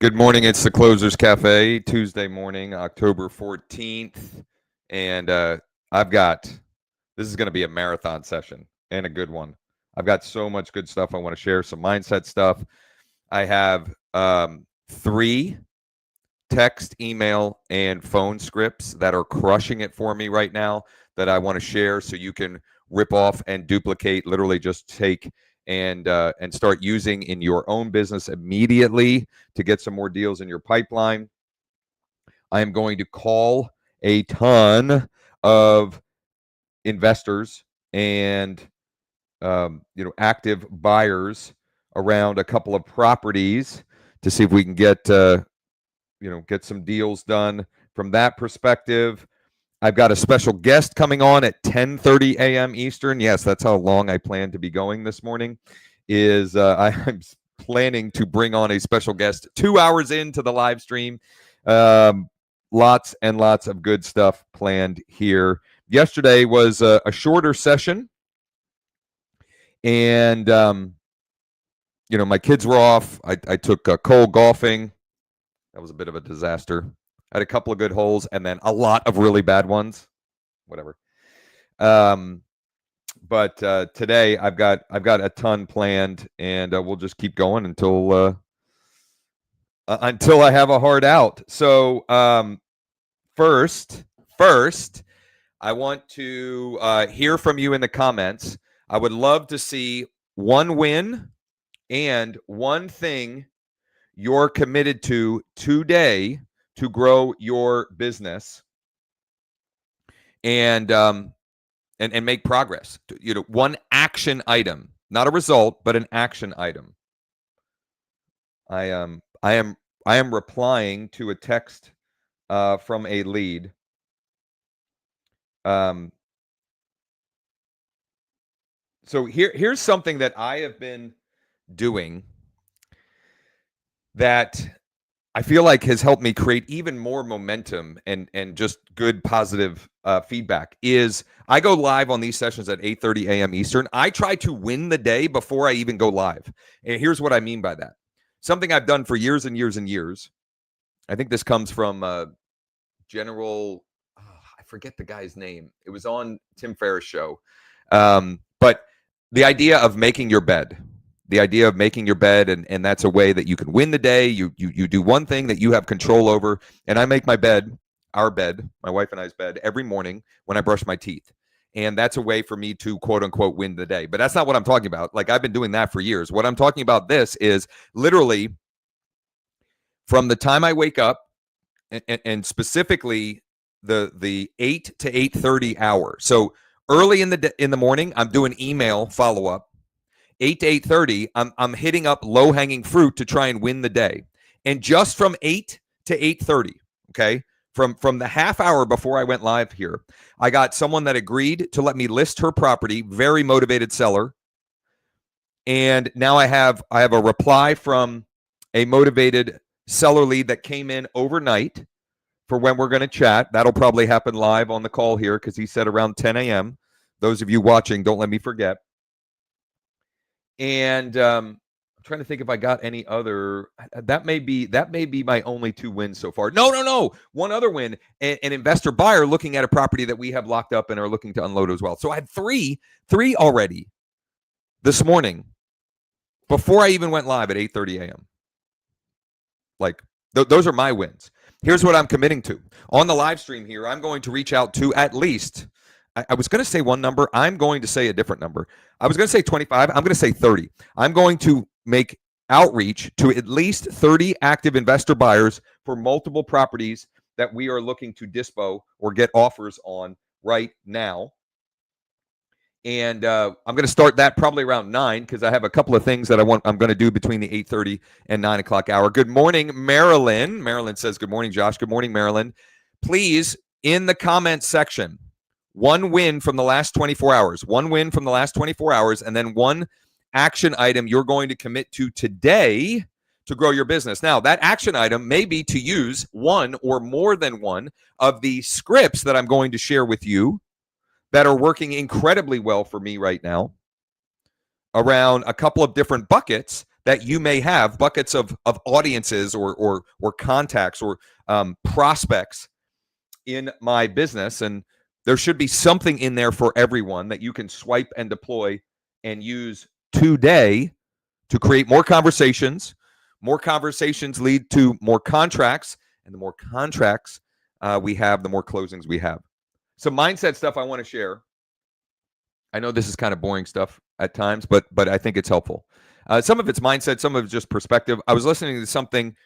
Good morning. It's the Closers Cafe, Tuesday morning, October 14th. And this is going to be a marathon session and a good one. I've got so much good stuff I want to share, some mindset stuff. I have 3 text, email, and phone scripts that are crushing it for me right now that I want to share so you can rip off and duplicate, literally just take and start using in your own business immediately to get some more deals in your pipeline. I am going to call a ton of investors and active buyers around a couple of properties to see if we can get some deals done from that perspective. I've got a special guest coming on at 10:30 a.m. Eastern. Yes, that's how long I plan to be going this morning. I'm planning to bring on a special guest 2 hours into the live stream. Lots and lots of good stuff planned here. Yesterday was a shorter session, and my kids were off. I took Cole golfing. That was a bit of a disaster. I had a couple of good holes and then a lot of really bad ones. Whatever. But today I've got a ton planned, and we'll just keep going until I have a hard out. So first, I want to hear from you in the comments. I would love to see one win and one thing you're committed to today to grow your business and make progress. One action item, not a result, but an action item. I am replying to a text from a lead. So here's something that I have been doing that I feel like has helped me create even more momentum and just good positive feedback. Is I go live on these sessions at 8:30 a.m. Eastern. I try to win the day before I even go live. And here's what I mean by that. Something I've done for years and years and years. I think this comes from General, I forget the guy's name. It was on Tim Ferriss' show. But the idea of making your bed. The idea of making your bed, and that's a way that you can win the day. You do one thing that you have control over. And I make my bed, our bed, my wife and I's bed, every morning when I brush my teeth. And that's a way for me to, quote unquote, win the day. But that's not what I'm talking about. Like, I've been doing that for years. What I'm talking about this is literally from the time I wake up, and specifically the 8 to 8:30 hour. So early in the morning, I'm doing email follow-up. 8 to 8:30, I'm hitting up low-hanging fruit to try and win the day. And just from 8 to 8:30, okay, from the half hour before I went live here, I got someone that agreed to let me list her property, very motivated seller. And now I have a reply from a motivated seller lead that came in overnight for when we're going to chat. That'll probably happen live on the call here because he said around 10 a.m. Those of you watching, don't let me forget. And I'm trying to think if I got any other. That may be my only 2 wins so far. No. One other win, an investor buyer looking at a property that we have locked up and are looking to unload as well. So I had three already this morning before I even went live at 8:30 a.m. Like those are my wins. Here's what I'm committing to. On the live stream here, I'm going to reach out to at least, I was going to say one number. I'm going to say a different number. I was going to say 25. I'm going to say 30. I'm going to make outreach to at least 30 active investor buyers for multiple properties that we are looking to dispo or get offers on right now. And I'm going to start that probably around 9 because I have a couple of things that I'm going to do between the 8:30 and 9 o'clock hour. Good morning, Marilyn. Marilyn says, good morning, Josh. Good morning, Marilyn. Please, in the comments section, one win from the last 24 hours, one win from the last 24 hours, and then one action item you're going to commit to today to grow your business. Now, that action item may be to use one or more than one of the scripts that I'm going to share with you that are working incredibly well for me right now around a couple of different buckets that you may have, buckets of audiences or contacts or prospects in my business, and there should be something in there for everyone that you can swipe and deploy and use today to create more conversations. More conversations lead to more contracts, and the more contracts we have, the more closings we have. Some mindset stuff I want to share. I know this is kind of boring stuff at times, but I think it's helpful. Some of it's mindset, some of it's just perspective. I was listening to something,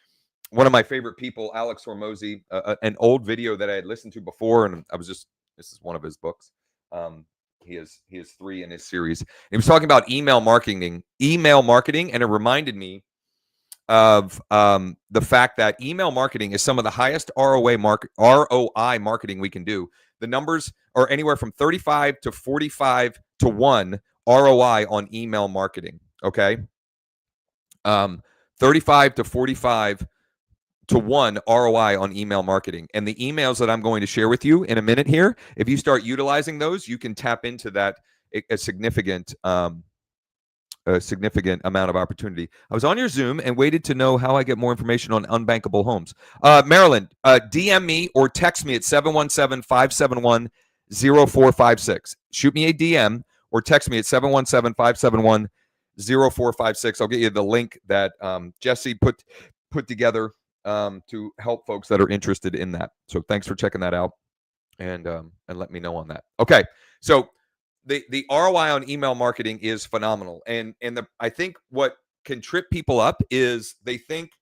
one of my favorite people, Alex Hormozy, an old video that I had listened to before, and this is one of his books. He has 3 in his series. He was talking about email marketing, and it reminded me of the fact that email marketing is some of the highest ROI marketing we can do. The numbers are anywhere from 35 to 45 to 1 ROI on email marketing. Okay. 35 to 45 to 1 ROI on email marketing. And the emails that I'm going to share with you in a minute here, if you start utilizing those, you can tap into that a significant amount of opportunity. I was on your Zoom and waited to know how I get more information on unbankable homes. Maryland, DM me or text me at 717-571-0456. Shoot me a DM or text me at 717-571-0456. I'll get you the link that Jesse put together to help folks that are interested in that. So thanks for checking that out and let me know on that. Okay, so the ROI on email marketing is phenomenal, and I think what can trip people up is they think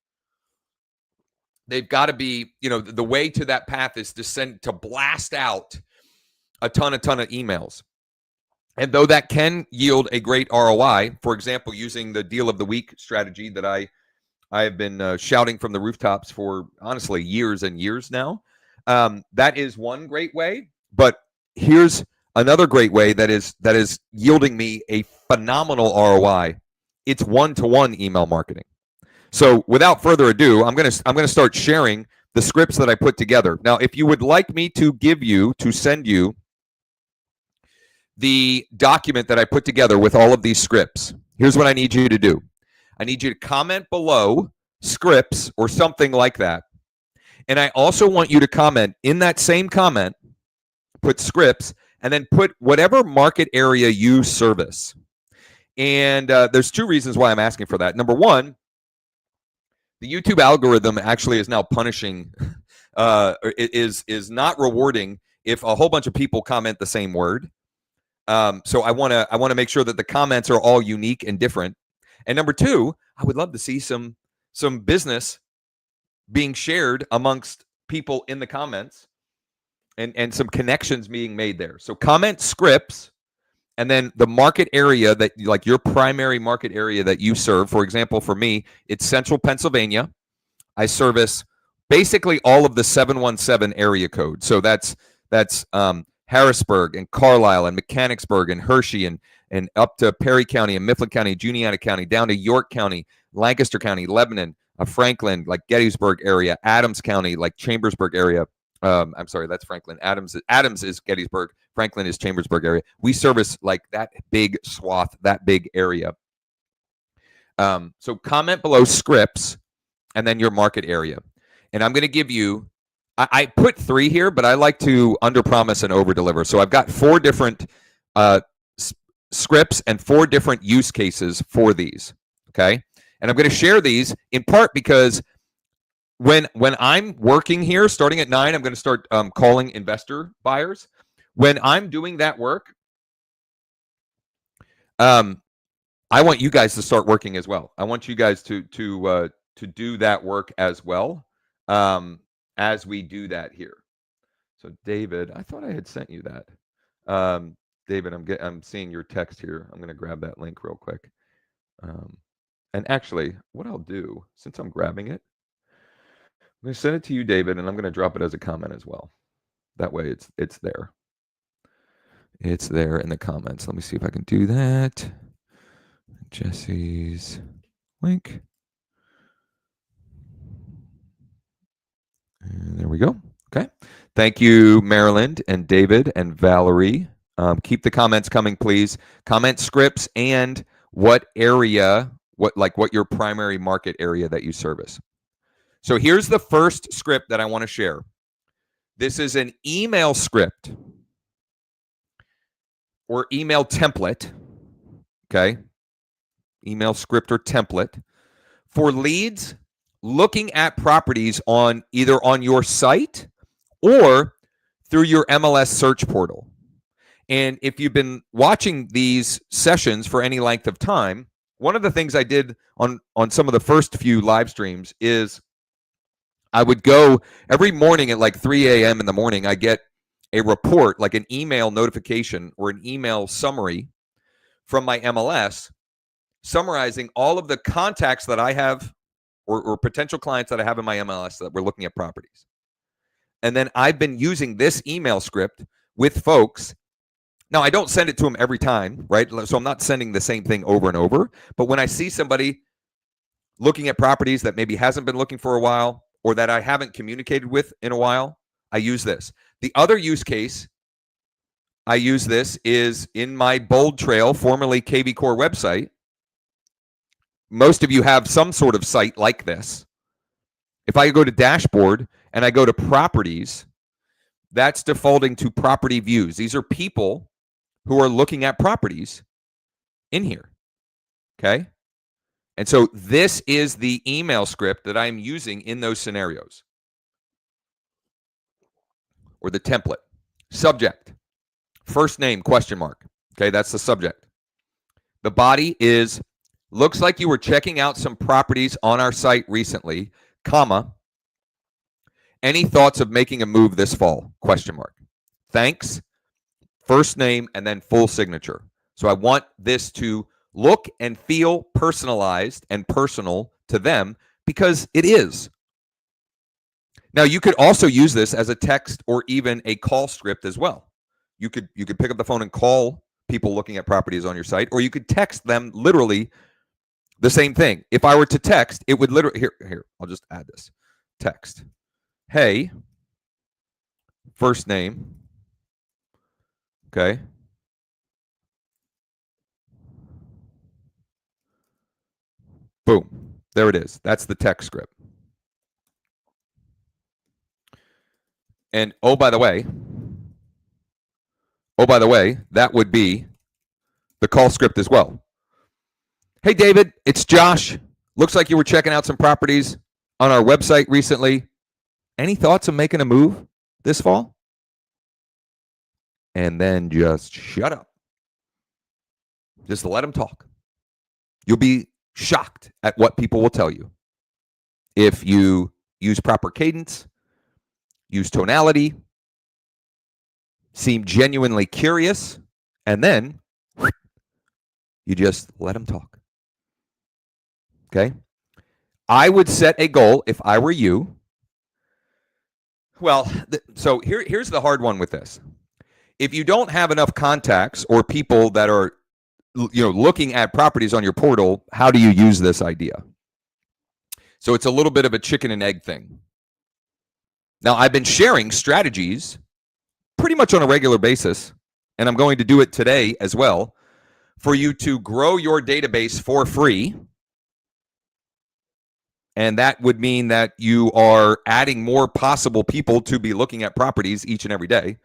they've got to be, the way to that path is to blast out a ton of emails. And though that can yield a great ROI, for example, using the deal of the week strategy that I have been shouting from the rooftops for, honestly, years and years now, that is one great way. But here's another great way that is yielding me a phenomenal ROI. It's one-to-one email marketing. So without further ado, I'm gonna start sharing the scripts that I put together. Now, if you would like me to send you the document that I put together with all of these scripts, here's what I need you to do. I need you to comment below scripts or something like that. And I also want you to comment in that same comment, put scripts, and then put whatever market area you service. And there's 2 reasons why I'm asking for that. Number one, the YouTube algorithm actually is now punishing, is not rewarding if a whole bunch of people comment the same word. So I want to make sure that the comments are all unique and different. And number 2, I would love to see some business being shared amongst people in the comments and some connections being made there. So comment scripts, and then the market area that, like your primary market area that you serve. For example, for me, it's Central Pennsylvania. I service basically all of the 717 area code. So that's Harrisburg and Carlisle and Mechanicsburg and Hershey and up to Perry County and Mifflin County, Juniata County, down to York County, Lancaster County, Lebanon, Franklin, like Gettysburg area, Adams County, like Chambersburg area. I'm sorry, that's Franklin. Adams is Gettysburg. Franklin is Chambersburg area. We service like that big swath, that big area. So comment below scripts and then your market area. And I'm going to give you, I put 3 here, but I like to underpromise and overdeliver. So I've got 4 different scripts and 4 different use cases for these. Okay. And I'm going to share these in part because when I'm working here, starting at 9, I'm going to start calling investor buyers. When I'm doing that work, I want you guys to start working as well. I want you guys to do that work as well as we do that here. So David, I thought I had sent you that. David, I'm seeing your text here. I'm going to grab that link real quick. And actually, what I'll do, since I'm grabbing it, I'm going to send it to you, David, and I'm going to drop it as a comment as well. That way it's there. It's there in the comments. Let me see if I can do that. Jesse's link. And there we go. Okay. Thank you, Maryland and David and Valerie. Keep the comments coming, please. Comment scripts and what area what your primary market area that you service. So here's the first script that I want to share. This is an email script or email template, okay? Email script or template for leads looking at properties on either on your site or through your MLS search portal. And if you've been watching these sessions for any length of time, one of the things I did on some of the first few live streams is I would go every morning at like 3 a.m. in the morning. I get a report, like an email notification or an email summary from my MLS, summarizing all of the contacts that I have or potential clients that I have in my MLS that we're looking at properties. And then I've been using this email script with folks. Now, I don't send it to them every time, right? So I'm not sending the same thing over and over. But when I see somebody looking at properties that maybe hasn't been looking for a while or that I haven't communicated with in a while, I use this. The other use case I use this is in my Bold Trail, formerly KV Core website. Most of you have some sort of site like this. If I go to dashboard and I go to properties, that's defaulting to property views. These are people who are looking at properties in here, okay? And so this is the email script that I'm using in those scenarios, or the template. Subject, first name, question mark, okay? That's the subject. The body is, looks like you were checking out some properties on our site recently, comma, any thoughts of making a move this fall, question mark. Thanks, first name, and then full signature. So I want this to look and feel personalized and personal to them because it is. Now, you could also use this as a text or even a call script as well. You could pick up the phone and call people looking at properties on your site, or you could text them literally the same thing. If I were to text, it would literally, here, I'll just add this. Text. Hey, first name, okay. Boom, there it is. That's the text script. And oh, by the way, that would be the call script as well. Hey, David, it's Josh. Looks like you were checking out some properties on our website recently. Any thoughts of making a move this fall? And then just shut up. Just let them talk. You'll be shocked at what people will tell you if you use proper cadence, use tonality, seem genuinely curious, and then you just let them talk. Okay? I would set a goal if I were you. Well, so here's the hard one with this. If you don't have enough contacts or people that are looking at properties on your portal, how do you use this idea? So it's a little bit of a chicken and egg thing. Now, I've been sharing strategies pretty much on a regular basis, and I'm going to do it today as well, for you to grow your database for free. And that would mean that you are adding more possible people to be looking at properties each and every day.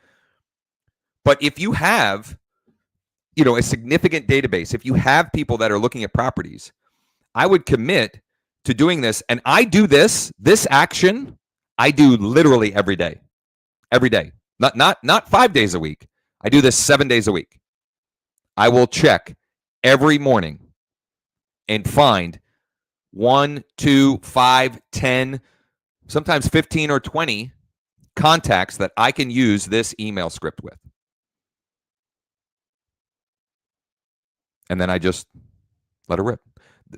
But if you have, a significant database, if you have people that are looking at properties, I would commit to doing this. And I do this action, I do literally every day. Every day. Not 5 days a week. I do this 7 days a week. I will check every morning and find 1, 2, 5, 10, sometimes 15 or 20 contacts that I can use this email script with. And then I just let it rip.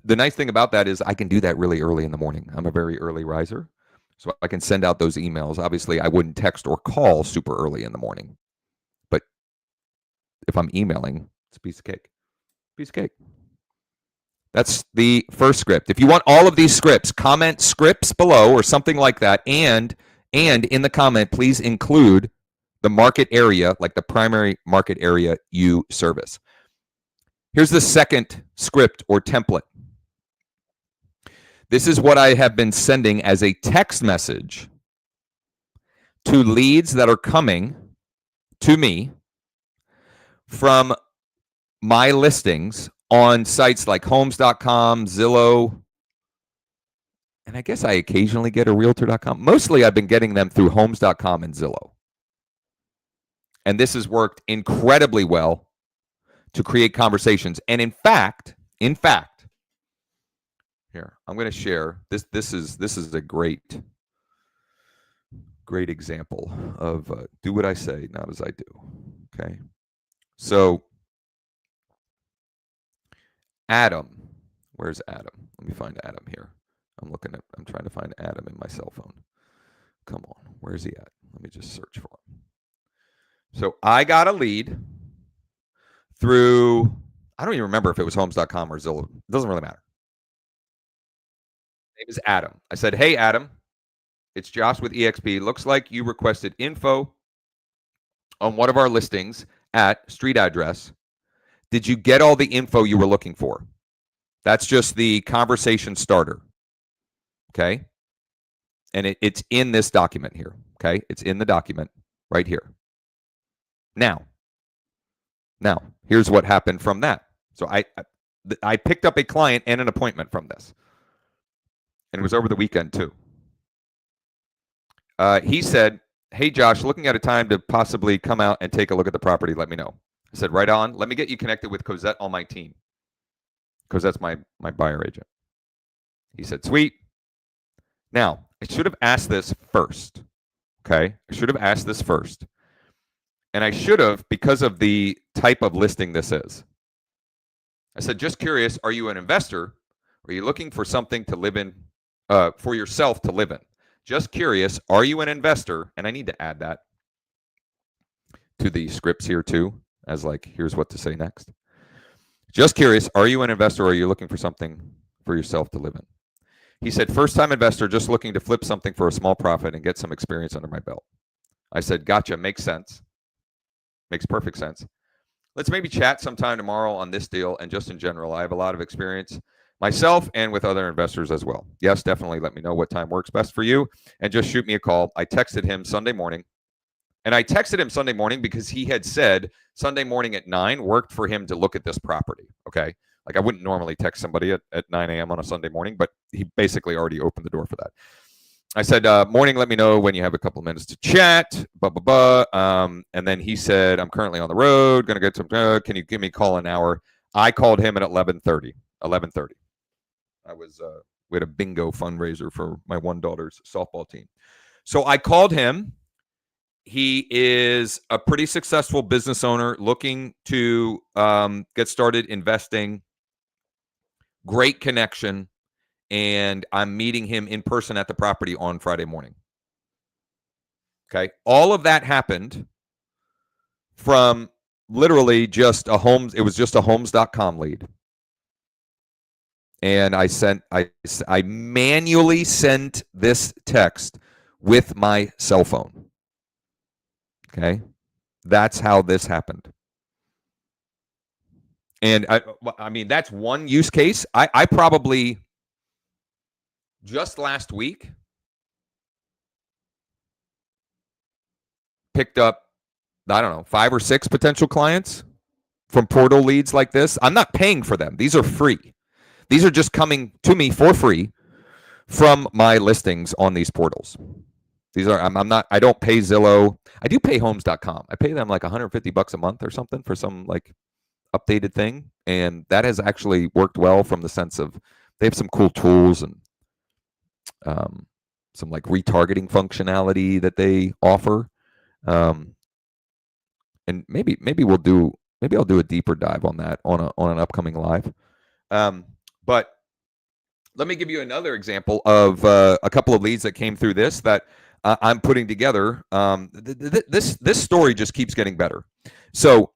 The nice thing about that is I can do that really early in the morning. I'm a very early riser, so I can send out those emails. Obviously, I wouldn't text or call super early in the morning. But if I'm emailing, it's a piece of cake. Piece of cake. That's the first script. If you want all of these scripts, comment scripts below or something like that. And in the comment, please include the market area, like the primary market area you service. Here's the second script or template. This is what I have been sending as a text message to leads that are coming to me from my listings on sites like homes.com, Zillow, and I guess I occasionally get a realtor.com. Mostly I've been getting them through homes.com and Zillow. And this has worked incredibly well to create conversations. And in fact, here, I'm going to share this. This is a great example of do what I say, not as I do. Okay. So Adam, where's Adam? Let me find Adam here. I'm trying to find Adam in my cell phone. Come on, where's he at? Let me just search for him. So I got a lead through, I don't even remember if it was homes.com or Zillow. It doesn't really matter. His name is Adam. I said, hey, Adam, it's Josh with EXP. Looks like you requested info on one of our listings at street address. Did you get all the info you were looking for? That's just the conversation starter. Okay. And it's in this document here. Okay. It's in the document right here. Now, here's what happened from that. So I picked up a client and an appointment from this. And it was over the weekend too. He said, hey, Josh, looking at a time to possibly come out and take a look at the property. Let me know. I said, right on. Let me get you connected with Cosette on my team. Cosette's my buyer agent. He said, sweet. Now, I should have asked this first. Okay. I should have asked this first. And I should have, because of the type of listing this is. I said, just curious, are you an investor? Or are you looking for something to live in, for yourself to live in? Just curious, are you an investor? And I need to add that to the scripts here too, as like, here's what to say next. Just curious, are you an investor or are you looking for something for yourself to live in? He said, first-time investor, just looking to flip something for a small profit and get some experience under my belt. I said, gotcha, makes sense. Makes perfect sense. Let's maybe chat sometime tomorrow on this deal and just in general. I have a lot of experience myself and with other investors as well. Yes, definitely let me know what time works best for you and just shoot me a call. I texted him Sunday morning. And I texted him Sunday morning because he had said Sunday morning at 9 worked for him to look at this property. Okay. Like I wouldn't normally text somebody at 9 a.m. on a Sunday morning, but he basically already opened the door for that. I said, morning, let me know when you have a couple of minutes to chat, blah, blah, blah. And then he said, I'm currently on the road, going to get some, can you give me a call an hour? I called him at 11:30. We had a bingo fundraiser for my one daughter's softball team. So I called him. He is a pretty successful business owner looking to get started investing. Great connection. And I'm meeting him in person at the property on Friday morning. Okay. All of that happened from literally just a homes. It was just a homes.com lead. And I manually sent this text with my cell phone. Okay. That's how this happened. And I mean, that's one use case. I probably just last week picked up, I don't know, 5 or 6 potential clients from portal leads like this. I'm not paying for them. These are free. These are just coming to me for free from my listings on these portals. These are, I don't pay Zillow. I do pay homes.com. I pay them like $150 a month or something for some like updated thing. And that has actually worked well from the sense of they have some cool tools and some like retargeting functionality that they offer. And maybe I'll do a deeper dive on that on an upcoming live. But let me give you another example of a couple of leads that came through this that I'm putting together. This story just keeps getting better. So,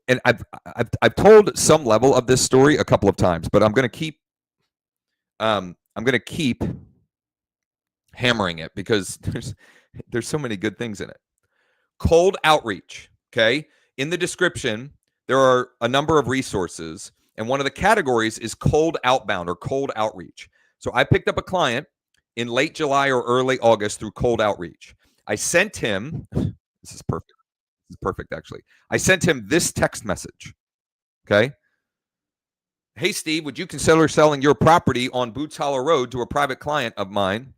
and I've told some level of this story a couple of times, but I'm going to keep hammering it because there's so many good things in it. Cold outreach. Okay. In the description, there are a number of resources, and one of the categories is cold outbound or cold outreach. So I picked up a client in late July or early August through cold outreach. I sent him, this is perfect. This is perfect, actually. I sent him this text message. Okay. Hey, Steve, would you consider selling your property on Boots Hollow Road to a private client of mine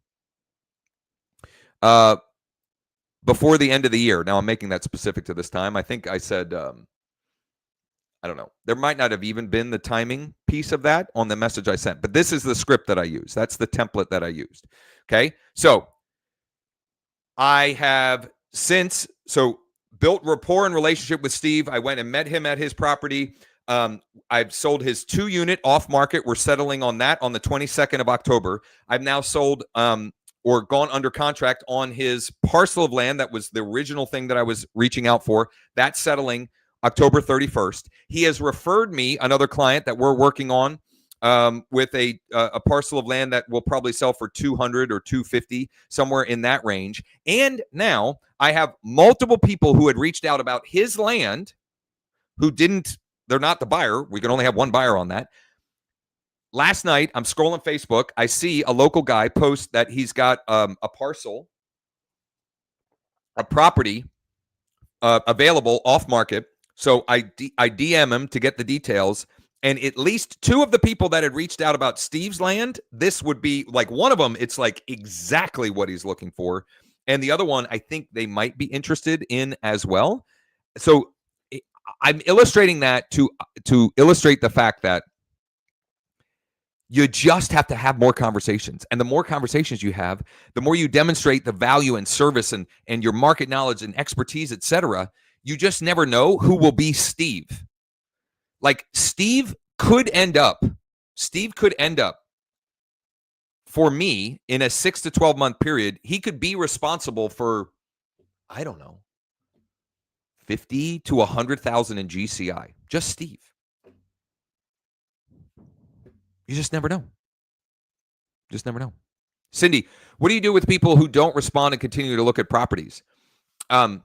before the end of the year? Now, I'm making that specific to this time. I think I said, I don't know. There might not have even been the timing piece of that on the message I sent, but this is the script that I use. That's the template that I used. Okay. So I have since built rapport and relationship with Steve. I went and met him at his property. I've sold his 2-unit off market. We're settling on that on the 22nd of October. I've now sold or gone under contract on his parcel of land. That was the original thing that I was reaching out for. That's settling October 31st. He has referred me another client that we're working on with a parcel of land that will probably sell for $200 or $250, somewhere in that range. And now I have multiple people who had reached out about his land who they're not the buyer. We can only have one buyer on that. Last night, I'm scrolling Facebook. I see a local guy post that he's got a parcel, a property available off market. So I DM him to get the details. And at least 2 of the people that had reached out about Steve's land, this would be like one of them. It's like exactly what he's looking for. And the other one, I think they might be interested in as well. So I'm illustrating that to illustrate the fact that you just have to have more conversations. And the more conversations you have, the more you demonstrate the value and service and your market knowledge and expertise, et cetera. You just never know who will be Steve. Like Steve could end up for me in a 6 to 12 month period. He could be responsible for, I don't know, 50 to 100,000 in GCI. Just Steve. You just never know. Just never know. Cindy, what do you do with people who don't respond and continue to look at properties? 2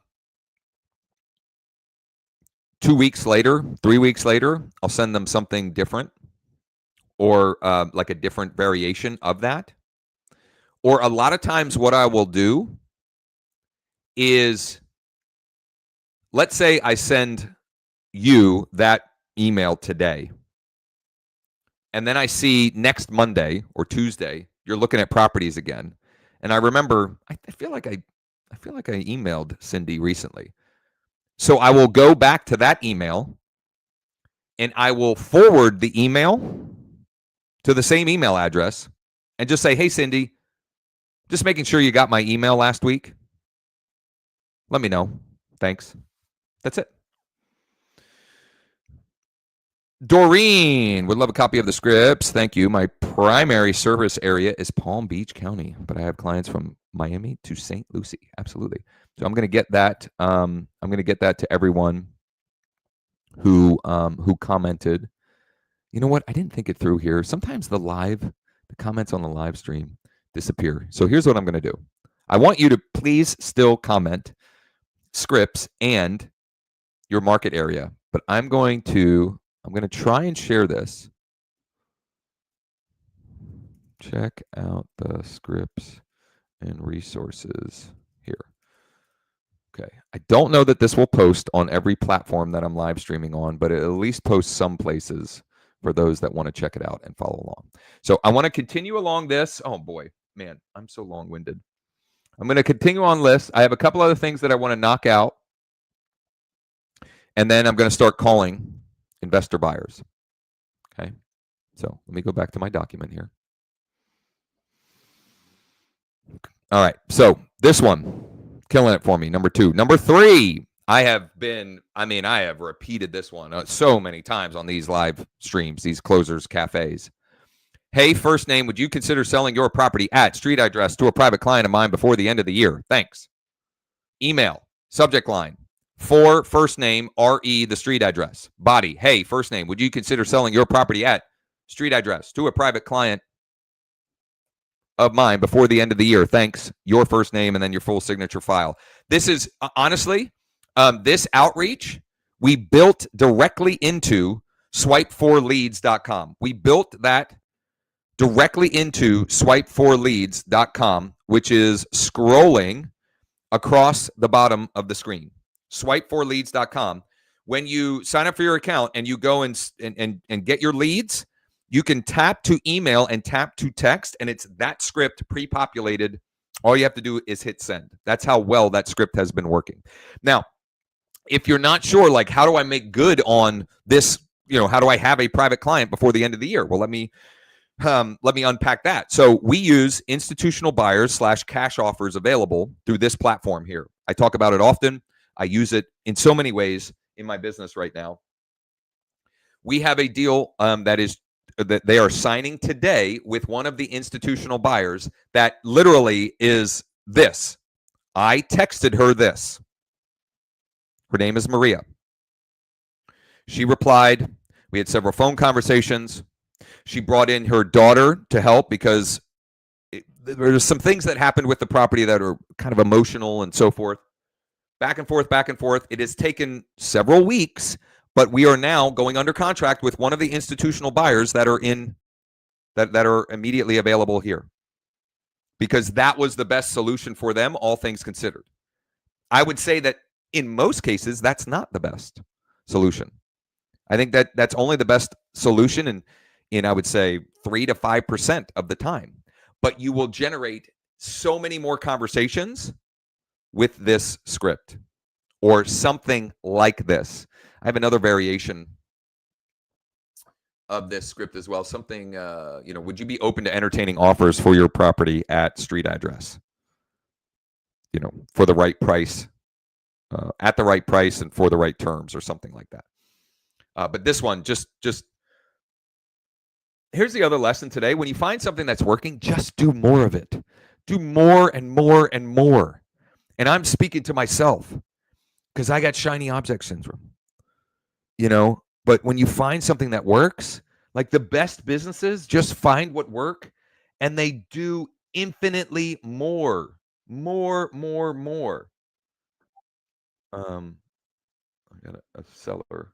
weeks later, 3 weeks later, I'll send them something different or like a different variation of that. Or a lot of times what I will do is, let's say I send you that email today, and then I see next Monday or Tuesday, you're looking at properties again. And I remember, I feel like I emailed Cindy recently. So I will go back to that email and I will forward the email to the same email address and just say, hey, Cindy, just making sure you got my email last week. Let me know. Thanks. That's it. Doreen would love a copy of the scripts. Thank you. My primary service area is Palm Beach County, but I have clients from Miami to St. Lucie. Absolutely. So I'm going to get that. I'm going to get that to everyone who commented. You know what? I didn't think it through here. Sometimes the comments on the live stream disappear. So here's what I'm going to do. I want you to please still comment scripts and your market area, but I'm going to try and share this. Check out the scripts and resources here. Okay. I don't know that this will post on every platform that I'm live streaming on, but it at least posts some places for those that want to check it out and follow along. So I want to continue along this. Oh boy, man, I'm so long-winded. I'm going to continue on this. I have a couple other things that I want to knock out. And then I'm going to start calling investor buyers. Okay. So let me go back to my document here. All right. So this one, killing it for me. Number 2. Number 3, I have repeated this one so many times on these live streams, these closers cafes. Hey, first name, would you consider selling your property at street address to a private client of mine before the end of the year? Thanks. Email, subject line, for first name, RE, the street address. Body, hey, first name, would you consider selling your property at street address to a private client of mine before the end of the year? Thanks. Your first name and then your full signature file. This is, honestly, this outreach, we built directly into swipe4leads.com. We built that directly into swipe4leads.com, which is scrolling across the bottom of the screen. Swipe4leads.com. When you sign up for your account and you go and get your leads, you can tap to email and tap to text, and it's that script pre-populated. All you have to do is hit send. That's how well that script has been working. Now, if you're not sure, like, how do I make good on this? How do I have a private client before the end of the year? Well, let me unpack that. So we use institutional buyers / cash offers available through this platform here. I talk about it often. I use it in so many ways in my business right now. We have a deal that they are signing today with one of the institutional buyers that literally is this. I texted her this. Her name is Maria. She replied. We had several phone conversations. She brought in her daughter to help because there's some things that happened with the property that are kind of emotional and so forth. Back and forth, back and forth. It has taken several weeks, but we are now going under contract with one of the institutional buyers that are that are immediately available here, because that was the best solution for them, all things considered. I would say that in most cases, that's not the best solution. I think that that's only the best solution in I would say 3 to 5% of the time. But you will generate so many more conversations with this script or something like this. I have another variation of this script as well. Something, would you be open to entertaining offers for your property at street address? For the right price, at the right price and for the right terms or something like that. But this one, just here's the other lesson today. When you find something that's working, just do more of it. Do more and more and more. And I'm speaking to myself because I got shiny object syndrome. But when you find something that works, like the best businesses just find what work and they do infinitely more. I got a seller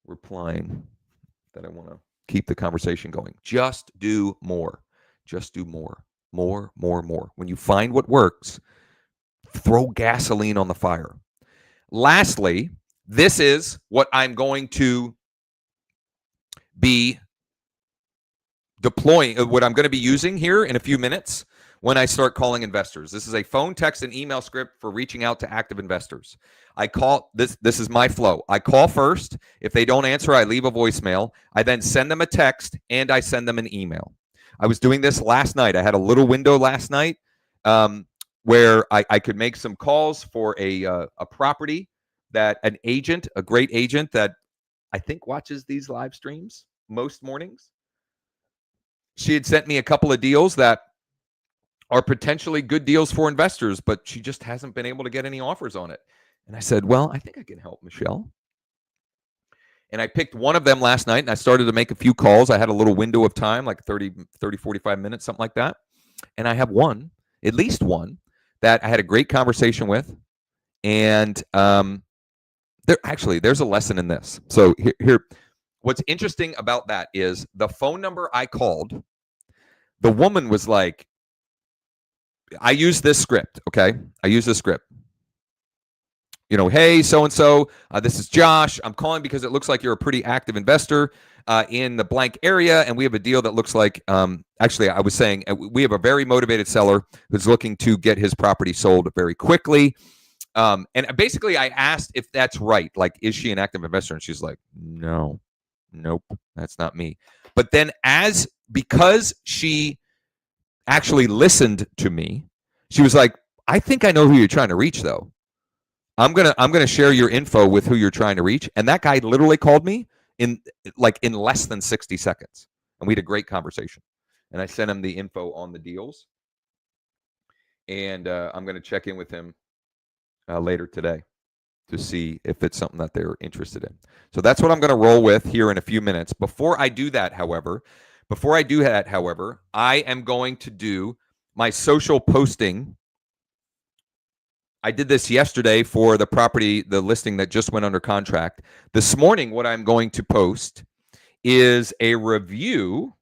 replying that I want to keep the conversation going. Just do more. Just do more. More. When you find what works, throw gasoline on the fire. Lastly, this is what I'm going to be deploying, what I'm going to be using here in a few minutes when I start calling investors. This is a phone, text, and email script for reaching out to active investors. I call this is my flow. I call first. If they don't answer, I leave a voicemail. I then send them a text and I send them an email. I was doing this last night. I had a little window last night where I could make some calls for a property that an agent, a great agent that I think watches these live streams most mornings. She had sent me a couple of deals that are potentially good deals for investors, but she just hasn't been able to get any offers on it. And I said, well, I think I can help, Michelle. And I picked one of them last night and I started to make a few calls. I had a little window of time, like 30, 45 minutes, something like that. And I have at least one that I had a great conversation with. And there's a lesson in this. So here, what's interesting about that is the phone number I called, the woman was like, I use this script, okay? I use this script. Hey, so-and-so, this is Josh. I'm calling because it looks like you're a pretty active investor in the blank area, and we have a deal that looks like, actually, I was saying we have a very motivated seller who's looking to get his property sold very quickly. And basically, I asked if that's right. Like, is she an active investor? And she's like, nope, that's not me. But then because she actually listened to me, she was like, I think I know who you're trying to reach, though. I'm gonna share your info with who you're trying to reach. And that guy literally called me in less than 60 seconds. And we had a great conversation. And I sent him the info on the deals. And I'm going to check in with him later today to see if it's something that they're interested in. So that's what I'm going to roll with here in a few minutes. Before I do that, however, I am going to do my social posting. I did this yesterday for the property, the listing that just went under contract. This morning, what I'm going to post is a review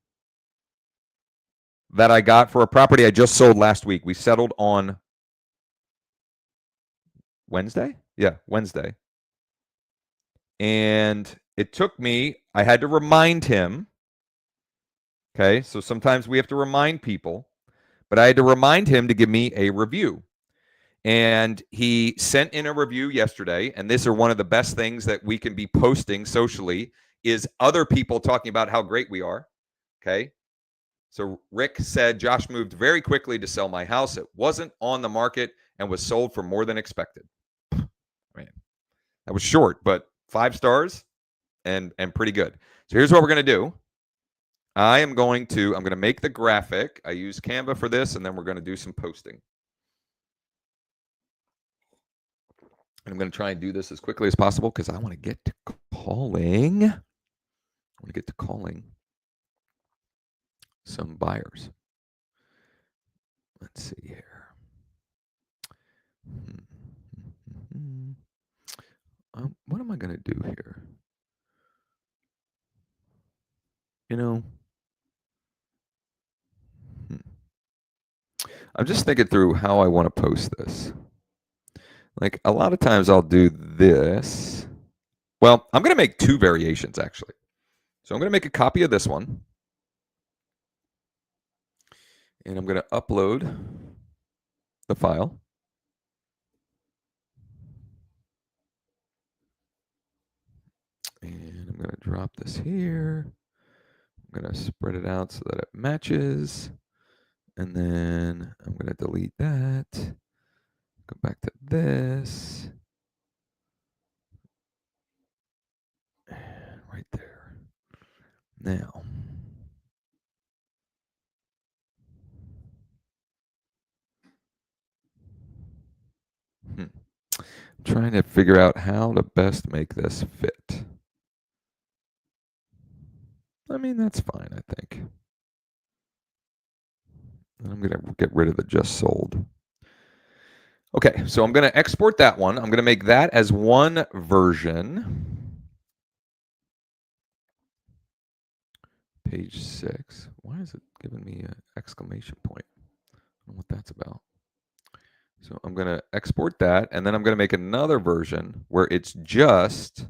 that I got for a property I just sold last week. We settled on Wednesday? Yeah, Wednesday. And it took me, I had to remind him. Okay, so sometimes we have to remind people, but I had to remind him to give me a review. And he sent in a review yesterday, and these are one of the best things that we can be posting socially is other people talking about how great we are. Okay. So Rick said, Josh moved very quickly to sell my house. It wasn't on the market and was sold for more than expected. Man, that was short, but 5 stars and pretty good. So here's what we're going to do. I'm going to make the graphic. I use Canva for this, and then we're going to do some posting. And I'm going to try and do this as quickly as possible because I want to get to calling. I want to get to calling some buyers. Let's see here. What am I going to do here? You know, I'm just thinking through how I want to post this. Like a lot of times I'll do this. Well, I'm going to make 2 variations actually. So I'm going to make a copy of this one. And I'm going to upload the file. And I'm going to drop this here. I'm going to spread it out so that it matches. And then I'm going to delete that. Go back to this. Right there. Now. I'm trying to figure out how to best make this fit. I mean, that's fine, I think. I'm going to get rid of the just sold. Okay, so I'm going to export that one. I'm going to make that as one version. Page 6. Why is it giving me an exclamation point? I don't know what that's about. So I'm going to export that, and then I'm going to make another version where it's just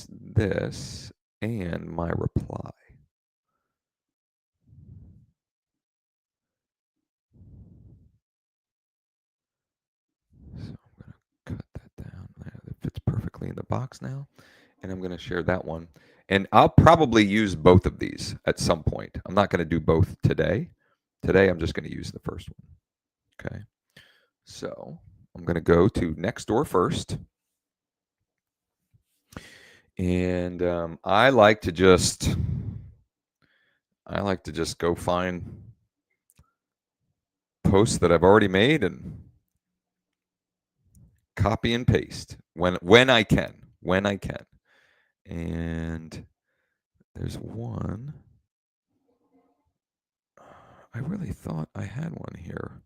this and my reply. So I'm going to cut that down. It fits perfectly in the box now. And I'm going to share that one. And I'll probably use both of these at some point. I'm not going to do both today. Today, I'm just going to use the first one. Okay. So I'm going to go to Nextdoor first. And I like to just go find posts that I've already made and copy and paste when I can. And there's one. I really thought I had one here.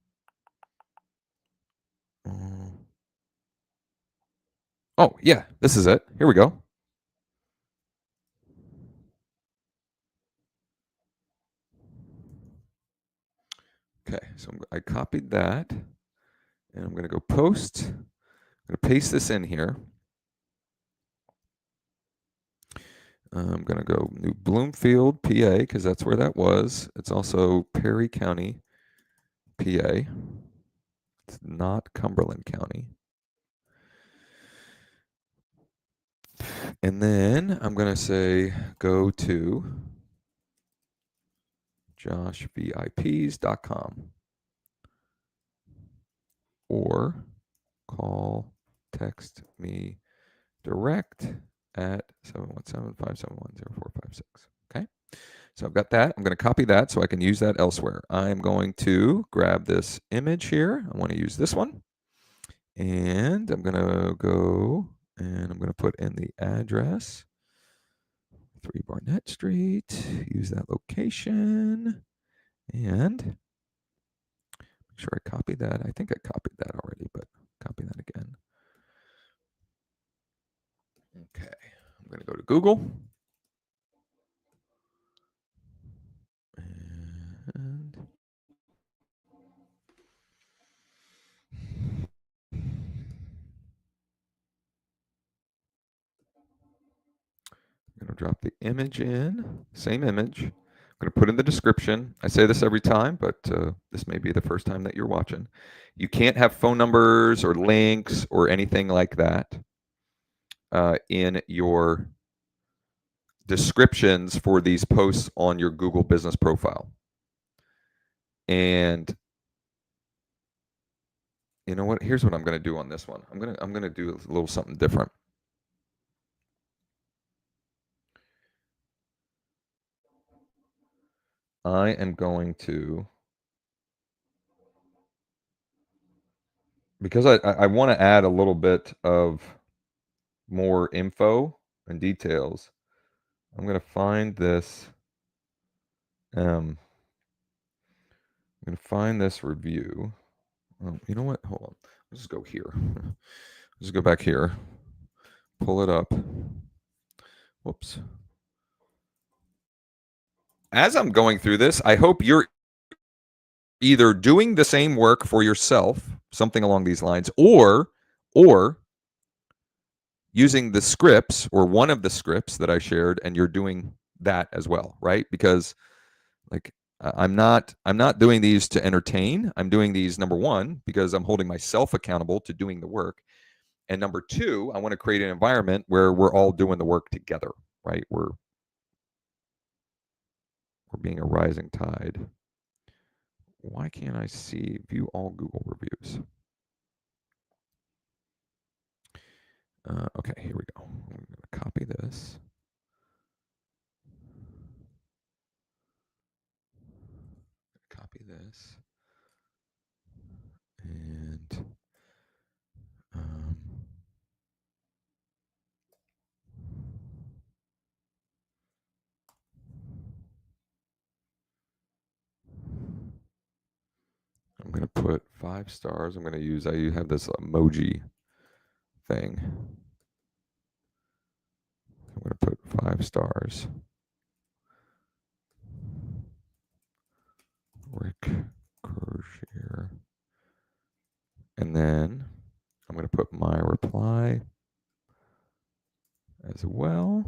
Oh, yeah, this is it. Here we go. Okay, so I copied that, and I'm going to go post. I'm going to paste this in here. I'm going to go New Bloomfield, PA, because that's where that was. It's also Perry County, PA. It's not Cumberland County. And then I'm going to say go to joshvips.com or text me direct at 717-571-0456. Okay. So I've got that. I'm going to copy that so I can use that elsewhere. I'm going to grab this image here. I want to use this one. And I'm going to go and I'm going to put in the address. 3 Barnett Street. Use that location. And make sure I copy that. I think I copied that already, but copy that again. Okay. I'm going to go to Google. And And I'm going to drop the image in, same image. I'm going to put in the description. I say this every time, but this may be the first time that you're watching. You can't have phone numbers or links or anything like that in your descriptions for these posts on your Google business profile. And you know what? Here's what I'm going to do on this one. I'm going to do a little something different. I am going to, because I want to add a little bit of more info and details. I'm going to find this. I'm going to find this review. Oh, you know what? Hold on. Let's just go here. Let's go back here. Pull it up. Whoops. As I'm going through this, I hope you're either doing the same work for yourself, something along these lines, or using the scripts or one of the scripts that I shared, and you're doing that as well, right? Because like I'm not doing these to entertain. I'm doing these, number one, because I'm holding myself accountable to doing the work, and number two, I want to create an environment where we're all doing the work together, right? We're being a rising tide. Why can't I see view all Google reviews? Okay, here we go. I'm going to copy this. Copy this. And I'm going to put 5 stars. I'm going to use, I have this emoji thing. I'm going to put 5 stars. Rick Crozier. And then I'm going to put my reply as well.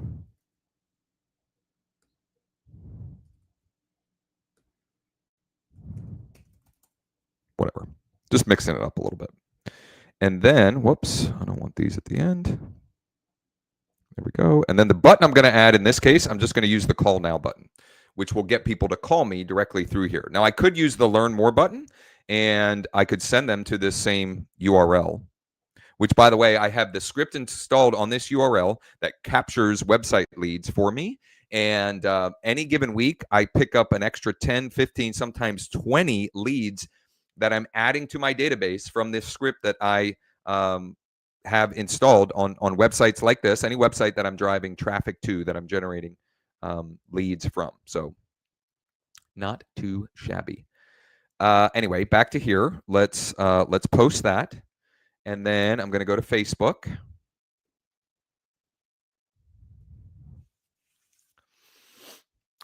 Whatever. Just mixing it up a little bit. And then, whoops, I don't want these at the end. There we go. And then the button I'm going to add in this case, I'm just going to use the call now button, which will get people to call me directly through here. Now, I could use the learn more button, and I could send them to this same URL, which, by the way, I have the script installed on this URL that captures website leads for me. And any given week, I pick up an extra 10, 15, sometimes 20 leads that I'm adding to my database from this script that I have installed on websites like this, any website that I'm driving traffic to, that I'm generating leads from. So not too shabby. Anyway, back to here. Let's post that. And then I'm going to go to Facebook.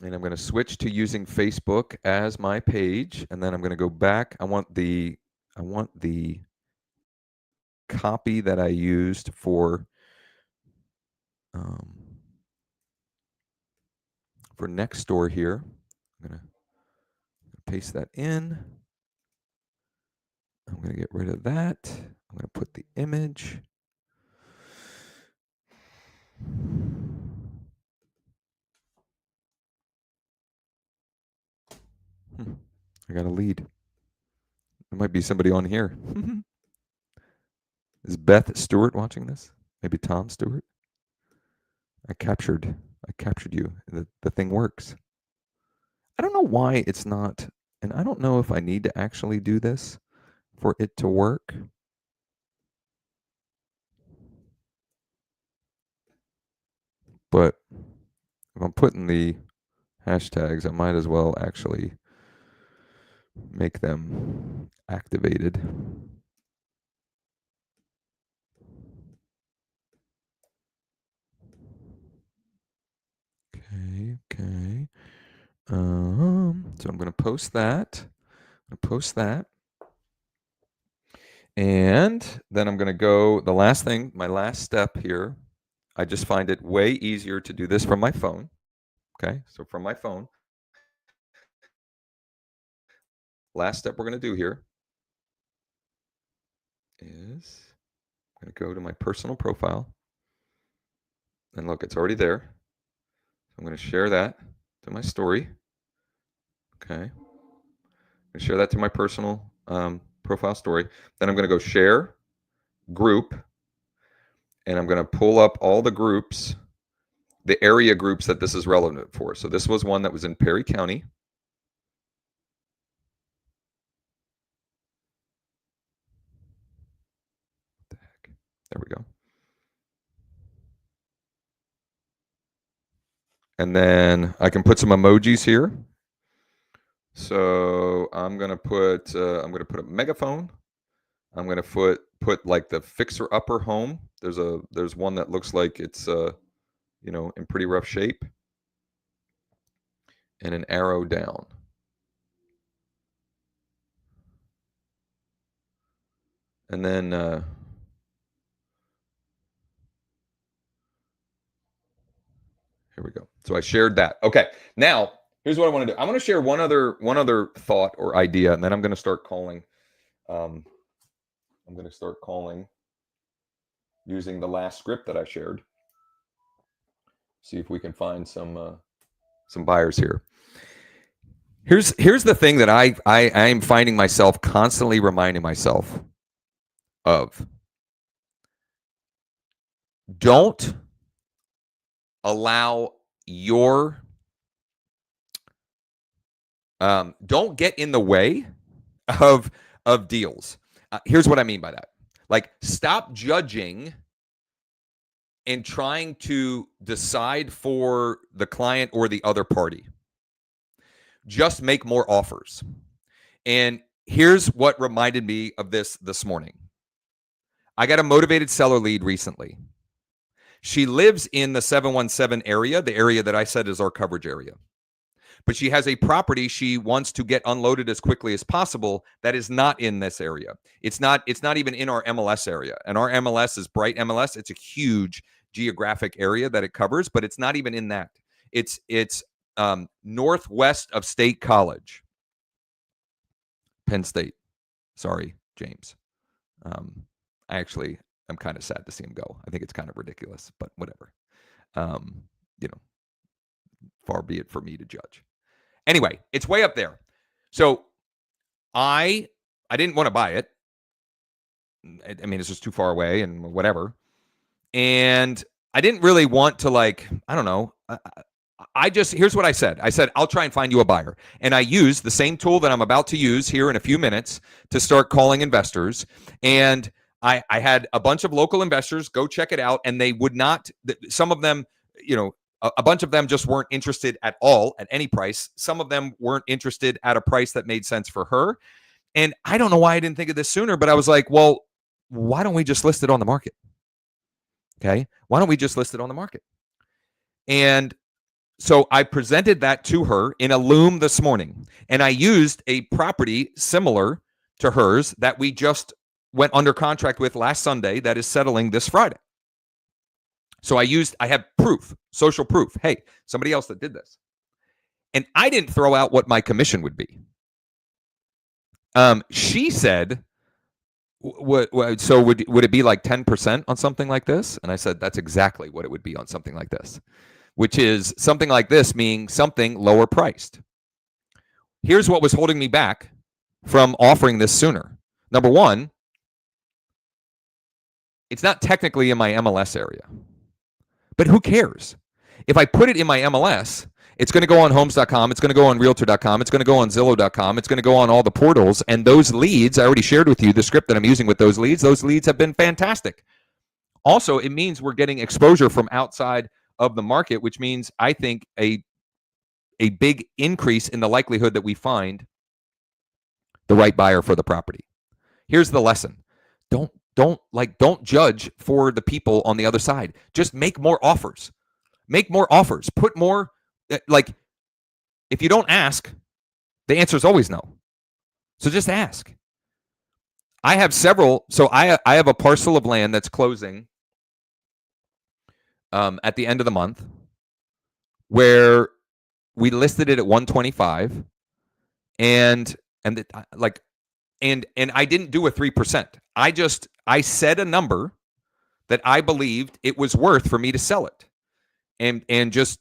And I'm going to switch to using Facebook as my page. And then I'm going to go back. I want the copy that I used for Nextdoor here. I'm going to paste that in. I'm going to get rid of that. I'm going to put the image. I got a lead. There might be somebody on here. Is Beth Stewart watching this? Maybe Tom Stewart? I captured you. The thing works. I don't know why it's not, and I don't know if I need to actually do this for it to work. But if I'm putting the hashtags, I might as well actually make them activated. Okay. So I'm going to post that. And then I'm going to go, the last thing, my last step here, I just find it way easier to do this from my phone. Okay, so from my phone, last step we're going to do here is I'm going to go to my personal profile. And look, it's already there. I'm going to share that to my story. Okay. I'm going to share that to my personal profile story. Then I'm going to go share group. And I'm going to pull up all the groups, the area groups that this is relevant for. So this was one that was in Perry County. What the heck? There we go. And then I can put some emojis here. So I'm gonna put a megaphone. I'm gonna put like the fixer upper home. There's one that looks like it's in pretty rough shape, and an arrow down. And then here we go. So I shared that. Okay. Now, here's what I want to do. I want to share one other thought or idea, and then I'm going to start calling. I'm going to start calling using the last script that I shared. See if we can find some buyers here. Here's the thing that I am finding myself constantly reminding myself of. Don't allow your don't get in the way of deals. Here's what I mean by that. Like, stop judging and trying to decide for the client or the other party. Just make more offers. And here's what reminded me of this morning. I got a motivated seller lead recently. She lives in the 717 area, the area that I said is our coverage area. But she has a property she wants to get unloaded as quickly as possible that is not in this area. It's not even in our MLS area. And our MLS is Bright MLS. It's a huge geographic area that it covers, but it's not even in that. It's northwest of State College. Penn State. Sorry, James. I'm kind of sad to see him go. I think it's kind of ridiculous, but whatever. Far be it for me to judge. Anyway, it's way up there. So I didn't want to buy it. I mean, it's just too far away and whatever. And I didn't really want to, like, I don't know. Here's what I said. I said, I'll try and find you a buyer. And I used the same tool that I'm about to use here in a few minutes to start calling investors. And I had a bunch of local investors go check it out, and they would not, some of them, a bunch of them just weren't interested at all at any price. Some of them weren't interested at a price that made sense for her. And I don't know why I didn't think of this sooner, but I was like, well, why don't we just list it on the market? Okay. Why don't we just list it on the market? And so I presented that to her in a Loom this morning, and I used a property similar to hers that we just went under contract with last Sunday that is settling this Friday. So I have proof, social proof. Hey, somebody else that did this. And I didn't throw out what my commission would be. She said, so would it be like 10% on something like this? And I said, that's exactly what it would be on something like this, which is something like this, meaning something lower priced. Here's what was holding me back from offering this sooner. Number one, it's not technically in my MLS area. But who cares? If I put it in my MLS, it's going to go on homes.com. It's going to go on realtor.com. It's going to go on Zillow.com. It's going to go on all the portals. And those leads, I already shared with you the script that I'm using with those leads. Those leads have been fantastic. Also, it means we're getting exposure from outside of the market, which means I think a big increase in the likelihood that we find the right buyer for the property. Here's the lesson. Don't judge for the people on the other side. Just make more offers. Make more offers. Put more, like, If you don't ask, the answer is always no. So just ask. I have several. So I have a parcel of land that's closing at the end of the month where we listed it at 125 and like and I didn't do a 3%. I said a number that I believed it was worth for me to sell it. And just,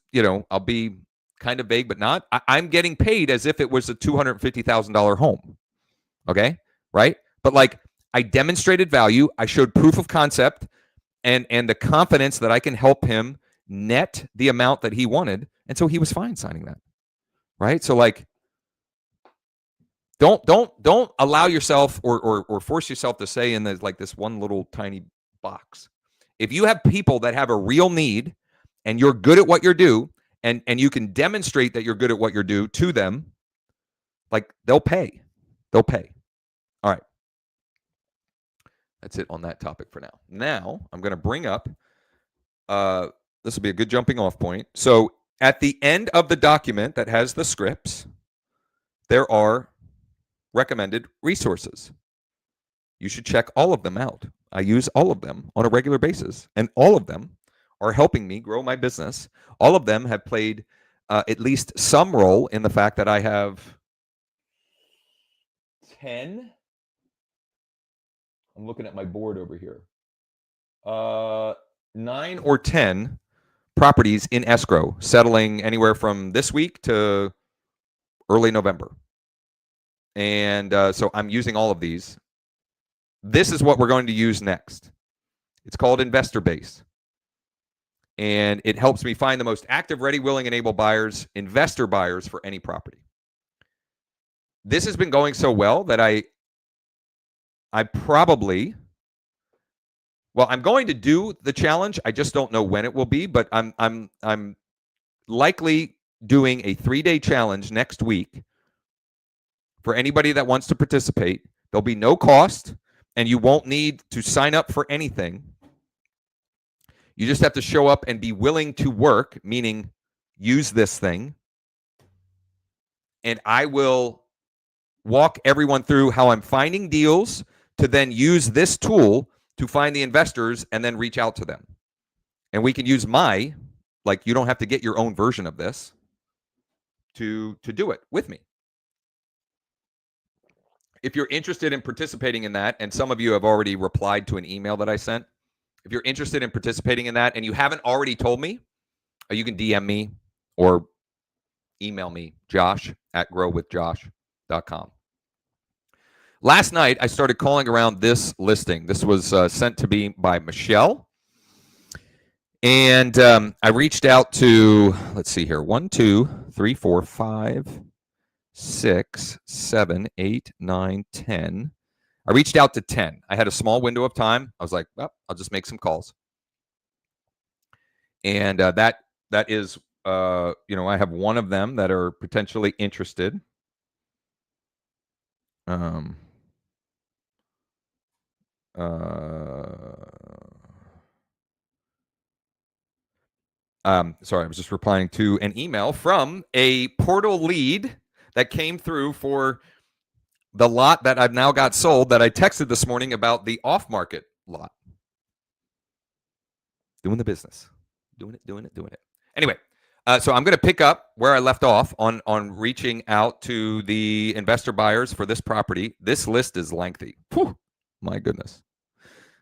I'll be kind of vague, but not. I'm getting paid as if it was a $250,000 home. Okay? Right? But like I demonstrated value, I showed proof of concept and the confidence that I can help him net the amount that he wanted, and so he was fine signing that. Right? So like don't allow yourself or force yourself to say in this one little tiny box. If you have people that have a real need and you're good at what you do and you can demonstrate that you're good at what you do to them, like they'll pay. They'll pay. All right. That's it on that topic for now. Now I'm going to bring up, this will be a good jumping off point. So at the end of the document that has the scripts, there are recommended resources. You should check all of them out. I use all of them on a regular basis, and all of them are helping me grow my business. All of them have played at least some role in the fact that I have 10. I'm looking at my board over here. 9 or 10 properties in escrow, settling anywhere from this week to early November. And so I'm using all of these. This is what we're going to use next. It's called Investor Base. And it helps me find the most active, ready, willing, and able buyers, investor buyers for any property. This has been going so well that I'm going to do the challenge. I just don't know when it will be, but I'm likely doing a 3-day challenge next week for anybody that wants to participate. There'll be no cost, and you won't need to sign up for anything. You just have to show up and be willing to work, meaning use this thing. And I will walk everyone through how I'm finding deals to then use this tool to find the investors and then reach out to them. And we can use you don't have to get your own version of this to do it with me. If you're interested in participating in that, and some of you have already replied to an email that I sent, if you're interested in participating in that and you haven't already told me, you can DM me or email me, josh@growwithjosh.com. Last night, I started calling around this listing. This was sent to me by Michelle. And I reached out to, let's see here, 1, 2, 3, 4, 5, 6, 7, 8, 9, 10. I reached out to 10. I had a small window of time. I was like, well, I'll just make some calls. And that is, I have one of them that are potentially interested. Sorry, I was just replying to an email from a portal lead that came through for the lot that I've now got sold that I texted this morning about the off-market lot. Doing the business. Doing it. Anyway, so I'm going to pick up where I left off on reaching out to the investor buyers for this property. This list is lengthy. Whew, my goodness.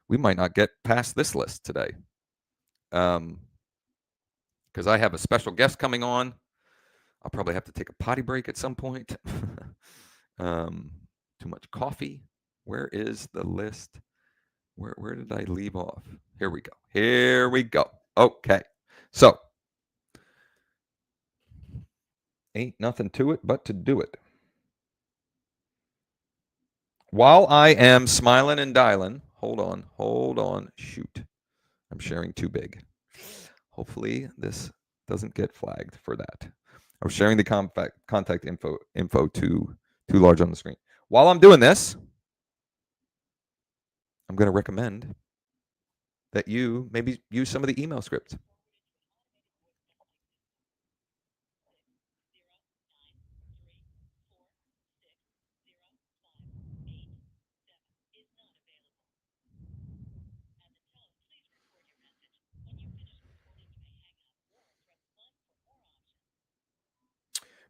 We might not get past this list today. Because I have a special guest coming on. I'll probably have to take a potty break at some point. Too much coffee. Where is the list? Where did I leave off? Here we go. Okay. So, ain't nothing to it but to do it. While I am smiling and dialing, hold on. Shoot. I'm sharing too big. Hopefully this doesn't get flagged for that. I was sharing the contact info too large on the screen. While I'm doing this, I'm going to recommend that you maybe use some of the email scripts.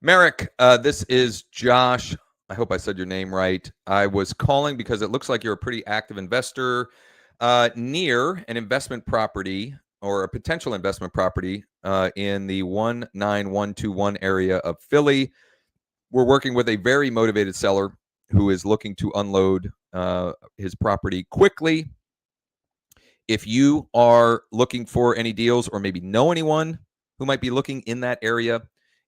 Merrick, this is Josh. I hope I said your name right. I was calling because it looks like you're a pretty active investor near an investment property or a potential investment property in the 19121 area of Philly. We're working with a very motivated seller who is looking to unload his property quickly. If you are looking for any deals or maybe know anyone who might be looking in that area,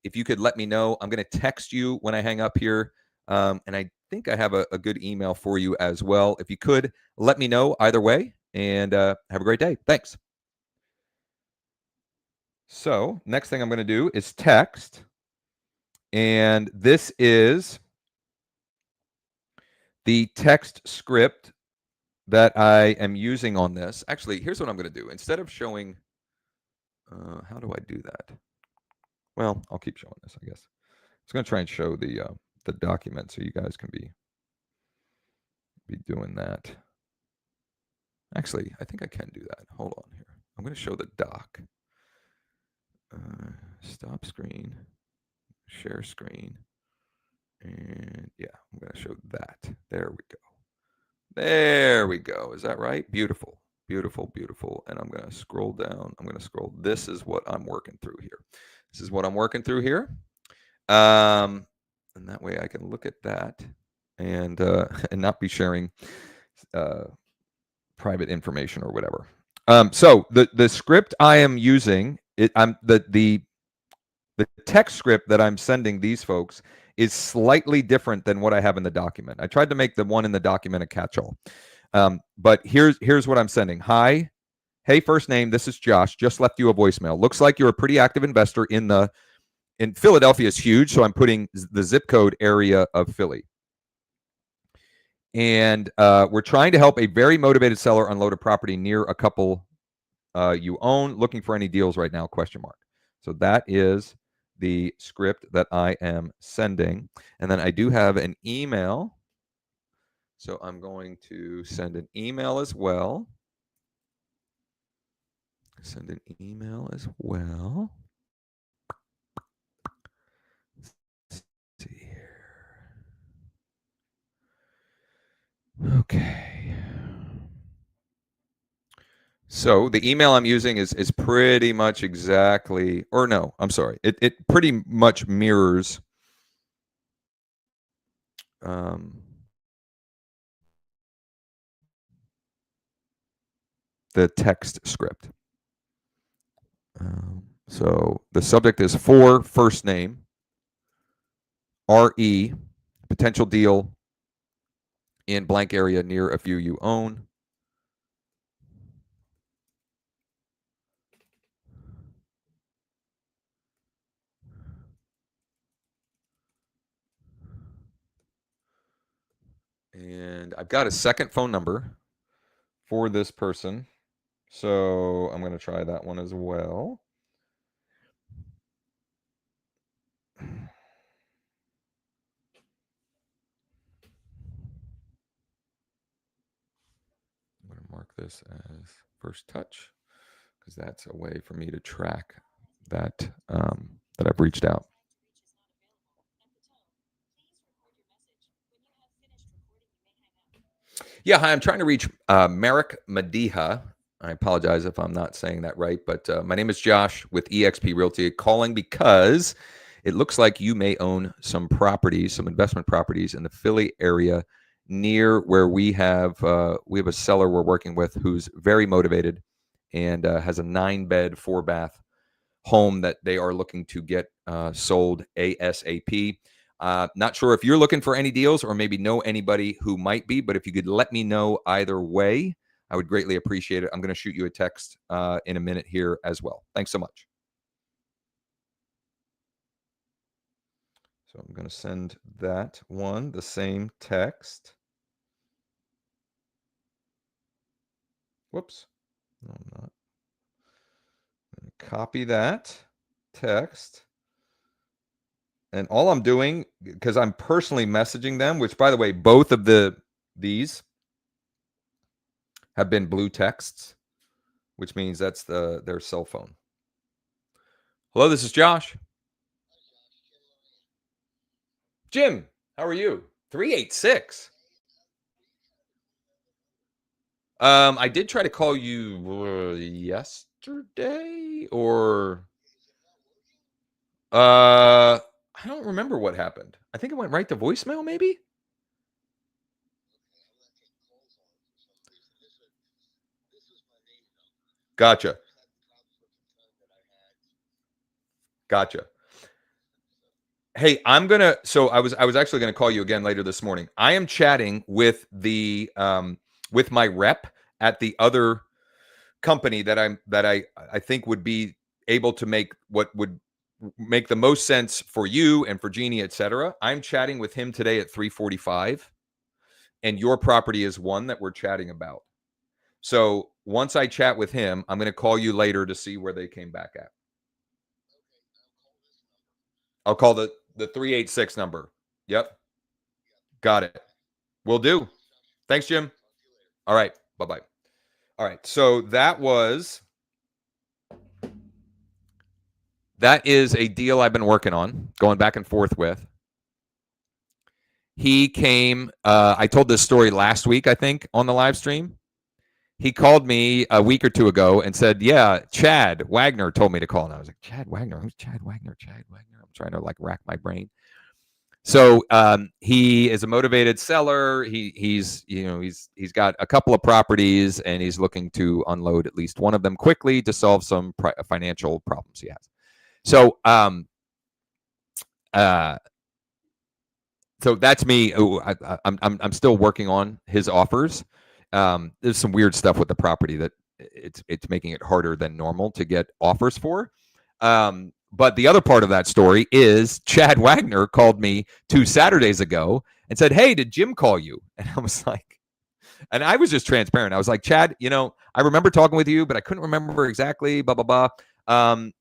if you could let me know. I'm going to text you when I hang up here. And I think I have a good email for you as well. If you could let me know either way, and have a great day. Thanks. So next thing I'm going to do is text. And this is the text script that I am using on this. Actually, here's what I'm going to do. Instead of showing, how do I do that? Well, I'll keep showing this, I guess. I was going to try and show the document so you guys can be doing that. Actually, I think I can do that. Hold on here. I'm going to show the doc. Stop screen, share screen, and yeah, I'm going to show that. There we go. There we go. Is that right? Beautiful, beautiful, beautiful. And I'm going to scroll down. I'm going to scroll. This is what I'm working through here. This is what I'm working through here. And that way I can look at that and not be sharing private information or whatever. So the script I am using, the text script that I'm sending these folks is slightly different than what I have in the document. I tried to make the one in the document a catch-all. But here's what I'm sending. Hi, hey, first name, this is Josh. Just left you a voicemail. Looks like you're a pretty active investor in Philadelphia is huge, so I'm putting the zip code area of Philly. And we're trying to help a very motivated seller unload a property near a couple you own. Looking for any deals right now, ? So that is the script that I am sending. And then I do have an email. So I'm going to send an email as well. Send an email as well. Let's see here. Okay. So the email I'm using is pretty much exactly, or no, I'm sorry. It pretty much mirrors the text script. So the subject is for first name, RE, potential deal in blank area near a few you own. And I've got a second phone number for this person. So I'm going to try that one as well. I'm going to mark this as first touch because that's a way for me to track that that I've reached out. Yeah, hi, I'm trying to reach Merrick Madiha. I apologize if I'm not saying that right, but my name is Josh with EXP Realty, calling because it looks like you may own some properties, some investment properties in the Philly area near where we have a seller we're working with who's very motivated and has a 9-bed, 4-bath home that they are looking to get sold ASAP. Not sure if you're looking for any deals or maybe know anybody who might be, but if you could let me know either way, I would greatly appreciate it. I'm going to shoot you a text in a minute here as well. Thanks so much. So I'm going to send that one, the same text. Whoops. No, I'm not. I'm going to copy that text. And all I'm doing, because I'm personally messaging them, which, by the way, both of these have been blue texts, which means that's their cell phone. Hello, this is Josh. Jim, how are you? 386. I did try to call you yesterday or I don't remember what happened. I think it went right to voicemail maybe? Gotcha. Gotcha. Hey, I was actually gonna call you again later this morning. I am chatting with my rep at the other company that I think would be able to make what would make the most sense for you and for Jeannie, et cetera. I'm chatting with him today at 3:45, and your property is one that we're chatting about. So once I chat with him, I'm gonna call you later to see where they came back at. I'll call the 386 number. Yep. Got it. Will do. Thanks, Jim. All right. Bye-bye. All right. So that is a deal I've been working on, going back and forth with. He came, I told this story last week, I think, on the live stream. He called me a week or two ago and said, yeah, Chad Wagner told me to call. And I was like, Chad Wagner? Who's Chad Wagner? Chad Wagner. I'm trying to rack my brain. So he is a motivated seller. He's got a couple of properties and he's looking to unload at least one of them quickly to solve some financial problems he has. So so that's me. I'm still working on his offers. There's some weird stuff with the property that it's making it harder than normal to get offers for. But the other part of that story is Chad Wagner called me 2 Saturdays ago and said, hey, did Jim call you? And I was like, and I was just transparent. I was like, Chad, I remember talking with you, but I couldn't remember exactly, blah, blah, blah.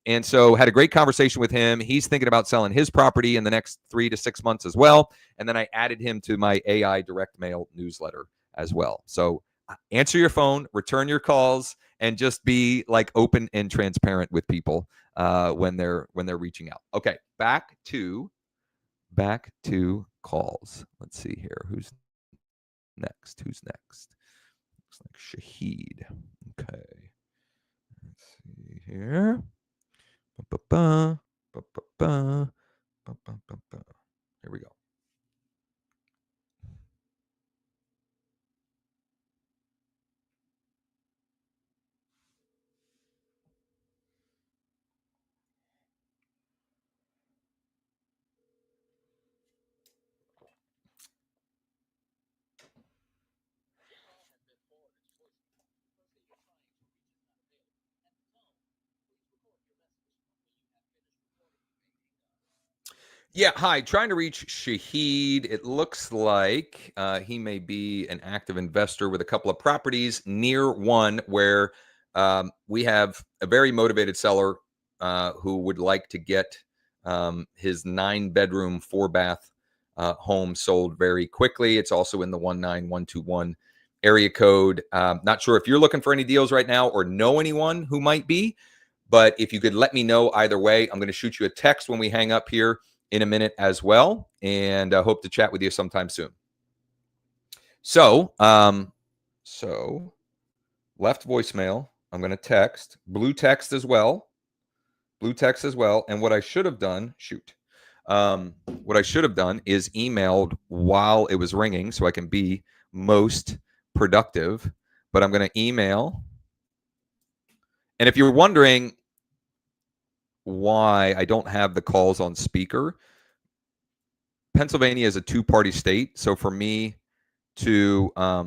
And so had a great conversation with him. He's thinking about selling his property in the next 3 to 6 months as well. And then I added him to my AI direct mail newsletter as well. So answer your phone, return your calls, and just be open and transparent with people when they're reaching out. Okay, back to calls. Let's see here. Who's next? Looks like Shahid. Okay. Let's see here. Here we go. Yeah, hi. Trying to reach Shahid. It looks like he may be an active investor with a couple of properties near one where we have a very motivated seller who would like to get his 9-bedroom, 4-bath home sold very quickly. It's also in the 19121 area code. Not sure if you're looking for any deals right now or know anyone who might be, but if you could let me know either way, I'm going to shoot you a text when we hang up here in a minute as well, and I hope to chat with you sometime soon. So left voicemail. I'm going to text, blue text as well, and what I should have done, what I should have done is emailed while it was ringing so I can be most productive, but I'm going to email. And if you're wondering why I don't have the calls on speaker, Pennsylvania is a 2-party state. So for me to, I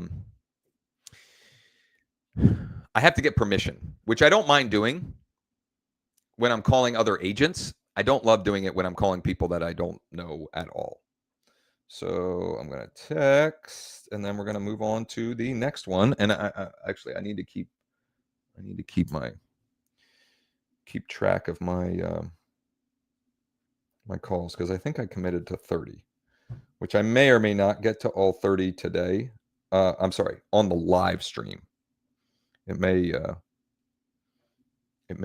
have to get permission, which I don't mind doing when I'm calling other agents. I don't love doing it when I'm calling people that I don't know at all. So I'm going to text, and then we're going to move on to the next one. And I need to keep track of my my calls, because I think I committed to 30, which I may or may not get to all 30 today. I'm sorry, on the live stream. It may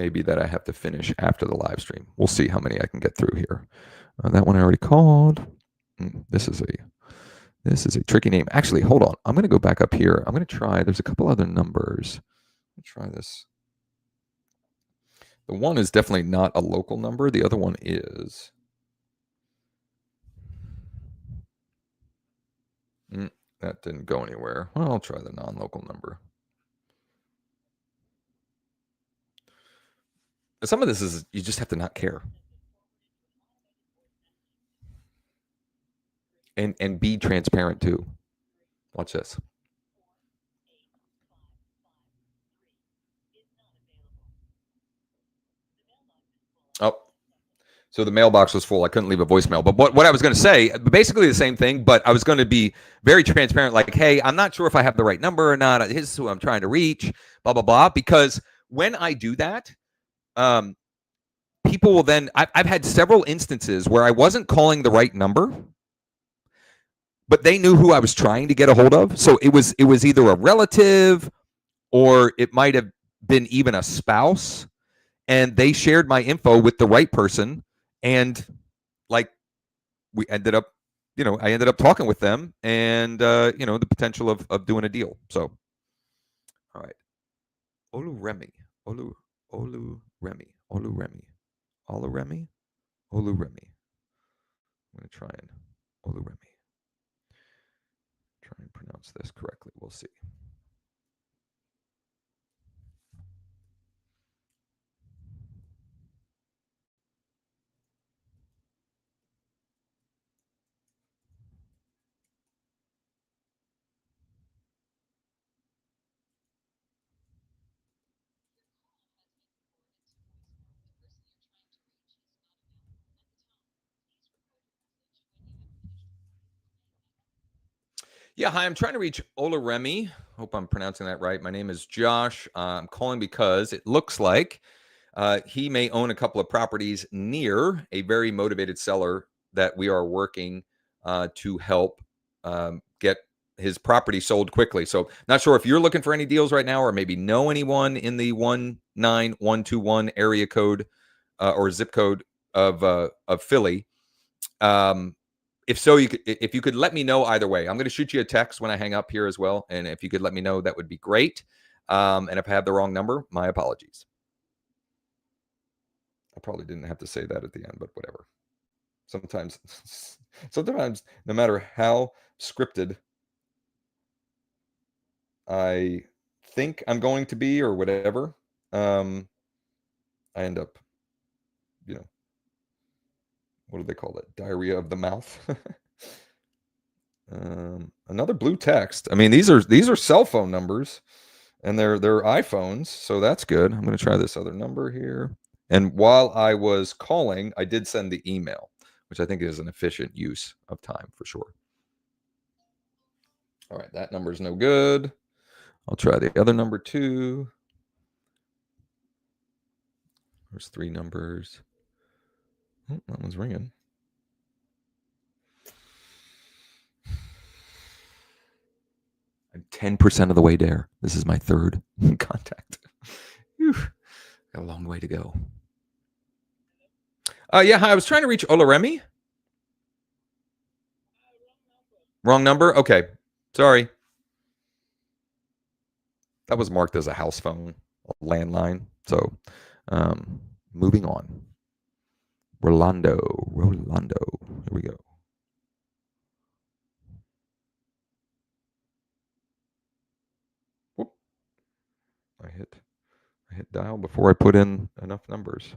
be that I have to finish after the live stream. We'll see how many I can get through here. That one I already called. This is a tricky name. Actually, hold on. I'm going to go back up here. I'm going to try. There's a couple other numbers. Let's try this. The one is definitely not a local number. The other one is. That didn't go anywhere. Well, I'll try the non-local number. Some of this is you just have to not care. And be transparent too. Watch this. Oh, so the mailbox was full. I couldn't leave a voicemail. But what I was going to say, basically the same thing, but I was going to be very transparent. Like, hey, I'm not sure if I have the right number or not. This is who I'm trying to reach, blah, blah, blah. Because when I do that, people will then, I've had several instances where I wasn't calling the right number, but they knew who I was trying to get a hold of. So it was either a relative or it might have been even a spouse. And they shared my info with the right person. And like we ended up, I ended up talking with them and, the potential of doing a deal. So, all right. Oluremi. Oluremi. Oluremi. I'm going to try and Oluremi. Try and pronounce this correctly. We'll see. Yeah, hi, I'm trying to reach Oluremi. Hope I'm pronouncing that right. My name is Josh. I'm calling because it looks like he may own a couple of properties near a very motivated seller that we are working to help get his property sold quickly. So not sure if you're looking for any deals right now or maybe know anyone in the 19121 area code or zip code of Philly. If so, if you could let me know either way. I'm going to shoot you a text when I hang up here as well. And if you could let me know, that would be great. And if I have the wrong number, my apologies. I probably didn't have to say that at the end, but whatever. Sometimes, no matter how scripted I think I'm going to be or whatever, I end up, what do they call it? Diarrhea of the mouth. Another blue text. I mean, these are cell phone numbers, and they're iPhones, so that's good. I'm going to try this other number here. And while I was calling, I did send the email, which I think is an efficient use of time for sure. All right, that number is no good. I'll try the other number too. There's 3 numbers. Oh, that one's ringing. I'm 10% of the way there. This is my 3rd contact. Whew. Got a long way to go. Yeah, hi. I was trying to reach Oluremi. Wrong number? Okay. Sorry. That was marked as a house phone, a landline. So, moving on. Rolando. Here we go. Whoop. I hit dial before I put in enough numbers.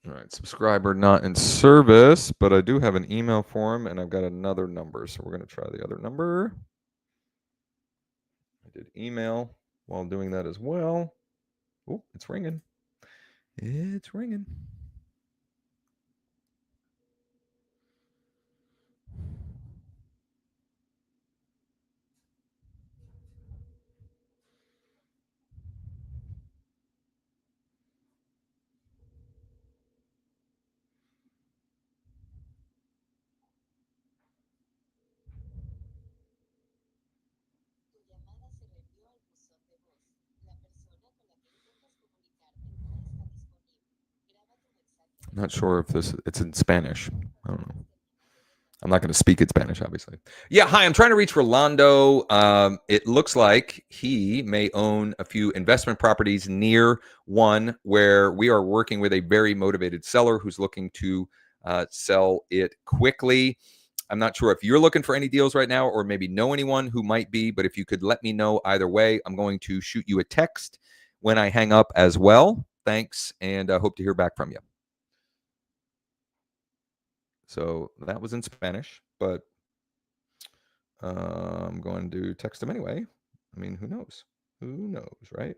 All right, subscriber not in service, but I do have an email for him, and I've got another number, so we're going to try the other number. I did email while doing that as well. Oh, it's ringing. It's ringing. I'm not sure if it's in Spanish. I don't know. I'm not going to speak in Spanish, obviously. Yeah, hi. I'm trying to reach Rolando. It looks like he may own a few investment properties near one where we are working with a very motivated seller who's looking to sell it quickly. I'm not sure if you're looking for any deals right now or maybe know anyone who might be, but if you could let me know either way, I'm going to shoot you a text when I hang up as well. Thanks, and I hope to hear back from you. So that was in Spanish, but I'm going to text him anyway. I mean, who knows? Who knows, right?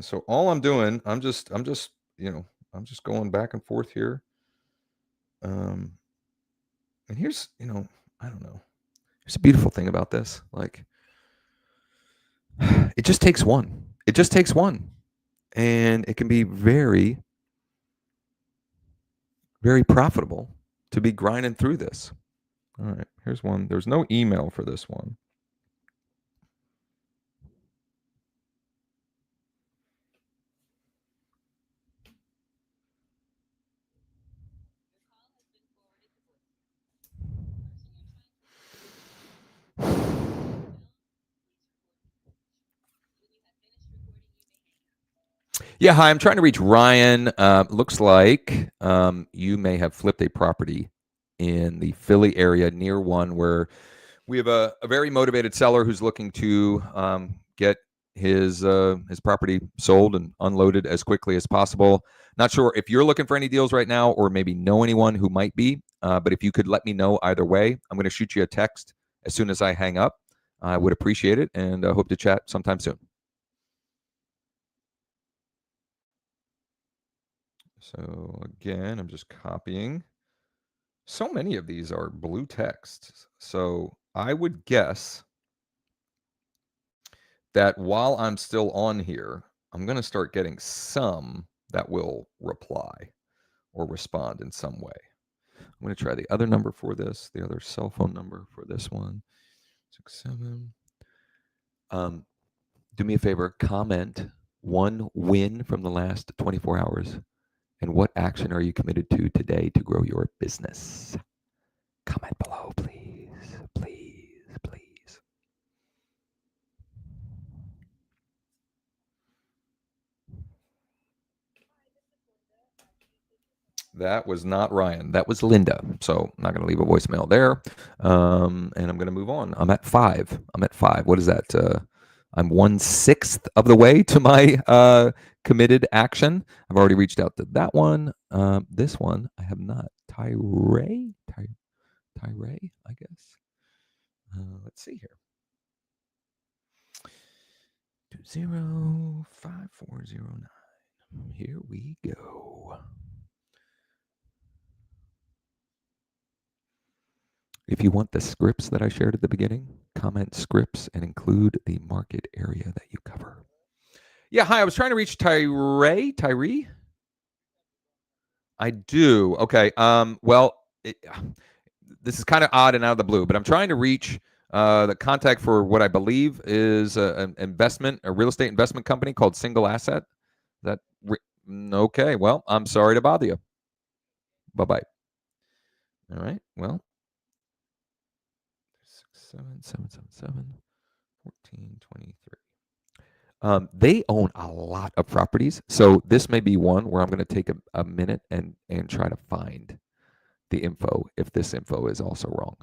So all I'm doing, I'm just going back and forth here. And here's, I don't know. There's a beautiful thing about this. Like, it just takes one. It just takes one. And it can be very, very profitable to be grinding through this. All right, here's one. There's no email for this one. Yeah, hi. I'm trying to reach Ryan. Looks like you may have flipped a property in the Philly area near one where we have a very motivated seller who's looking to get his property sold and unloaded as quickly as possible. Not sure if you're looking for any deals right now or maybe know anyone who might be, but if you could let me know either way, I'm going to shoot you a text as soon as I hang up. I would appreciate it, and I hope to chat sometime soon. So again, I'm just copying. So many of these are blue text. So I would guess that while I'm still on here, I'm going to start getting some that will reply or respond in some way. I'm going to try the other number for this, the other cell phone number for this one. 67. Do me a favor, comment one win from the last 24 hours. And what action are you committed to today to grow your business? Comment below, please. Please, please. That was not Ryan. That was Linda. So I'm not going to leave a voicemail there. And I'm going to move on. I'm at 5. What is that? I'm 1/6 of the way to my committed action. I've already reached out to that one. This one, I have not. Tyree, I guess. Let's see here. 205409. Here we go. If you want the scripts that I shared at the beginning, comment scripts and include the market area that you cover. Yeah, hi. I was trying to reach Tyree. I do. Okay. Well, this is kind of odd and out of the blue, but I'm trying to reach the contact for what I believe is a real estate investment company called Single Asset. Okay? Well, I'm sorry to bother you. Bye-bye. All right. Well, 67777 1423. They own a lot of properties, so this may be one where I'm going to take a minute and try to find the info if this info is also wrong.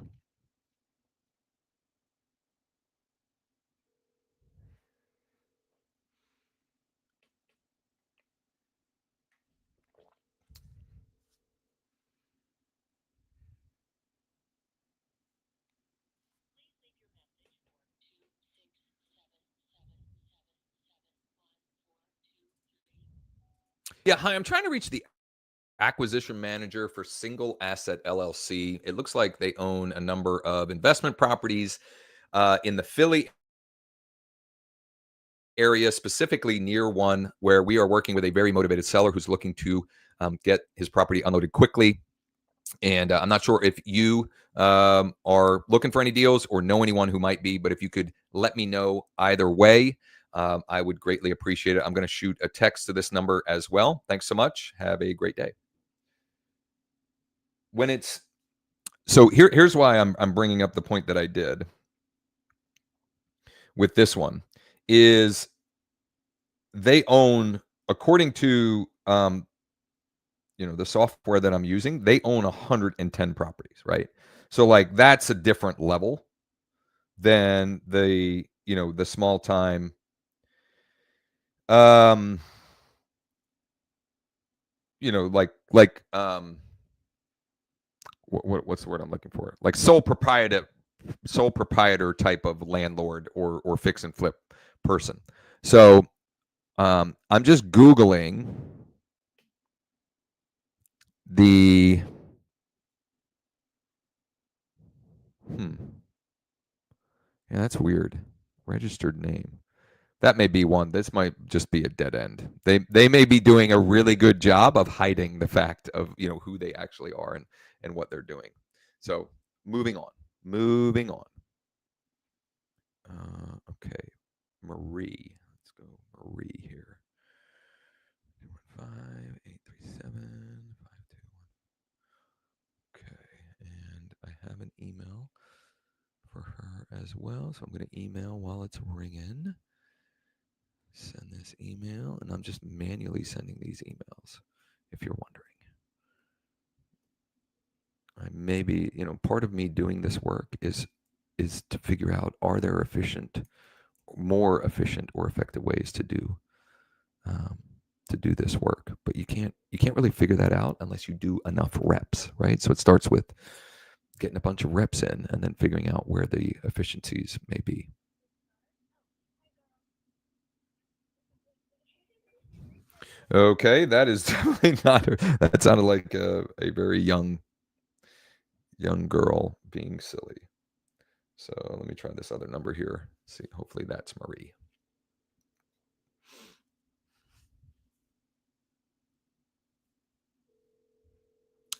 Yeah, hi. I'm trying to reach the acquisition manager for Single Asset LLC. It looks like they own a number of investment properties in the Philly area, specifically near one where we are working with a very motivated seller who's looking to get his property unloaded quickly. And I'm not sure if you are looking for any deals or know anyone who might be, but if you could let me know either way, I would greatly appreciate it. I'm going to shoot a text to this number as well. Thanks so much. Have a great day. When it's so here's why I'm bringing up the point that I did with this one is they own, according to the software that I'm using, they own 110 properties, right? So like that's a different level than the small time what's the word I'm looking for? Like sole proprietor type of landlord or fix and flip person. So I'm just Googling the yeah, that's weird. Registered name. That may be one. This might just be a dead end. They may be doing a really good job of hiding the fact of who they actually are and what they're doing. So moving on. Okay, Marie. Let's go Marie here. 5-837-521. Okay, and I have an email for her as well. So I'm going to email while it's ringing. Send this email, and I'm just manually sending these emails, if you're wondering. I maybe, part of me doing this work is to figure out, are there more efficient or effective ways to do this work? But you can't really figure that out unless you do enough reps, right? So it starts with getting a bunch of reps in and then figuring out where the efficiencies may be. Okay, that is definitely not. That sounded like a very young girl being silly. So let me try this other number here. See, hopefully that's Marie.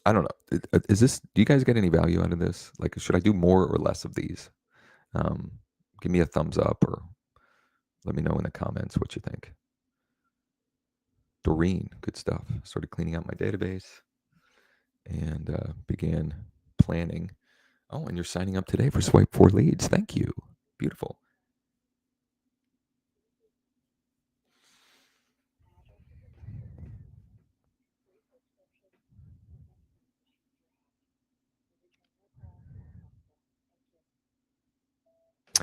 I don't know. Is this? Do you guys get any value out of this? Like, should I do more or less of these? Give me a thumbs up or let me know in the comments what you think. Doreen, good stuff. Started cleaning out my database and began planning. Oh, and you're signing up today for Swipe 4 Leads. Thank you. Beautiful.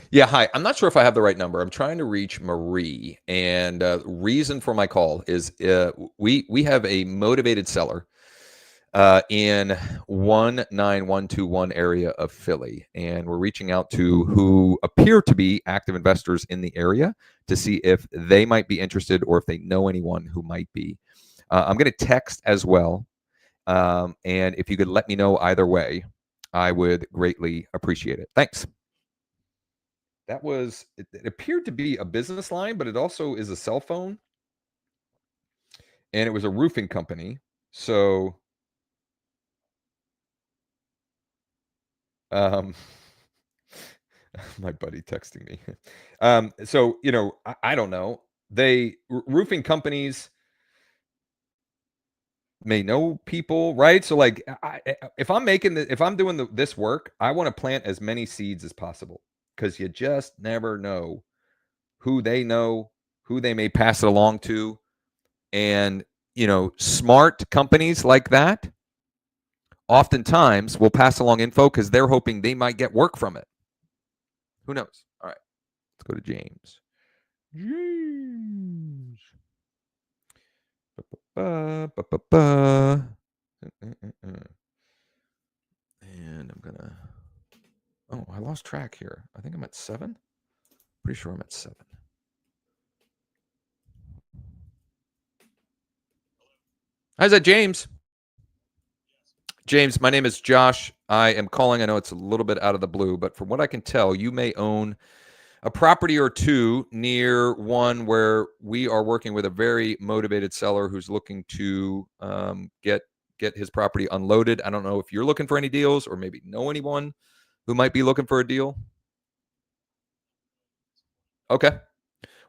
Yeah, hi. I'm not sure if I have the right number. I'm trying to reach Marie, and reason for my call is we have a motivated seller in 19121 area of Philly, and we're reaching out to who appear to be active investors in the area to see if they might be interested or if they know anyone who might be. I'm going to text as well, and if you could let me know either way, I would greatly appreciate it. Thanks. That was, it appeared to be a business line, but it also is a cell phone. And it was a roofing company. So, my buddy texting me. So, I don't know. Roofing companies may know people, right? So like if I'm doing this work, I want to plant as many seeds as possible because you just never know who they know, who they may pass it along to. And, smart companies like that oftentimes will pass along info because they're hoping they might get work from it. Who knows? All right, let's go to James. James. And I'm going to, oh, I lost track here. I think I'm at 7. Pretty sure I'm at 7. How's that, James? James, my name is Josh. I am calling. I know it's a little bit out of the blue, but from what I can tell, you may own a property or two near one where we are working with a very motivated seller who's looking to get his property unloaded. I don't know if you're looking for any deals or maybe know anyone who might be looking for a deal. Okay.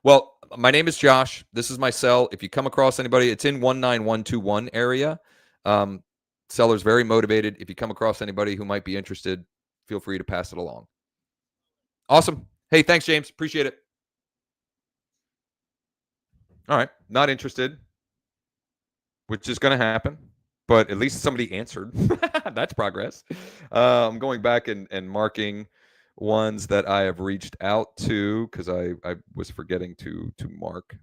Well, my name is Josh. This is my cell. If you come across anybody, it's in 19121 area. Seller's very motivated. If you come across anybody who might be interested, feel free to pass it along. Awesome. Hey, thanks, James. Appreciate it. All right. Not interested, which is going to happen, but at least somebody answered. That's progress. I'm going back and marking ones that I have reached out to because I was forgetting to mark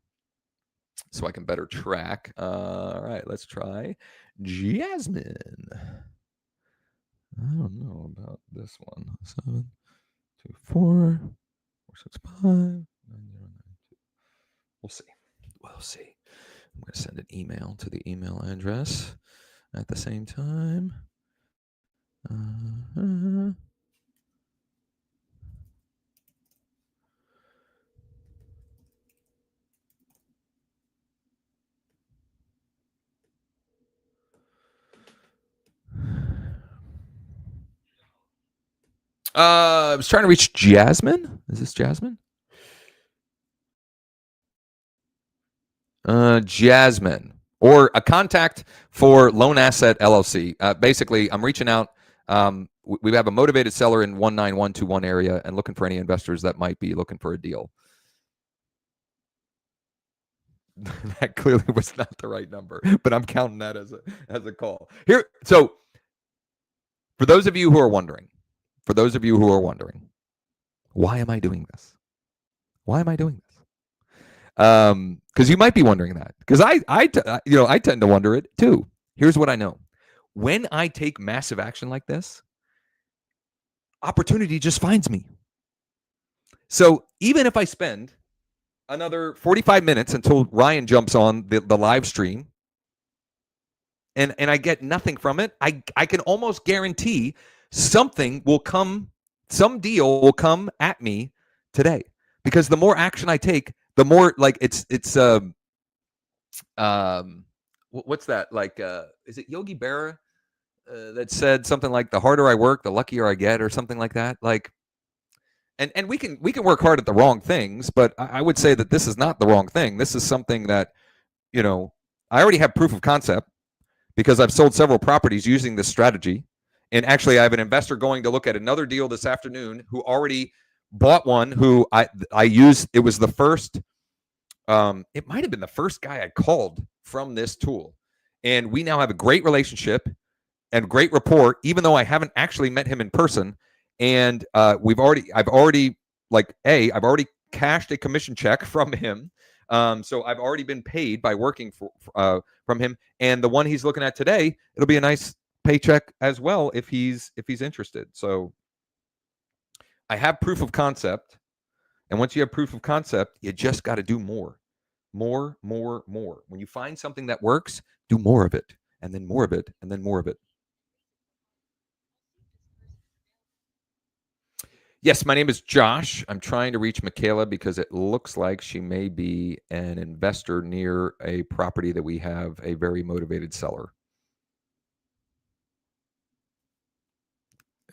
so I can better track. All right, let's try Jasmine. I don't know about this one. 724 465 9092. We'll see. We'll see. I'm going to send an email to the email address at the same time. I was trying to reach Jasmine. Is this Jasmine? Jasmine, or a contact for Loan Asset LLC. Basically, I'm reaching out. We have a motivated seller in 19121 area and looking for any investors that might be looking for a deal. That clearly was not the right number, but I'm counting that as a call. Here, so for those of you who are wondering, why am I doing this? Why am I doing this? Because you might be wondering that. Because I tend to wonder it too. Here's what I know: when I take massive action like this, opportunity just finds me. So even if I spend another 45 minutes until Ryan jumps on the live stream, and I get nothing from it, I can almost guarantee something will come, some deal will come at me today. Because the more action I take, the more like it's what's that, like is it Yogi Berra that said something like the harder I work, the luckier I get, or something like that? Like, and we can work hard at the wrong things, but I would say that this is not the wrong thing. This is something that, I already have proof of concept because I've sold several properties using this strategy. And actually, I have an investor going to look at another deal this afternoon who already bought one who I used. It was the first, it might have been the first guy I called from this tool. And we now have a great relationship and great rapport, even though I haven't actually met him in person. And I've already cashed a commission check from him. So I've already been paid by working from him. And the one he's looking at today, it'll be a nice paycheck as well if he's interested. So I have proof of concept. And once you have proof of concept, you just got to do more. More. When you find something that works, do more of it, and then more of it, and then more of it. Yes, my name is Josh. I'm trying to reach Michaela because it looks like she may be an investor near a property that we have a very motivated seller.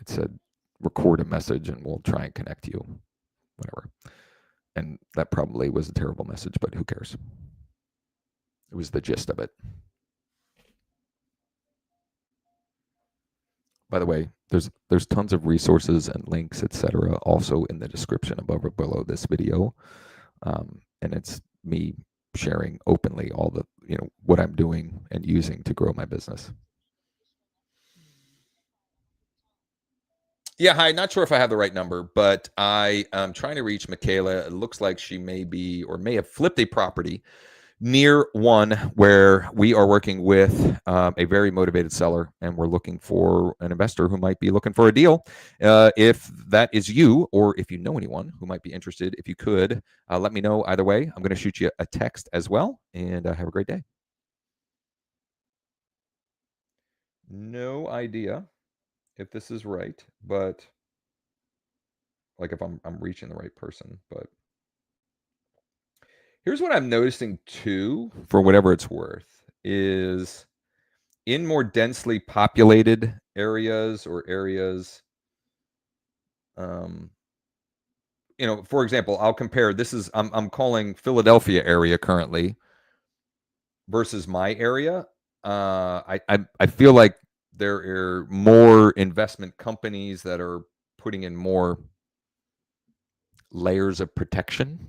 It said record a message and we'll try and connect you, whatever. And that probably was a terrible message, but who cares? It was the gist of it. By the way, there's tons of resources and links, etc., also in the description above or below this video, and it's me sharing openly all the what I'm doing and using to grow my business. Yeah, hi. Not sure if I have the right number, but I am trying to reach Michaela. It looks like she may be or may have flipped a property near one where we are working with a very motivated seller, and we're looking for an investor who might be looking for a deal. If that is you, or if you know anyone who might be interested, if you could let me know either way. I'm going to shoot you a text as well, and have a great day. No idea if this is right, but like if I'm reaching the right person, but here's what I'm noticing too, for whatever it's worth, is in more densely populated areas or areas you know, for example, I'll compare. This is I'm calling Philadelphia area currently versus my area. I feel like there are more investment companies that are putting in more layers of protection.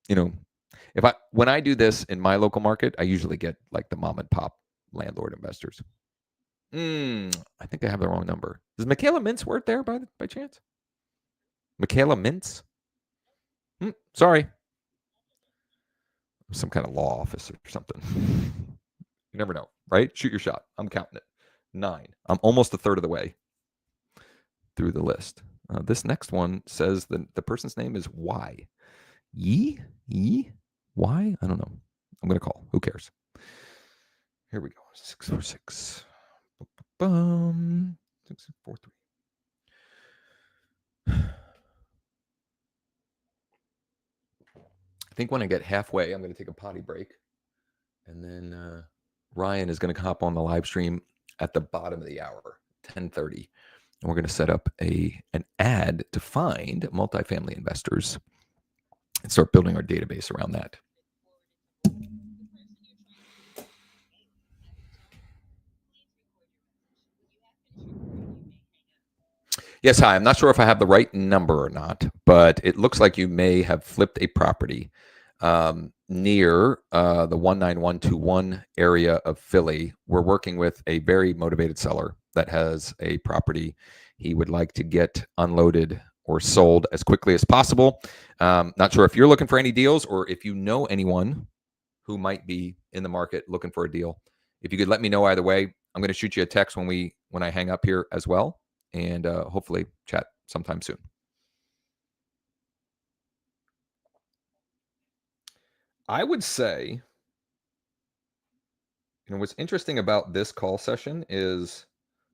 You know, when I do this in my local market, I usually get like the mom and pop landlord investors. I think I have the wrong number. Does Michaela Mintz work there by chance? Michaela Mintz? Sorry. Some kind of law office or something. You never know, right? Shoot your shot. I'm counting it. 9. I'm almost a third of the way through the list. This next one says the person's name is Y. Y? Y? I don't know. I'm going to call. Who cares? Here we go. 646. 6643. I think when I get halfway, I'm going to take a potty break. And then Ryan is going to hop on the live stream at the bottom of the hour, 10:30. And we're going to set up an ad to find multifamily investors and start building our database around that. Yes, hi. I'm not sure if I have the right number or not, but it looks like you may have flipped a property near the 19121 area of Philly. We're working with a very motivated seller that has a property he would like to get unloaded or sold as quickly as possible. Not sure if you're looking for any deals or if you know anyone who might be in the market looking for a deal. If you could let me know either way, I'm going to shoot you a text when I hang up here as well, and hopefully chat sometime soon. I would say, what's interesting about this call session is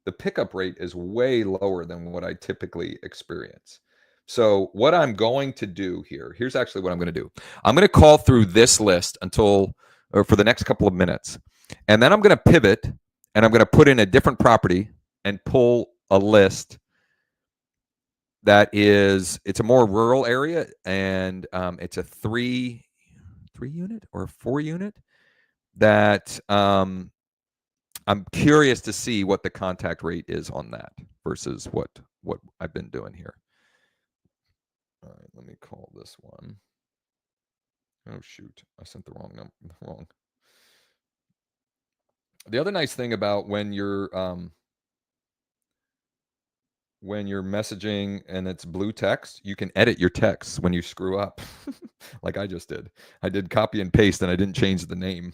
the pickup rate is way lower than what I typically experience. So what I'm going to do here's actually what I'm going to do. I'm going to call through this list for the next couple of minutes. And then I'm going to pivot and I'm going to put in a different property and pull a list it's a more rural area, and it's a 3 unit or 4 unit that I'm curious to see what the contact rate is on that versus what I've been doing here. All right, let me call this one. Oh shoot, I sent the wrong number. Wrong. The other nice thing about when you're messaging and it's blue text, you can edit your text when you screw up, like I just did. I did copy and paste and I didn't change the name,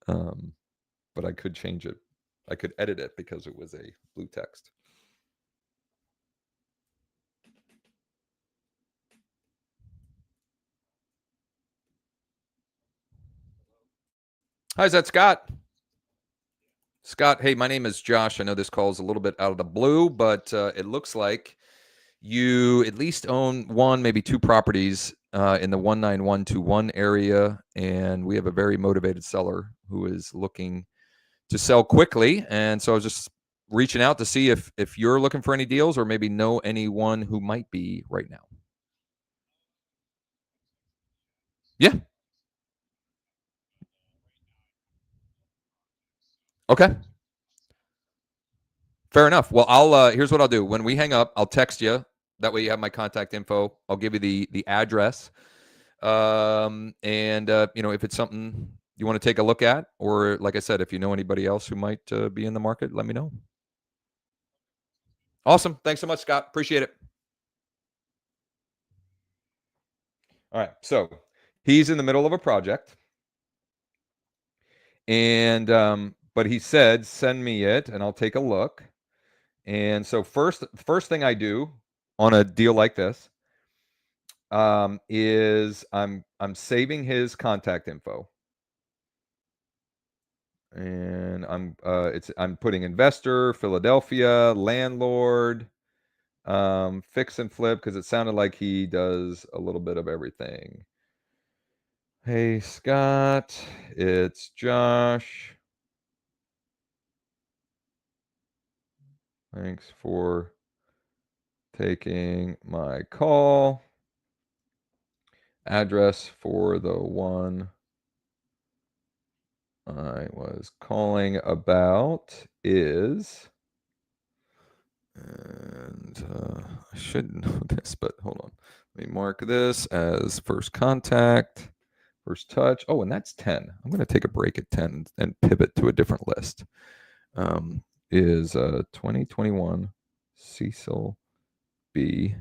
but I could change it. I could edit it because it was a blue text. Hi, is that Scott? Scott, hey, my name is Josh. I know this call is a little bit out of the blue, but it looks like you at least own one, maybe 2 properties in the 19121 area, and we have a very motivated seller who is looking to sell quickly. And so I was just reaching out to see if you're looking for any deals or maybe know anyone who might be right now. Yeah. Okay. Fair enough. Well, I'll here's what I'll do. When we hang up, I'll text you. That way you have my contact info. I'll give you the address. And if it's something you want to take a look at, or like I said, if you know anybody else who might be in the market, let me know. Awesome. Thanks so much, Scott. Appreciate it. All right. So he's in the middle of a project. And but he said, send me it and I'll take a look. And so first thing I do on a deal like this is I'm saving his contact info. And I'm putting investor, Philadelphia, landlord, fix and flip, because it sounded like he does a little bit of everything. Hey Scott, it's Josh. Thanks for taking my call. Address for the one I was calling about is, and I should know this, but hold on. Let me mark this as first contact, first touch. Oh, and that's 10. I'm going to take a break at 10 and pivot to a different list. Is 2021 Cecil B.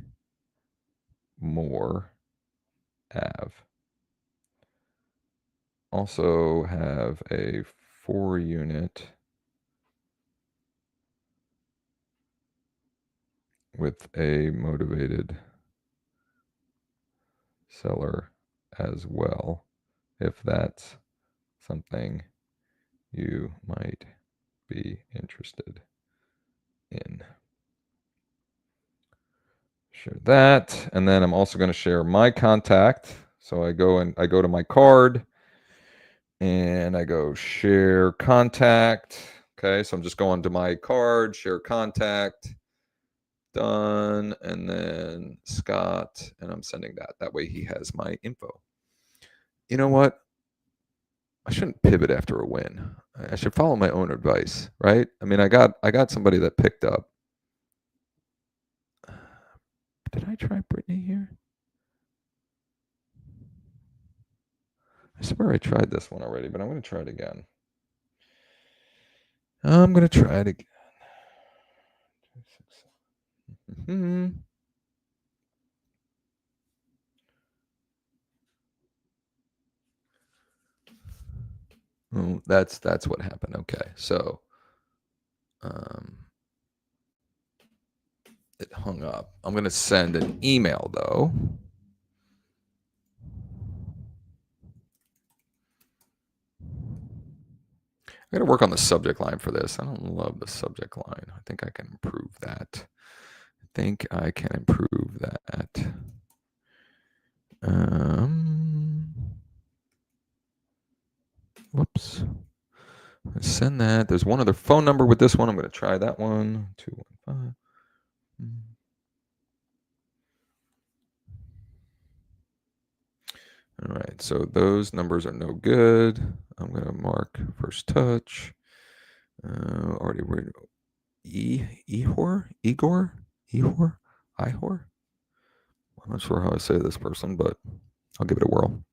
Moore Ave. Also have a 4-unit with a motivated seller as well, if that's something you might be interested in. Share that, and then I'm also going to share my contact. So I go to my card and I go share contact. Okay, so I'm just going to my card, share contact, done, and then Scott, and I'm sending that. That way he has my info. You know what? I shouldn't pivot after a win. I should follow my own advice, right? I mean, I got somebody that picked up. Did I try Brittany here? I swear I tried this one already, but I'm going to try it again. I'm going to try it again. Oh, that's what happened. Okay, so it hung up. I'm going to send an email though. I got to work on the subject line for this. I don't love the subject line. I think I can improve that. Whoops. Send that. There's one other phone number with this one. I'm going to try that one. 215. All right. So those numbers are no good. I'm going to mark first touch. Already read. Igor. I'm not sure how I say this person, but I'll give it a whirl.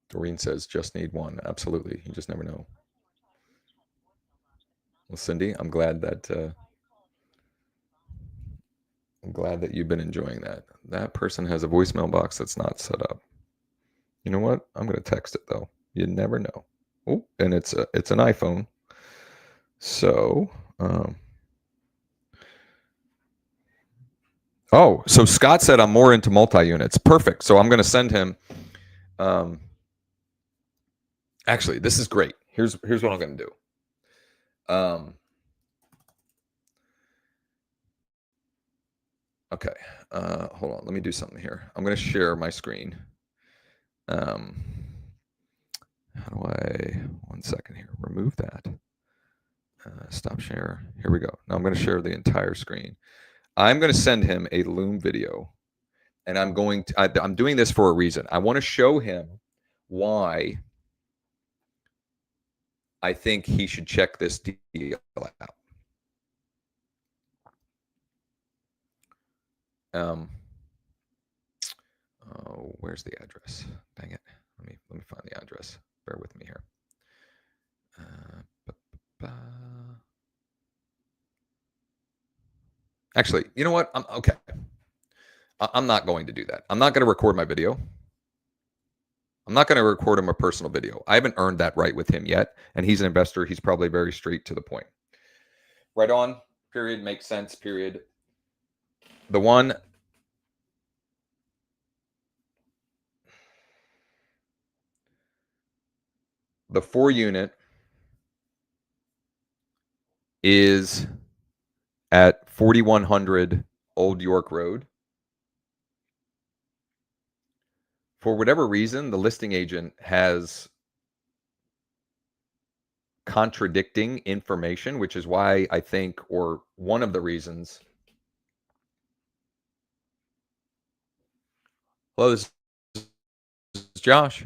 Doreen says, just need one. Absolutely. You just never know. Well, Cindy, I'm glad that you've been enjoying that. That person has a voicemail box that's not set up. You know what? I'm going to text it though. You never know. Oh, and it's an iPhone. So, so Scott said I'm more into multi-units. Perfect. So I'm going to send him. Actually, this is great. Here's what I'm going to do. Okay. Hold on. Let me do something here. I'm going to share my screen. How do I? 1 second here. Remove that. Stop share. Here we go. Now I'm going to share the entire screen. I'm going to send him a Loom video, and I'm doing this for a reason. I want to show him why I think he should check this deal out. Where's the address? Dang it. Let me find the address. Bear with me here. Actually, you know what? Okay. I'm not going to do that. I'm not going to record my video. I'm not going to record him a personal video. I haven't earned that right with him yet. And he's an investor. He's probably very straight to the point. Right on, period, makes sense, period. The 4 unit is at 4100 Old York Road. For whatever reason, the listing agent has contradicting information, which is why I think, or one of the reasons. Hello, this is Josh.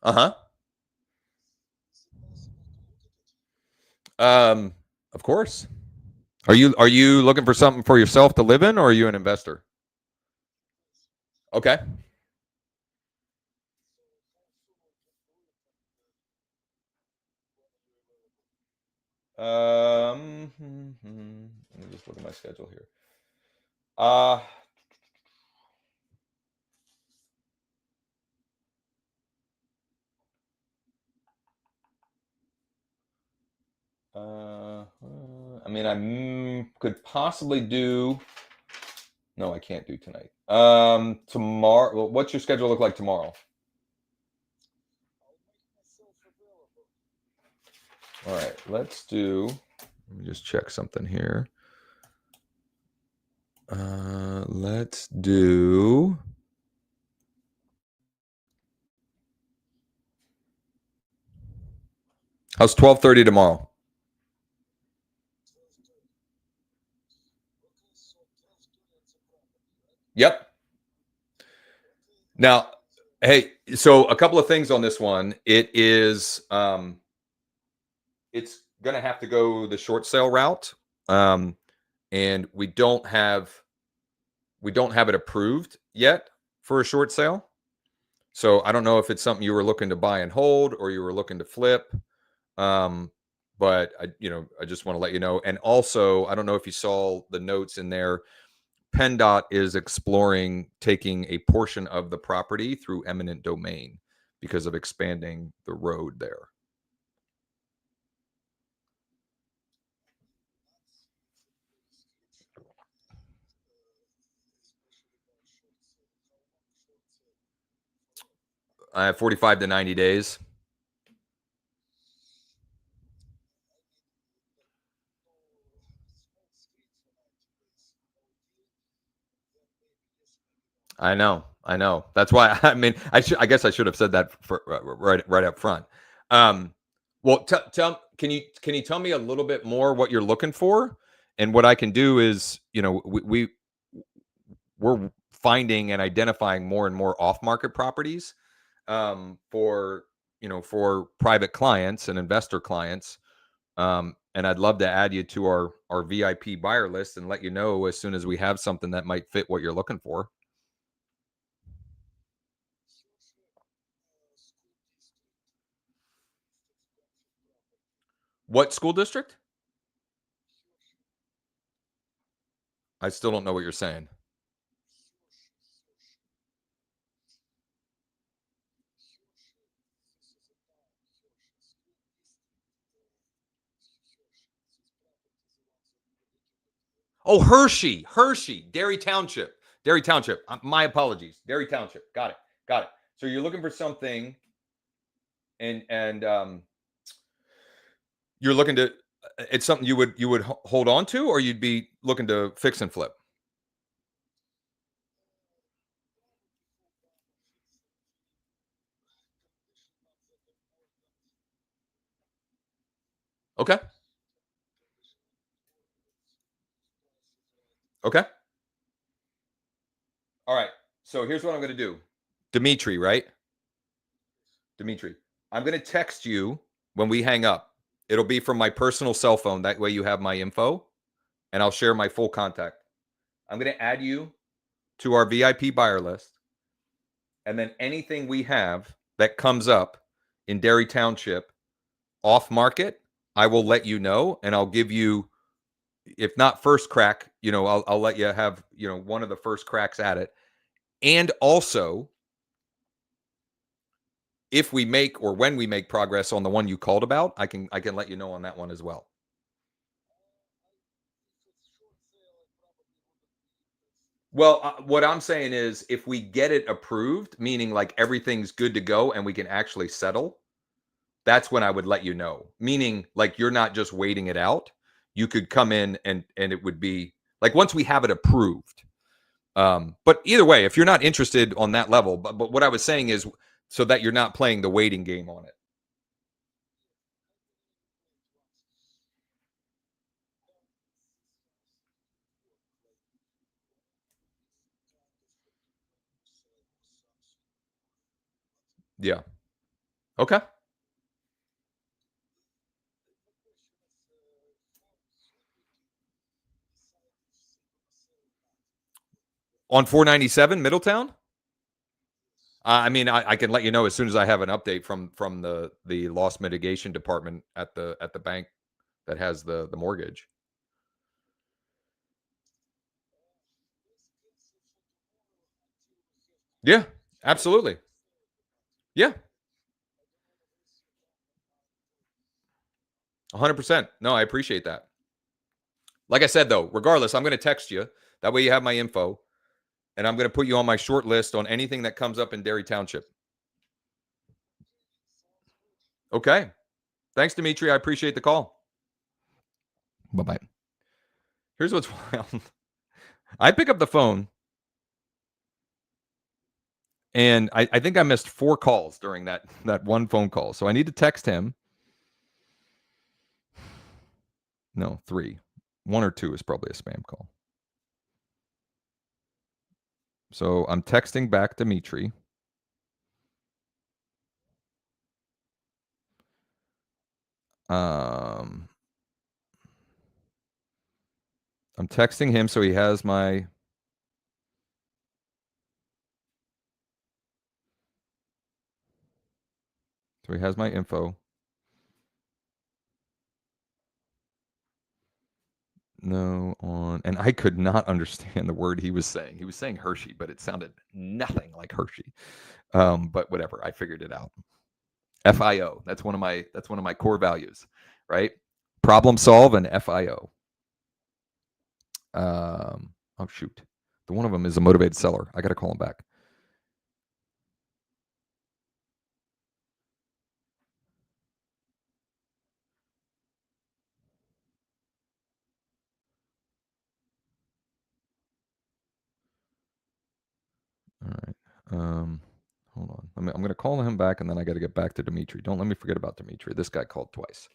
Uh-huh. Of course. Are you looking for something for yourself to live in, or are you an investor? Okay. Let me just look at my schedule here. I mean, I could possibly do. No, I can't do tonight. Tomorrow. Well, what's your schedule look like tomorrow? All right, let's do. Let me just check something here. Let's do. How's 12:30 tomorrow? Yep. Now, hey, so a couple of things on this one. It is, it's going to have to go the short sale route, and we don't have it approved yet for a short sale. So I don't know if it's something you were looking to buy and hold, or you were looking to flip. But I just want to let you know. And also, I don't know if you saw the notes in there. PennDOT is exploring taking a portion of the property through eminent domain because of expanding the road there. I have 45 to 90 days. I know. That's why. I mean, I guess I should have said that for, right up front. Well, can you tell me a little bit more what you're looking for, and what I can do is, we're finding and identifying more and more off-market properties, for private clients and investor clients. And I'd love to add you to our VIP buyer list and let you know as soon as we have something that might fit what you're looking for. What school district? I still don't know what you're saying. Oh, Hershey, Dairy Township. My apologies. Dairy Township. Got it. So you're looking for something, and you're looking to. It's something you would hold on to, or you'd be looking to fix and flip. Okay. Okay. All right. So here's what I'm going to do. Dimitri, right? Dimitri, I'm going to text you when we hang up. It'll be from my personal cell phone. That way you have my info, and I'll share my full contact. I'm going to add you to our VIP buyer list. And then anything we have that comes up in Dairy Township off market, I will let you know, and I'll give you, if not first crack, I'll let you have, one of the first cracks at it. And also, if we make, or when we make progress on the one you called about, I can let you know on that one as well. Well, what I'm saying is, if we get it approved, meaning like everything's good to go and we can actually settle, that's when I would let you know. Meaning, like, you're not just waiting it out. You could come in, and it would be like, once we have it approved. But either way, if you're not interested on that level, but what I was saying is, so that you're not playing the waiting game on it. Yeah. Okay. On 497 Middletown. I mean, I can let you know as soon as I have an update from the loss mitigation department at the bank that has the mortgage. Yeah, absolutely. Yeah, 100%. No, I appreciate that. Like I said, though, regardless, I'm going to text you. That way you have my info, and I'm going to put you on my short list on anything that comes up in Derry Township. Okay. Thanks, Dimitri. I appreciate the call. Bye-bye. Here's what's wild. I pick up the phone, and I think I missed 4 calls during that one phone call. So I need to text him. No, 3. 1 or 2 is probably a spam call. So I'm texting back Dimitri. I'm texting him so he has my info. No on, and I could not understand the word he was saying. He was saying Hershey, but it sounded nothing like Hershey. But whatever, I figured it out. FIO. That's one of my core values, right? Problem solve and FIO. Oh shoot. The one of them is a motivated seller. I got to call him back. All right. Hold on. I'm going to call him back, and then I got to get back to Dimitri. Don't let me forget about Dimitri. This guy called twice.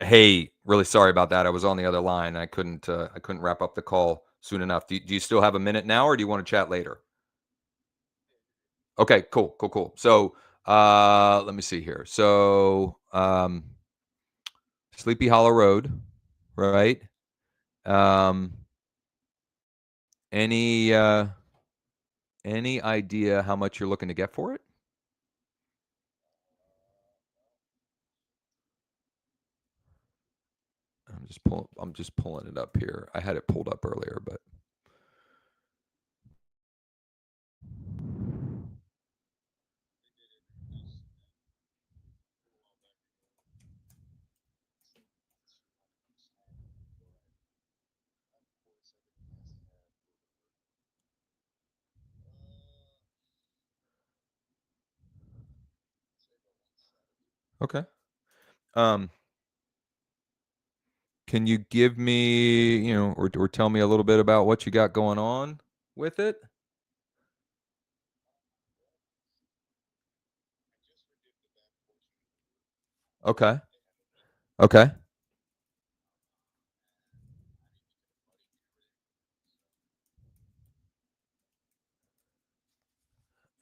Hey, really sorry about that. I was on the other line. I couldn't wrap up the call soon enough. Do you still have a minute now, or do you want to chat later? Okay, cool. So, let me see here. So, Sleepy Hollow Road, right? Um, any idea how much you're looking to get for it? I'm just pulling it up here. I had it pulled up earlier, but okay. Can you give me, or tell me a little bit about what you got going on with it? Okay. Okay.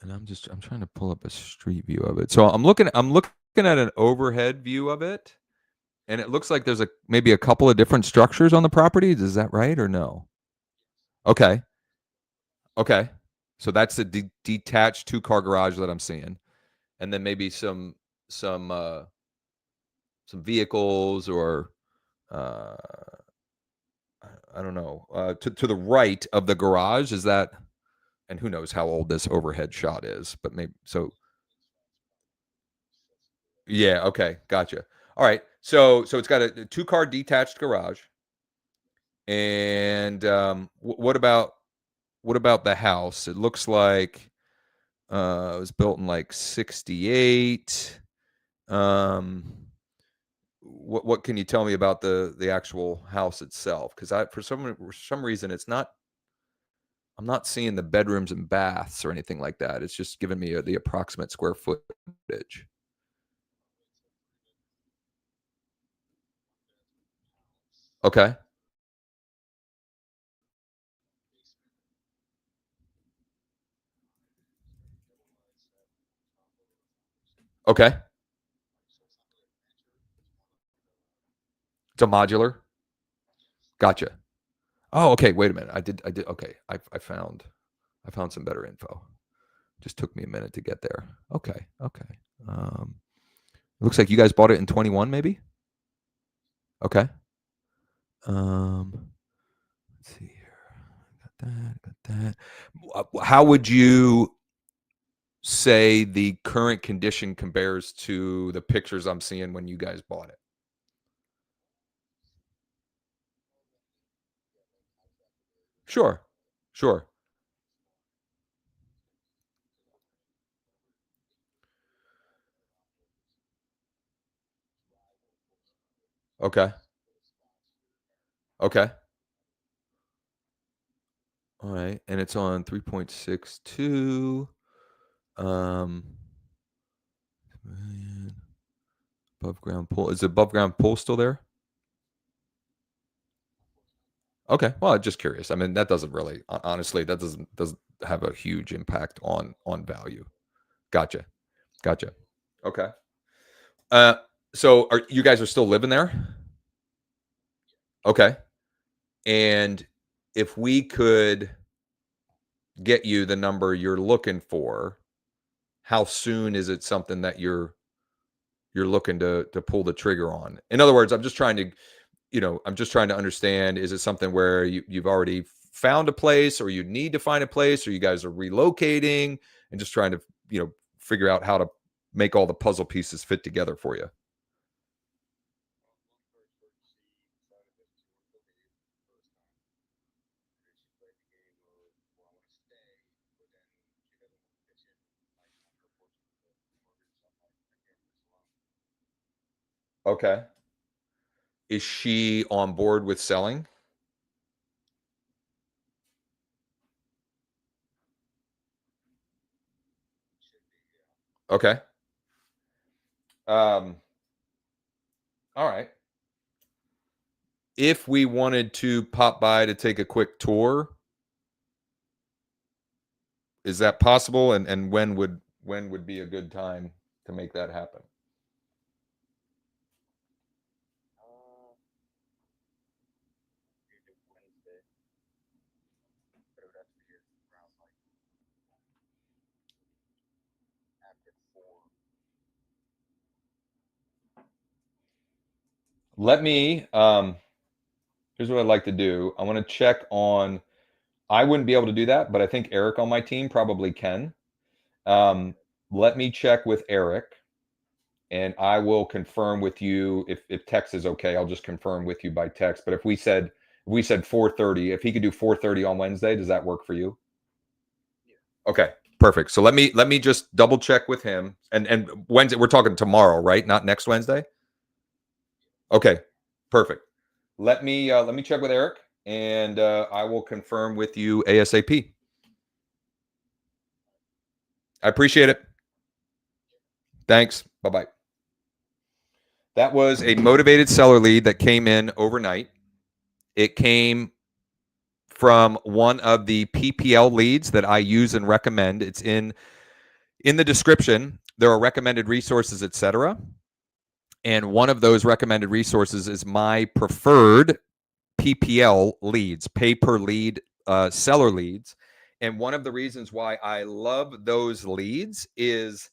And I'm trying to pull up a street view of it. So I'm looking at an overhead view of it, and it looks like there's maybe a couple of different structures on the property. Is that right or no? Okay. Okay. So that's a detached 2-car garage that I'm seeing. And then maybe some some vehicles or uh I don't know. To the right of the garage, is that, and who knows how old this overhead shot is, but maybe so yeah, okay, gotcha. All right. So it's got a 2-car detached garage. And what about the house? It looks like it was built in like 68. Um what can you tell me about the actual house itself? Because I for some reason it's not, I'm not seeing the bedrooms and baths or anything like that. It's just giving me the approximate square footage. Okay. Okay. It's a modular. Gotcha. Oh, okay. Wait a minute. I did. Okay. I found some better info. Just took me a minute to get there. Okay. Okay. Um, looks like you guys bought it in 21, maybe. Okay. Um, let's see here. Got that. Got that. How would you say the current condition compares to the pictures I'm seeing when you guys bought it? Sure. Sure. Okay. Okay. All right. And it's on 3.62. Um, million. Above ground pool. Is the above ground pool still there? Okay. Well, just curious. I mean, that doesn't really, honestly, that doesn't have a huge impact on value. Gotcha. Gotcha. Okay. Uh, so are you guys are still living there? Okay. And if we could get you the number you're looking for, how soon is it something that you're looking to pull the trigger on? In other words, I'm just trying to, I'm just trying to understand, is it something where you've already found a place, or you need to find a place, or you guys are relocating and just trying to, figure out how to make all the puzzle pieces fit together for you? Okay. Is she on board with selling? Okay. Um, all right. If we wanted to pop by to take a quick tour, is that possible? And when would be a good time to make that happen? Let me here's what I'd like to do. I want to check on, I wouldn't be able to do that, but I think Eric on my team probably can. Um, let me check with Eric, and I will confirm with you if text is okay. I'll just confirm with you by text. But if we said 4:30, if he could do 4:30 on Wednesday, does that work for you? Okay, perfect. So let me just double check with him. And Wednesday, we're talking tomorrow, right? Not next Wednesday. Okay, perfect. Let me check with Eric, and I will confirm with you ASAP. I appreciate it. Thanks. Bye bye. That was a motivated seller lead that came in overnight. It came from one of the PPL leads that I use and recommend. It's in the description. There are recommended resources, etc. And one of those recommended resources is my preferred PPL leads, pay per lead seller leads. And one of the reasons why I love those leads is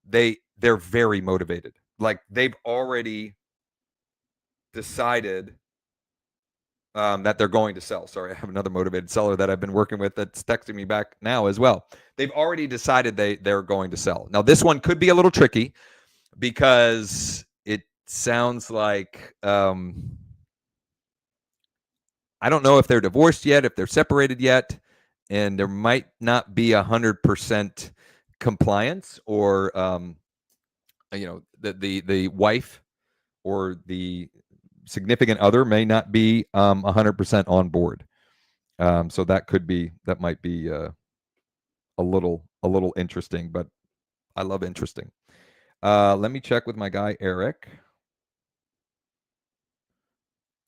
they're very motivated. Like they've already decided that they're going to sell. Sorry, I have another motivated seller that I've been working with that's texting me back now as well. They've already decided they're going to sell. Now, this one could be a little tricky because it sounds like I don't know if they're divorced yet, if they're separated yet, and there might not be 100% compliance, or the wife or the significant other may not be 100% on board. So that might be a little interesting, but I love interesting. Let me check with my guy Eric.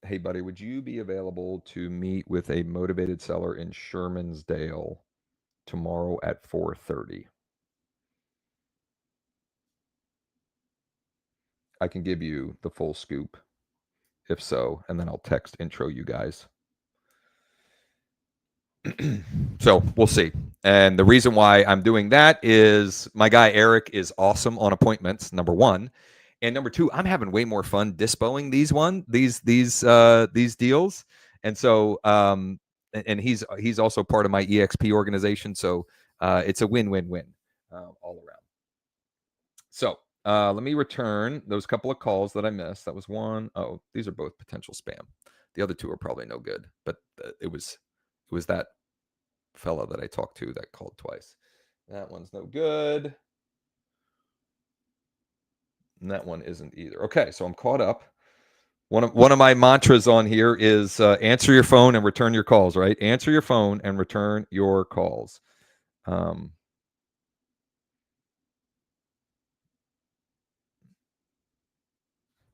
Hey, buddy, would you be available to meet with a motivated seller in Shermansdale tomorrow at 4:30? I can give you the full scoop if so, and then I'll text intro you guys. So we'll see. And the reason why I'm doing that is my guy Eric is awesome on appointments, number one. And number two, I'm having way more fun dispoing these deals. And so and he's also part of my EXP organization. So it's a win-win-win all around. So let me return those couple of calls that I missed. That was one. Oh, these are both potential spam. The other two are probably no good, but it was that fella that I talked to that called twice. That one's no good. And that one isn't either. Okay, so I'm caught up. One of my mantras on here is answer your phone and return your calls, right? Answer your phone and return your calls.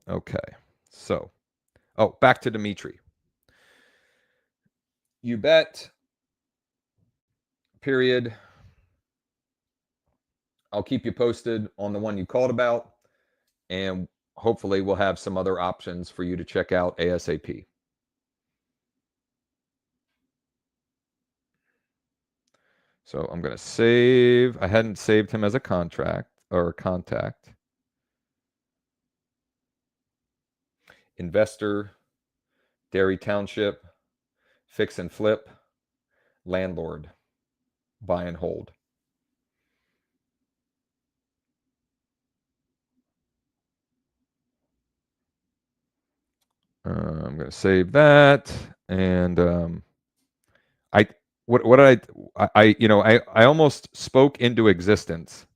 Okay, so, back to Dimitri. You bet, period. I'll keep you posted on the one you called about, and hopefully we'll have some other options for you to check out ASAP. So I'm going to save. I hadn't saved him as a contract or a contact. Investor, Dairy Township, fix and flip, landlord, buy and hold. I'm going to save that. And what did I almost spoke into existence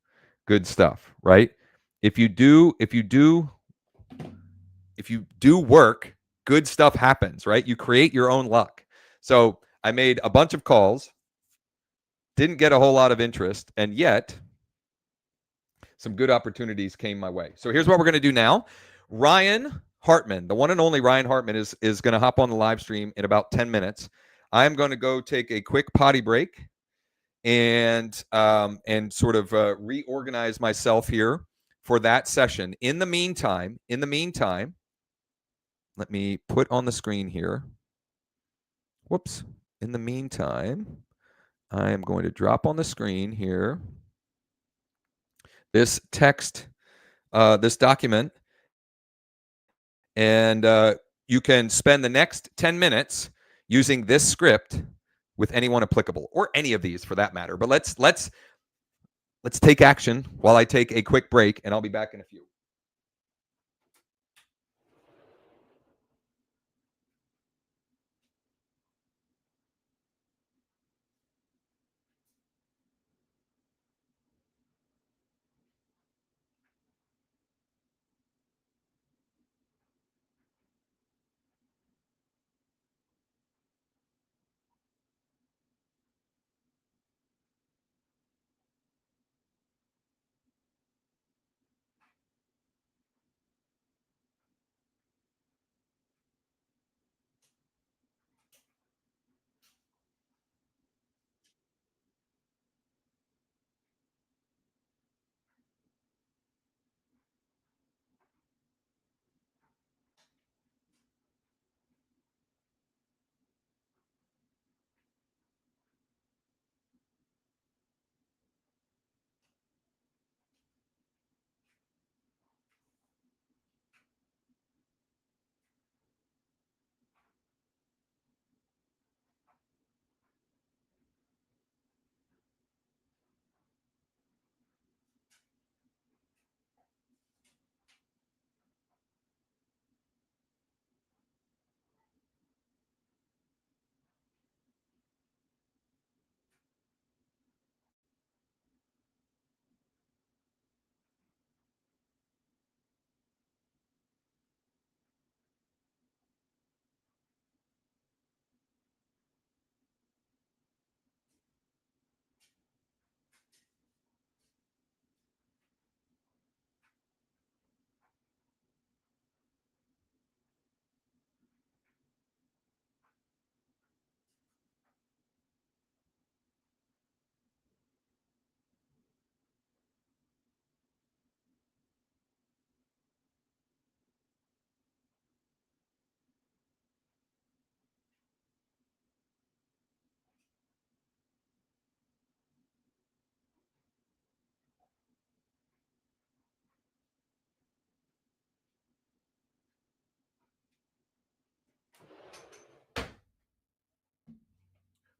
good stuff, right? If you do work, good stuff happens, right? You create your own luck. So I made a bunch of calls, didn't get a whole lot of interest, and yet some good opportunities came my way. So here's what we're going to do now. Ryan Hartman, the one and only Ryan Hartman, is going to hop on the live stream in about 10 minutes. I'm going to go take a quick potty break and sort of reorganize myself here for that session. In the meantime, let me put on the screen here. Whoops. In the meantime, I am going to drop on the screen here this text, this document, and you can spend the next 10 minutes using this script with anyone applicable, or any of these for that matter. But let's take action while I take a quick break, and I'll be back in a few.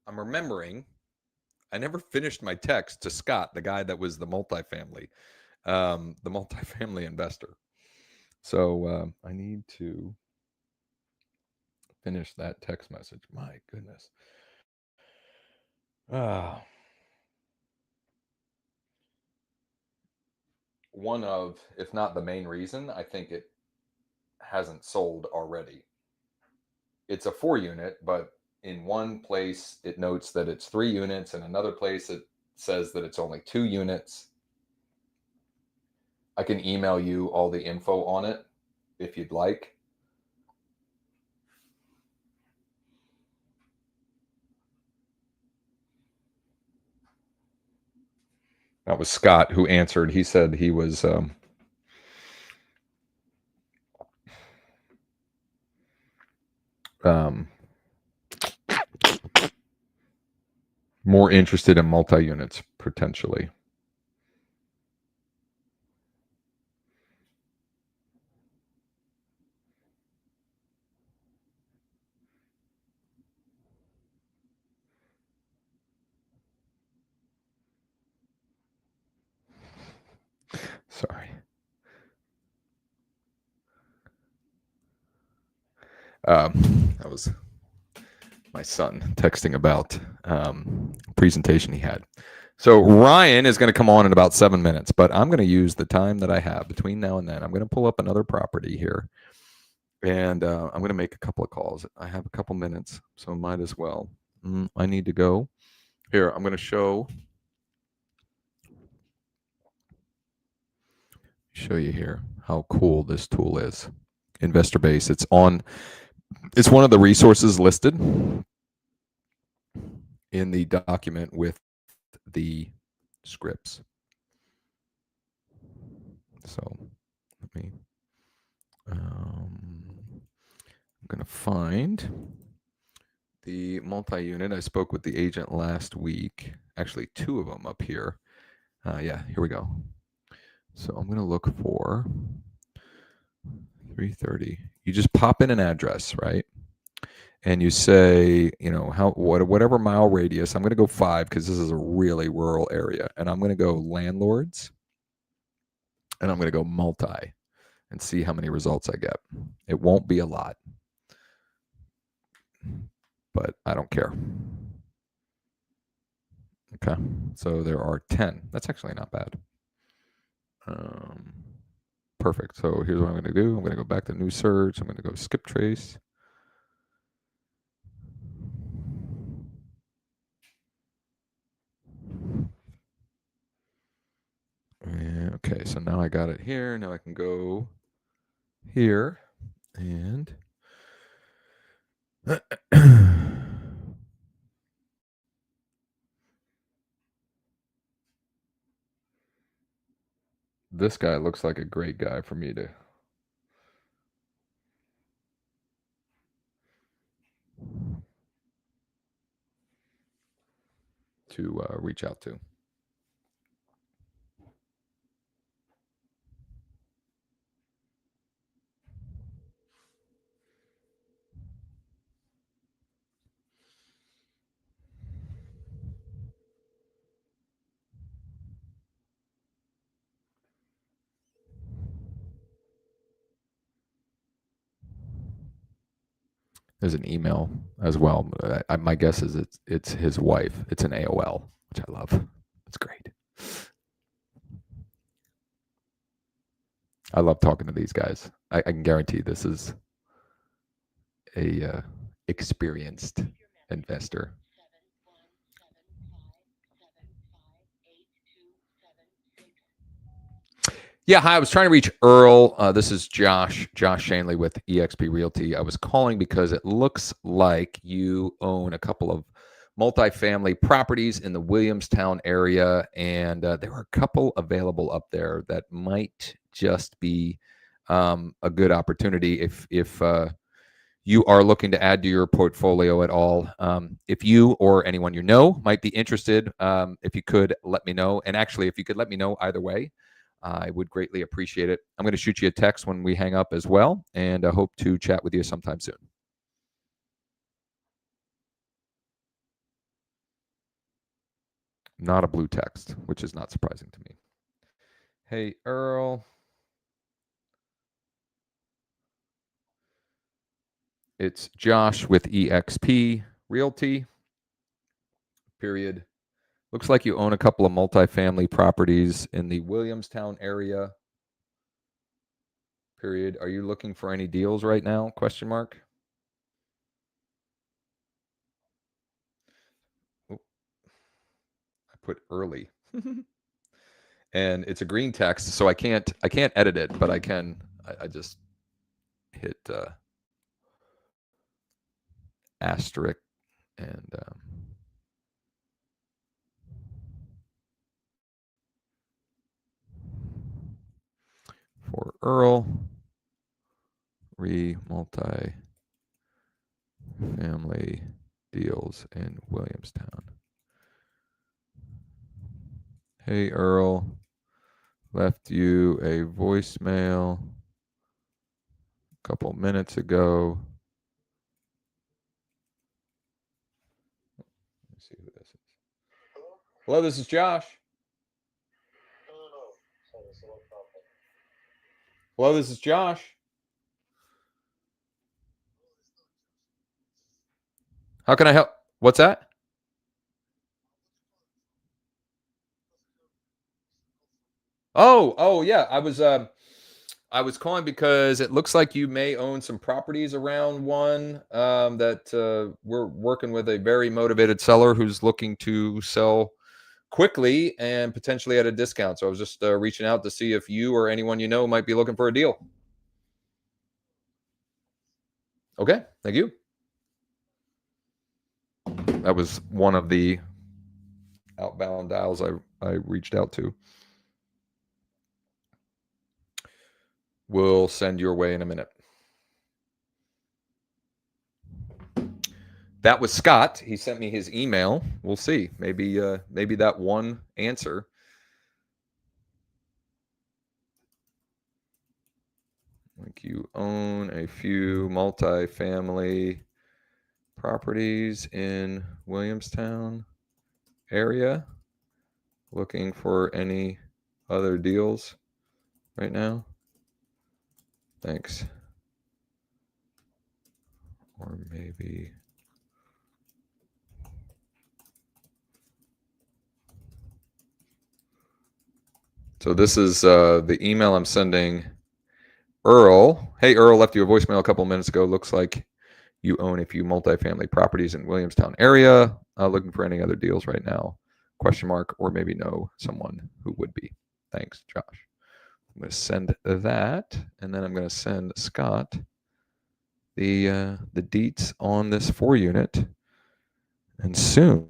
I'm remembering I never finished my text to Scott, the guy that was the multifamily investor. So I need to finish that text message. My goodness. One of, if not the main reason, I think it hasn't sold already. It's a 4-unit, but in one place it notes that it's 3 units, and another place it says that it's only 2 units. I can email you all the info on it if you'd like. That was Scott who answered. He said he was more interested in multi-units potentially. Sorry. That was my son texting about presentation he had. So Ryan is going to come on in about 7 minutes, but I'm going to use the time that I have between now and then. I'm going to pull up another property here, and I'm going to make a couple of calls. I have a couple minutes, so might as well. I need to go. Here, I'm going to show you here how cool this tool is. Investor Base. It's one of the resources listed in the document with the scripts. So let me I'm going to find the multi-unit. I spoke with the agent last week. Actually, 2 of them up here. Yeah, here we go. So I'm going to look for 330. You just pop in an address, right? And you say, whatever mile radius. I'm going to go 5 because this is a really rural area. And I'm going to go landlords. And I'm going to go multi and see how many results I get. It won't be a lot, but I don't care. Okay, so there are 10. That's actually not bad. Perfect. So here's what I'm going to do. I'm going to go back to new search. I'm going to go skip trace. Okay, so now I got it here. Now I can go here and this guy looks like a great guy for me to reach out to. There's an email as well. My guess is it's his wife. It's an AOL, which I love. It's great. I love talking to these guys. I can guarantee this is a experienced investor. Yeah, hi. I was trying to reach Earl. This is Josh Schoenly with EXP Realty. I was calling because it looks like you own a couple of multifamily properties in the Williamstown area, and there are a couple available up there that might just be a good opportunity if you are looking to add to your portfolio at all. If you or anyone you know might be interested, if you could let me know. And actually, if you could let me know either way, I would greatly appreciate it. I'm going to shoot you a text when we hang up as well, and I hope to chat with you sometime soon. Not a blue text, which is not surprising to me. Hey, Earl. It's Josh with EXP Realty. Period. Looks like you own a couple of multifamily properties in the Williamstown area. Period. Are you looking for any deals right now? Question mark. Oh, I put early. And it's a green text, so I can't edit it, but I can. I just hit asterisk and for Earl, multi-family deals in Williamstown. Hey, Earl, left you a voicemail a couple minutes ago. Let me see who this is. Hello, this is Josh. Hello, this is Josh. How can I help? What's that? Oh, yeah. I was calling because it looks like you may own some properties around one that we're working with a very motivated seller who's looking to sell quickly and potentially at a discount. So I was just reaching out to see if you or anyone you know might be looking for a deal. Okay, thank you. That was one of the outbound dials I reached out to. We'll send your way in a minute. That was Scott. He sent me his email. We'll see. Maybe that one answer. Like you own a few multifamily properties in Williamstown area. Looking for any other deals right now? Thanks. Or maybe so this is the email I'm sending Earl. Hey, Earl, left you a voicemail a couple minutes ago. Looks like you own a few multifamily properties in Williamstown area. Looking for any other deals right now? Question mark, or maybe know someone who would be. Thanks, Josh. I'm going to send that, and then I'm going to send Scott the deets on this 4-unit, and soon,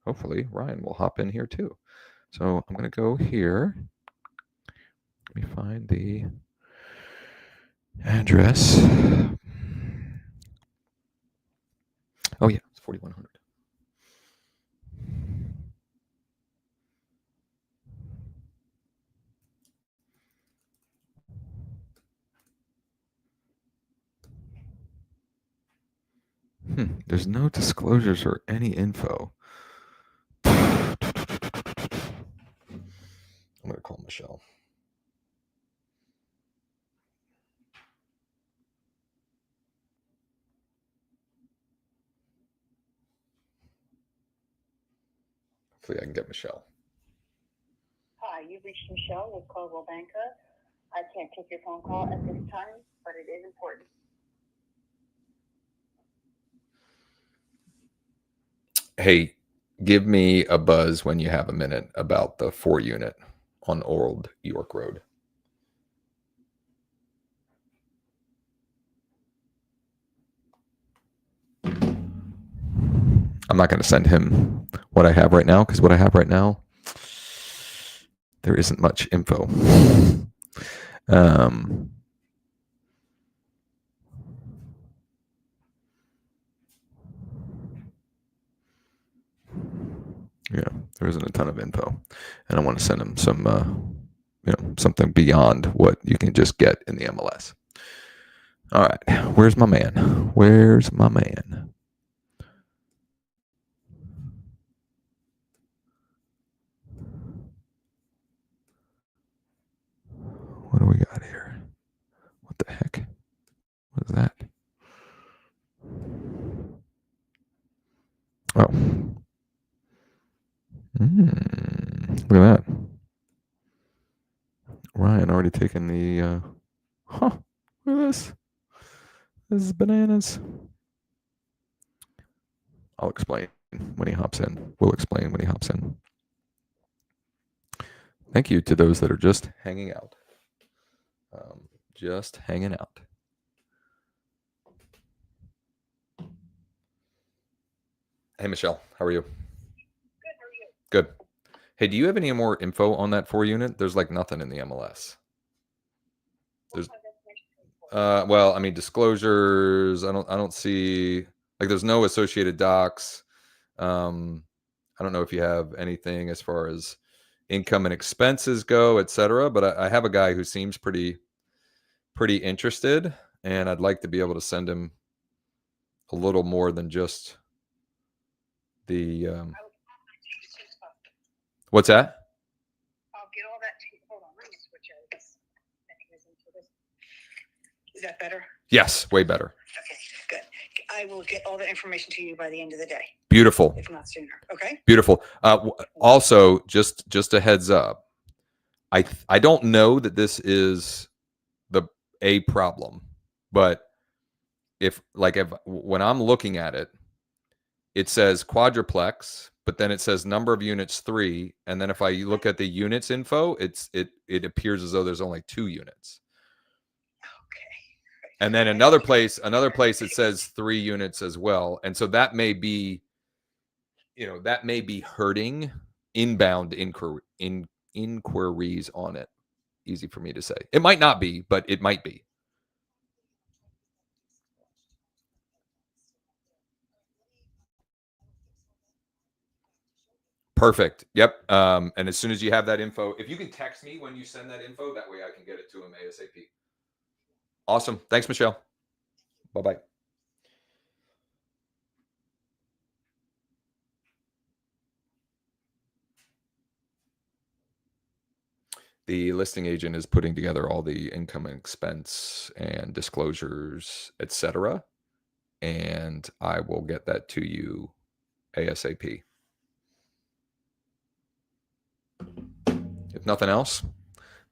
hopefully, Ryan will hop in here too. So I'm going to go here. Let me find the address. Oh yeah, it's 4100. There's no disclosures or any info. I'm going to call Michelle. Hopefully I can get Michelle. Hi, you've reached Michelle with Coldwell Banker. I can't take your phone call at this time, but it is important. Hey, give me a buzz when you have a minute about the 4-unit on Old York Road. I'm not going to send him what I have right now, because what I have right now, there isn't much info. Yeah, there isn't a ton of info, and I want to send him some, something beyond what you can just get in the MLS. All right, where's my man? Where's my man? we got here? What the heck? What is that? Oh. Look at that. Ryan already taken the, look at this. This is bananas. I'll explain when he hops in. We'll explain when he hops in. Thank you to those that are just hanging out. Just hanging out. Hey, Michelle, how are you? Good, how are you? Good. Hey, do you have any more info on that 4 unit? There's like nothing in the MLS. There's, well, I mean, disclosures. I don't see, like, there's no associated docs. I don't know if you have anything as far as income and expenses go, et cetera, but I have a guy who seems pretty interested, and I'd like to be able to send him a little more than just the, what's that? I'll get all that to you. Hold on, let me switch out this mechanism for this. Is that better? Yes, way better. Okay, good. I will get all the information to you by the end of the day, Beautiful. if not sooner. Okay. Beautiful. Also, just a heads up. I don't know that this is a problem, but if when I'm looking at it, it says quadruplex, but then it says number of units 3, and then if I look at the units info, it appears as though there's only 2 units. Okay. And then another place it says 3 units as well, and so that may be, that may be hurting inbound inquiries on it. Easy for me to say. It might not be, but it might be. Perfect. Yep. And as soon as you have that info, if you can text me when you send that info, that way I can get it to him ASAP. Awesome. Thanks, Michelle. Bye-bye. The listing agent is putting together all the income and expense and disclosures, etc. And I will get that to you ASAP. If nothing else,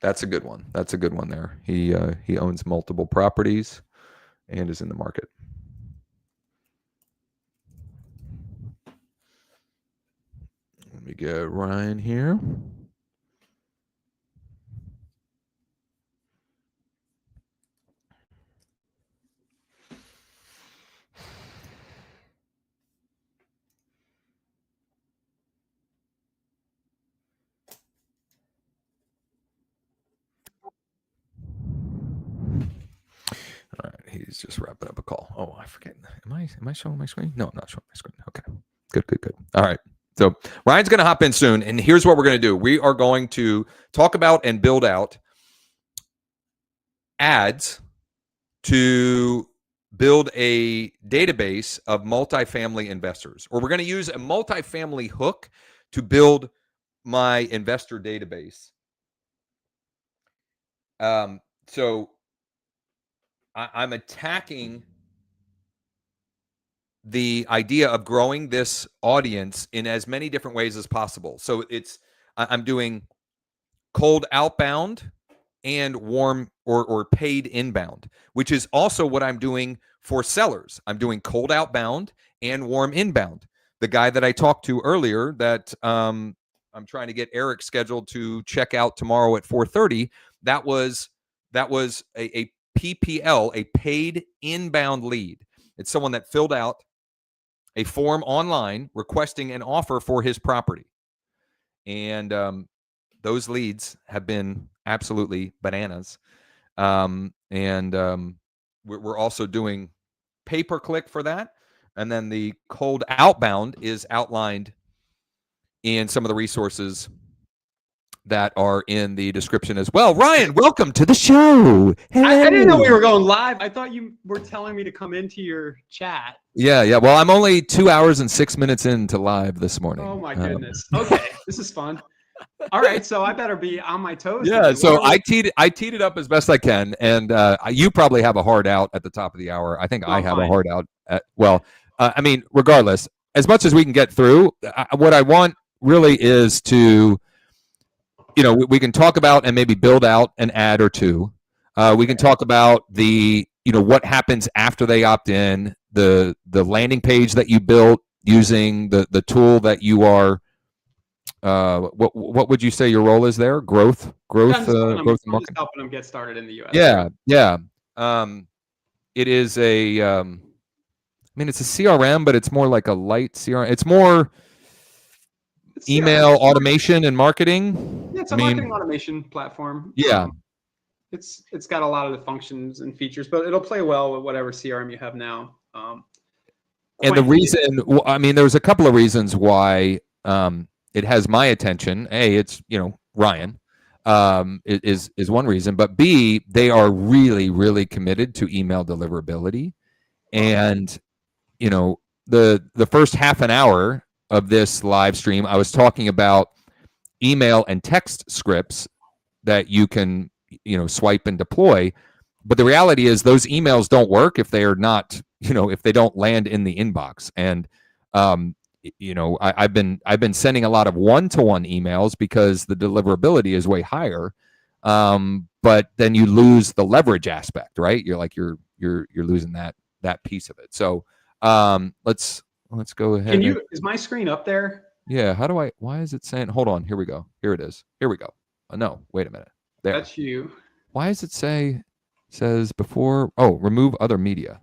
that's a good one. That's a good one there. He owns multiple properties and is in the market. Let me get Ryan here. All right, he's just wrapping up a call. Oh, I forget. Am I showing my screen? No, I'm not showing my screen. Okay, good. All right. So Ryan's going to hop in soon, and here's what we're going to do. We are going to talk about and build out ads to build a database of multifamily investors, or we're going to use a multifamily hook to build my investor database. So I'm attacking the idea of growing this audience in as many different ways as possible. So I'm doing cold outbound and warm or paid inbound, which is also what I'm doing for sellers. I'm doing cold outbound and warm inbound. The guy that I talked to earlier that I'm trying to get Eric scheduled to check out tomorrow at 4:30, that was a PPL, a paid inbound lead. It's someone that filled out a form online requesting an offer for his property. And those leads have been absolutely bananas. We're also doing pay-per-click for that. And then the cold outbound is outlined in some of the resources that are in the description as well. Ryan, welcome to the show. I didn't know we were going live. I thought you were telling me to come into your chat. Yeah. Well, I'm only 2 hours and 6 minutes into live this morning. Oh my goodness. Okay, this is fun. All right, so I better be on my toes. Yeah, then. so What are I teed it up as best I can, and you probably have a hard out at the top of the hour. I think No, I I'm have a fine. hard out. I mean, regardless, as much as we can get through, what I want really is to, we can talk about and maybe build out an ad or two. We can talk about what happens after they opt in, the landing page that you built using the tool that you are. What would you say your role is there? Growth, Yeah, I'm just growth and I'm just marketing. helping them get started in the U.S. Yeah, yeah. It is a. I mean, it's a CRM, but it's more like a light CRM. It's more It's CRM. email automation and marketing. Yeah, it's I a mean, marketing automation platform. yeah. It's got a lot of the functions and features, but it'll play well with whatever CRM you have now. And the reason, I mean, there's a couple of reasons why it has my attention. A, it's Ryan is one reason, but B, they are really, really committed to email deliverability. And the first half an hour of this live stream, I was talking about email and text scripts that you can swipe and deploy. But the reality is those emails don't work if they are not, if they don't land in the inbox. And I've been sending a lot of one-to-one emails because the deliverability is way higher. But then you lose the leverage aspect, right? You're losing that piece of it. So let's go ahead. Is my screen up there? Yeah. Why is it saying, hold on, here we go. Here it is. Here we go. No, wait a minute. There. That's you. Why does it says before? Oh, remove other media.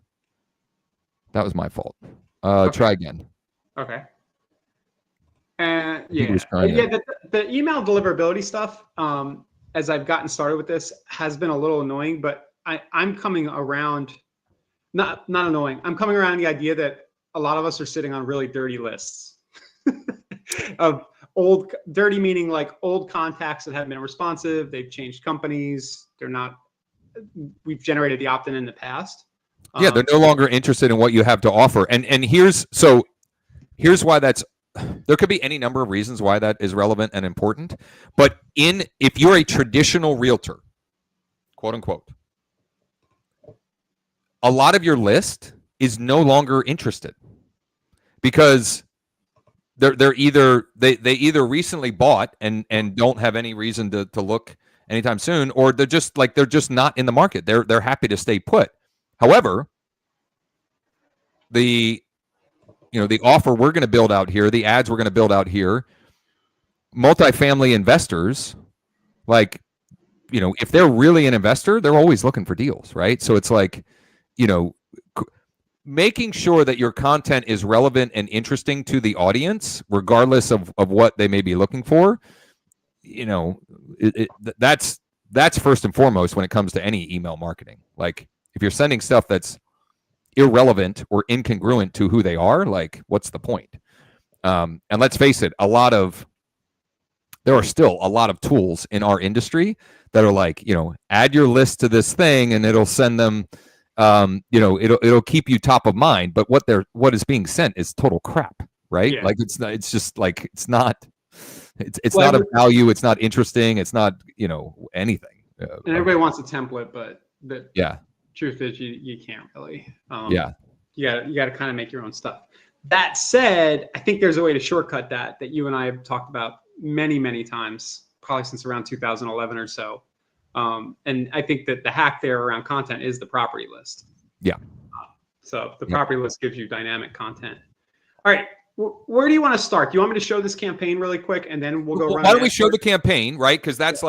That was my fault. Okay. Try again. Okay. The email deliverability stuff, as I've gotten started with this, has been a little annoying, but I'm coming around, not annoying. I'm coming around the idea that a lot of us are sitting on really dirty lists of dirty meaning like old contacts that haven't been responsive. They've changed companies. We've generated the opt-in in the past. Yeah, they're no longer interested in what you have to offer. And here's why there could be any number of reasons why that is relevant and important. But if you're a traditional realtor, quote unquote, a lot of your list is no longer interested because they either recently bought and don't have any reason to look anytime soon, or they're just not in the market. They're happy to stay put. However, the offer we're going to build out here, the ads we're going to build out here, multifamily investors, if they're really an investor, they're always looking for deals, right? So it's making sure that your content is relevant and interesting to the audience, regardless of what they may be looking for. That's first and foremost when it comes to any email marketing. Like if you're sending stuff that's irrelevant or incongruent to who they are, what's the point? And let's face it, there are still a lot of tools in our industry that are add your list to this thing and it'll send them, it'll keep you top of mind. But what is being sent is total crap, right? Yeah. It's not of value. It's not interesting. It's not, anything. And everybody wants a template, but yeah. Truth is you can't really. Yeah. You got to kind of make your own stuff. That said, I think there's a way to shortcut that you and I have talked about many, many times, probably since around 2011 or so. And I think that the hack there around content is the property list. Yeah. So the property list gives you dynamic content. All right. Where do you want to start? Do you want me to show this campaign really quick and then we'll go around? Why don't we show the campaign, right? Because that's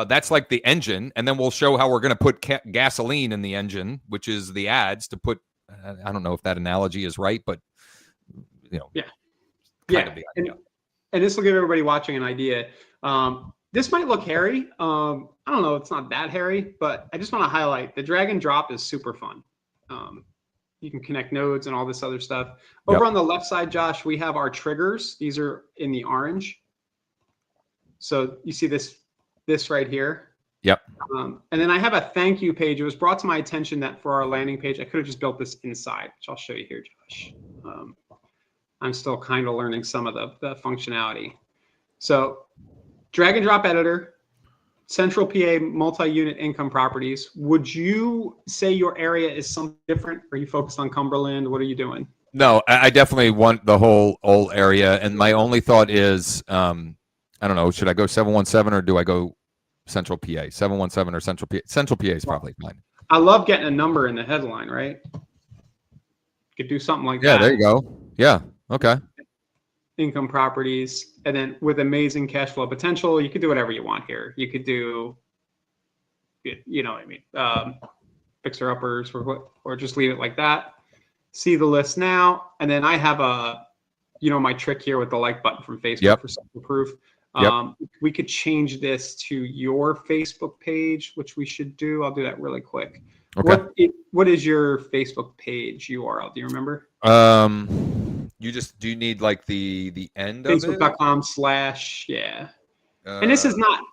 that's like the engine, and then we'll show how we're going to put gasoline in the engine, which is the ads to put. I don't know if that analogy is right, but yeah. And this will give everybody watching an idea. This might look hairy. I don't know. It's not that hairy, but I just want to highlight the drag and drop is super fun. You can connect nodes and all this other stuff. Over on the left side, Josh, we have our triggers. These are in the orange. So you see this right here. Yep. And then I have a thank you page. It was brought to my attention that for our landing page, I could have just built this inside, which I'll show you here, Josh. I'm still kind of learning some of the functionality. So drag and drop editor, Central PA multi-unit income properties. Would you say your area is something different? Are you focused on Cumberland? What are you doing? No, I definitely want the whole area. And my only thought is, I don't know, should I go 717 or do I go Central PA? 717 or Central PA? Central PA is probably fine. I love getting a number in the headline, right? You could do something like that. Yeah, there you go. Yeah, okay. Income properties, and then with amazing cash flow potential, you could do whatever you want here. You could do, you know what I mean, fixer uppers, or just leave it like that. See the list now, and then I have a, you know, my trick here with the like button from Facebook for social proof. We could change this to your Facebook page, which we should do. I'll do that really quick. Okay. What is your Facebook page URL? Do you remember? Do you need like the end of it? Facebook.com/ yeah. And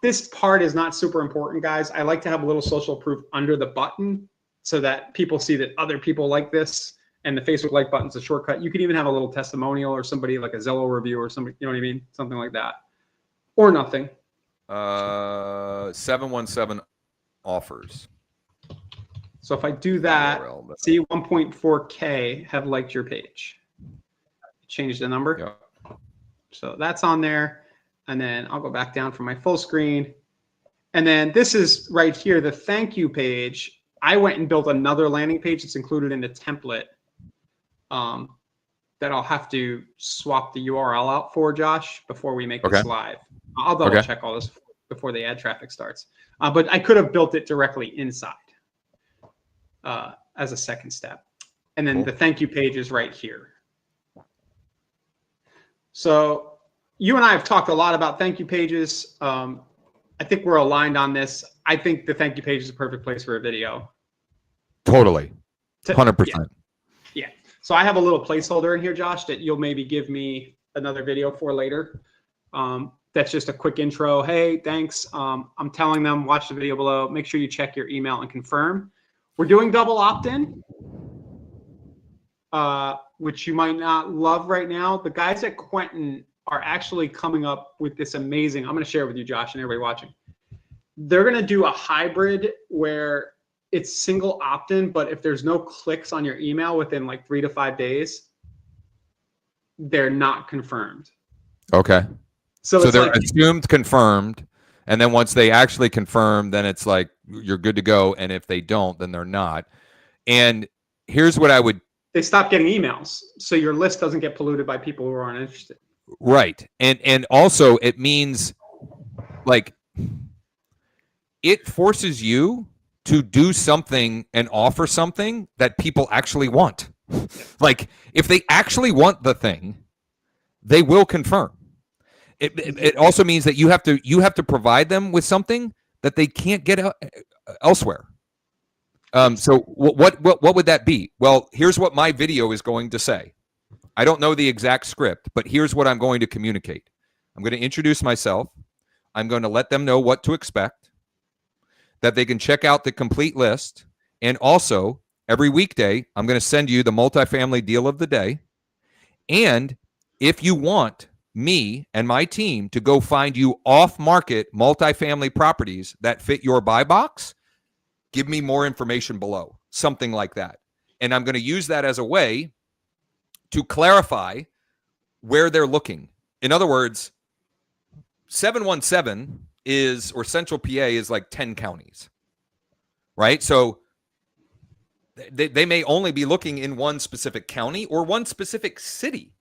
this part is not super important, guys. I like to have a little social proof under the button so that people see that other people like this, and the Facebook like button's a shortcut. You could even have a little testimonial or somebody like a Zillow review or somebody, you know what I mean? Something like that. Or nothing. 717 offers. So if I do that, see 1.4K have liked your page. Change the number. Yep. So that's on there. And then I'll go back down for my full screen. And then this is right here, the thank you page. I went and built another landing page that's included in the template that I'll have to swap the URL out for, Josh, before we make this live. I'll double check all this before the ad traffic starts. But I could have built it directly inside as a second step. And then the thank you page is right here. So you and I have talked a lot about thank you pages. I think we're aligned on this. I think the thank you page is a perfect place for a video. Totally. 100%. Yeah. So I have a little placeholder in here, Josh, that you'll maybe give me another video for later. That's just a quick intro. Hey, thanks. I'm telling them, watch the video below. Make sure you check your email and confirm. We're doing double opt-in, which you might not love right now. The guys at Quentin are actually coming up with this amazing, I'm going to share it with you, Josh, and everybody watching. They're going to do a hybrid where it's single opt-in, but if there's no clicks on your email within like 3 to 5 days, they're not confirmed. Okay. So they're like, assumed confirmed, and then once they actually confirm, then it's like you're good to go. And if they don't, then they're not. And here's what I would. They stop getting emails, so your list doesn't get polluted by people who aren't interested. Right. And also it means like it forces you to do something and offer something that people actually want. Like if they actually want the thing, they will confirm. It also means that you have to provide them with something that they can't get elsewhere. So what would that be? Well, here's what my video is going to say. I don't know the exact script, but here's what I'm going to communicate. I'm going to introduce myself. I'm going to let them know what to expect, that they can check out the complete list. And also, every weekday, I'm going to send you the multifamily deal of the day. And if you want me and my team to go find you off-market multifamily properties that fit your buy box, give me more information below, something like that. And I'm going to use that as a way to clarify where they're looking. In other words, 717 is, or Central PA is like 10 counties, right? So they may only be looking in one specific county or one specific city.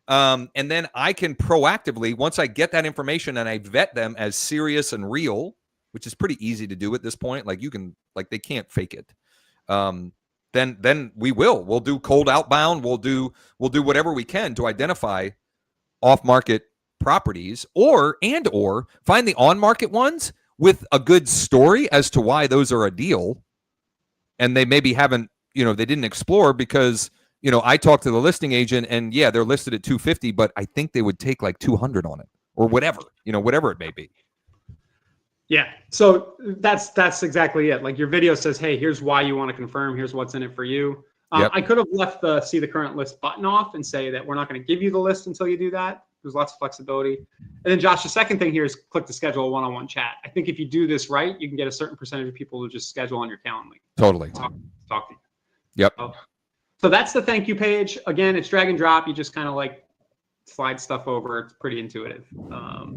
And then I can proactively, once I get that information and I vet them as serious and real, which is pretty easy to do at this point. Like you can, like they can't fake it. Then we'll do cold outbound. We'll do whatever we can to identify off-market properties or find the on-market ones with a good story as to why those are a deal. And they maybe haven't, they didn't explore because, I talked to the listing agent and yeah, they're listed at 250, but I think they would take like 200 on it or whatever, whatever it may be. Yeah. So that's exactly it. Like your video says, hey, here's why you want to confirm. Here's what's in it for you. I could have left the see the current list button off and say that we're not going to give you the list until you do that. There's lots of flexibility. And then Josh, the second thing here is click to schedule a one-on-one chat. I think if you do this right, you can get a certain percentage of people to just schedule on your Calendly. Totally. Talk to you. Yep. So that's the thank you page. Again, it's drag and drop. You just kind of like slide stuff over. It's pretty intuitive.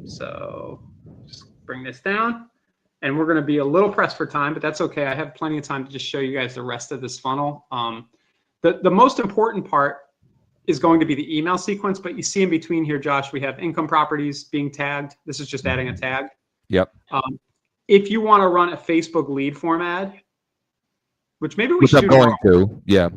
So just bring this down. And we're going to be a little pressed for time, but that's okay. I have plenty of time to just show you guys the rest of this funnel. The most important part is going to be the email sequence, but you see in between here, Josh, we have income properties being tagged. This is just adding a tag. Yep. If you want to run a Facebook lead form ad, which maybe we Which should I'm going to. Yeah.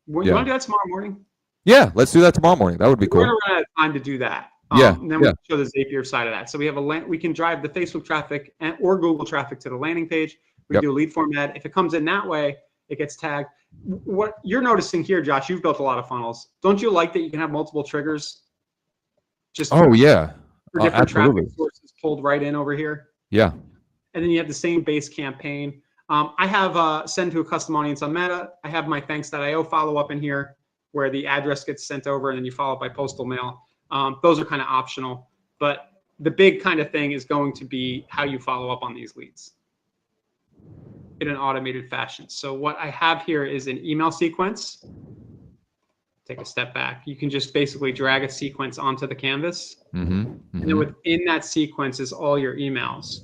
You want to do that tomorrow morning? Yeah. Let's do that tomorrow morning. That would be cool. We're going to run out of time to do that. And then we can show the Zapier side of that. So we have we can drive the Facebook traffic or Google traffic to the landing page. We can do a lead form ad. If it comes in that way, it gets tagged. What you're noticing here, Josh, you've built a lot of funnels. Don't you like that you can have multiple triggers? Just for different traffic sources pulled right in over here. Yeah. And then you have the same base campaign. I have send to a custom audience on Meta. I have my thanks.io follow up in here where the address gets sent over and then you follow up by postal mail. Those are kind of optional, but the big kind of thing is going to be how you follow up on these leads in an automated fashion. So what I have here is an email sequence. Take a step back. You can just basically drag a sequence onto the canvas. And then within that sequence is all your emails.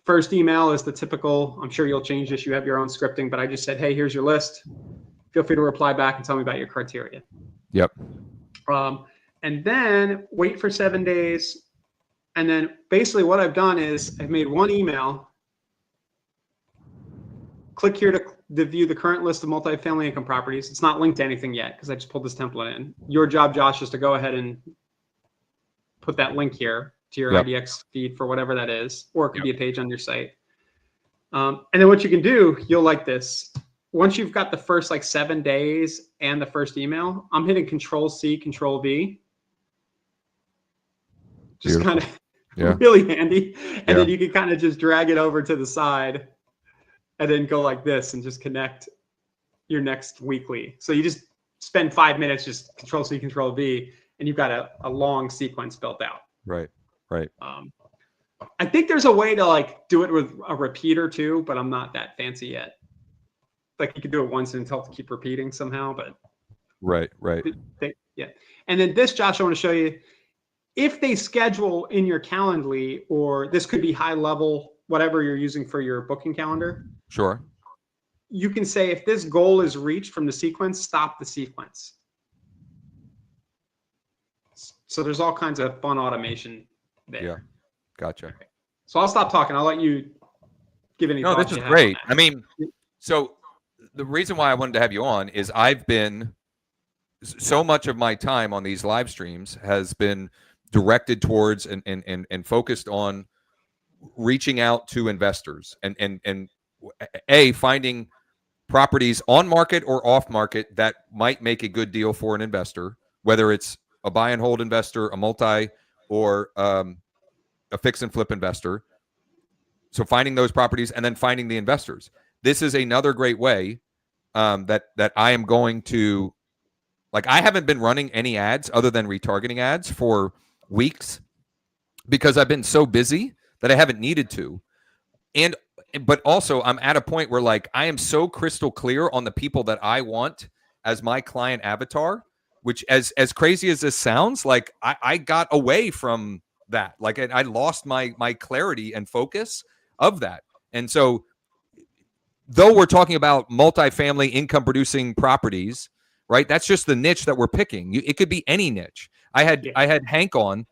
First email is the typical, I'm sure you'll change this. You have your own scripting, but I just said, hey, here's your list. Feel free to reply back and tell me about your criteria. Yep. And then wait for 7 days. And then basically what I've done is I've made one email. Click here to view the current list of multifamily income properties. It's not linked to anything yet because I just pulled this template in. Your job, Josh, is to go ahead and put that link here to your IDX feed for whatever that is, or it could be a page on your site. And then what you can do, you'll like this. Once you've got the first like 7 days and the first email, I'm hitting Control-C, Control-V. Just kind of really handy. And then you can kind of just drag it over to the side and then go like this and just connect your next weekly. So you just spend 5 minutes, just Control-C, Control-V, and you've got a long sequence built out. Right. I think there's a way to like do it with a repeater too, but I'm not that fancy yet. Like you could do it once and tell it to keep repeating somehow, but right. And then this, Josh, I want to show you if they schedule in your Calendly, or this could be high level, whatever you're using for your booking calendar. Sure. You can say if this goal is reached from the sequence, stop the sequence. So there's all kinds of fun automation there. Yeah, gotcha. So I'll stop talking. I'll let you give any thoughts. No, this is great. I mean, so the reason why I wanted to have you on is I've been, so much of my time on these live streams has been directed towards and focused on reaching out to investors and finding properties on market or off market that might make a good deal for an investor, whether it's a buy and hold investor, a multi, or a fix and flip investor. So finding those properties and then finding the investors. This is another great way that I am going to, like, I haven't been running any ads other than retargeting ads for weeks because I've been so busy that I haven't needed to. But also I'm at a point where like I am so crystal clear on the people that I want as my client avatar, which as crazy as this sounds, like I got away from that. Like I lost my clarity and focus of that. And so though we're talking about multifamily income producing properties, right? That's just the niche that we're picking. It could be any niche. I had Hank on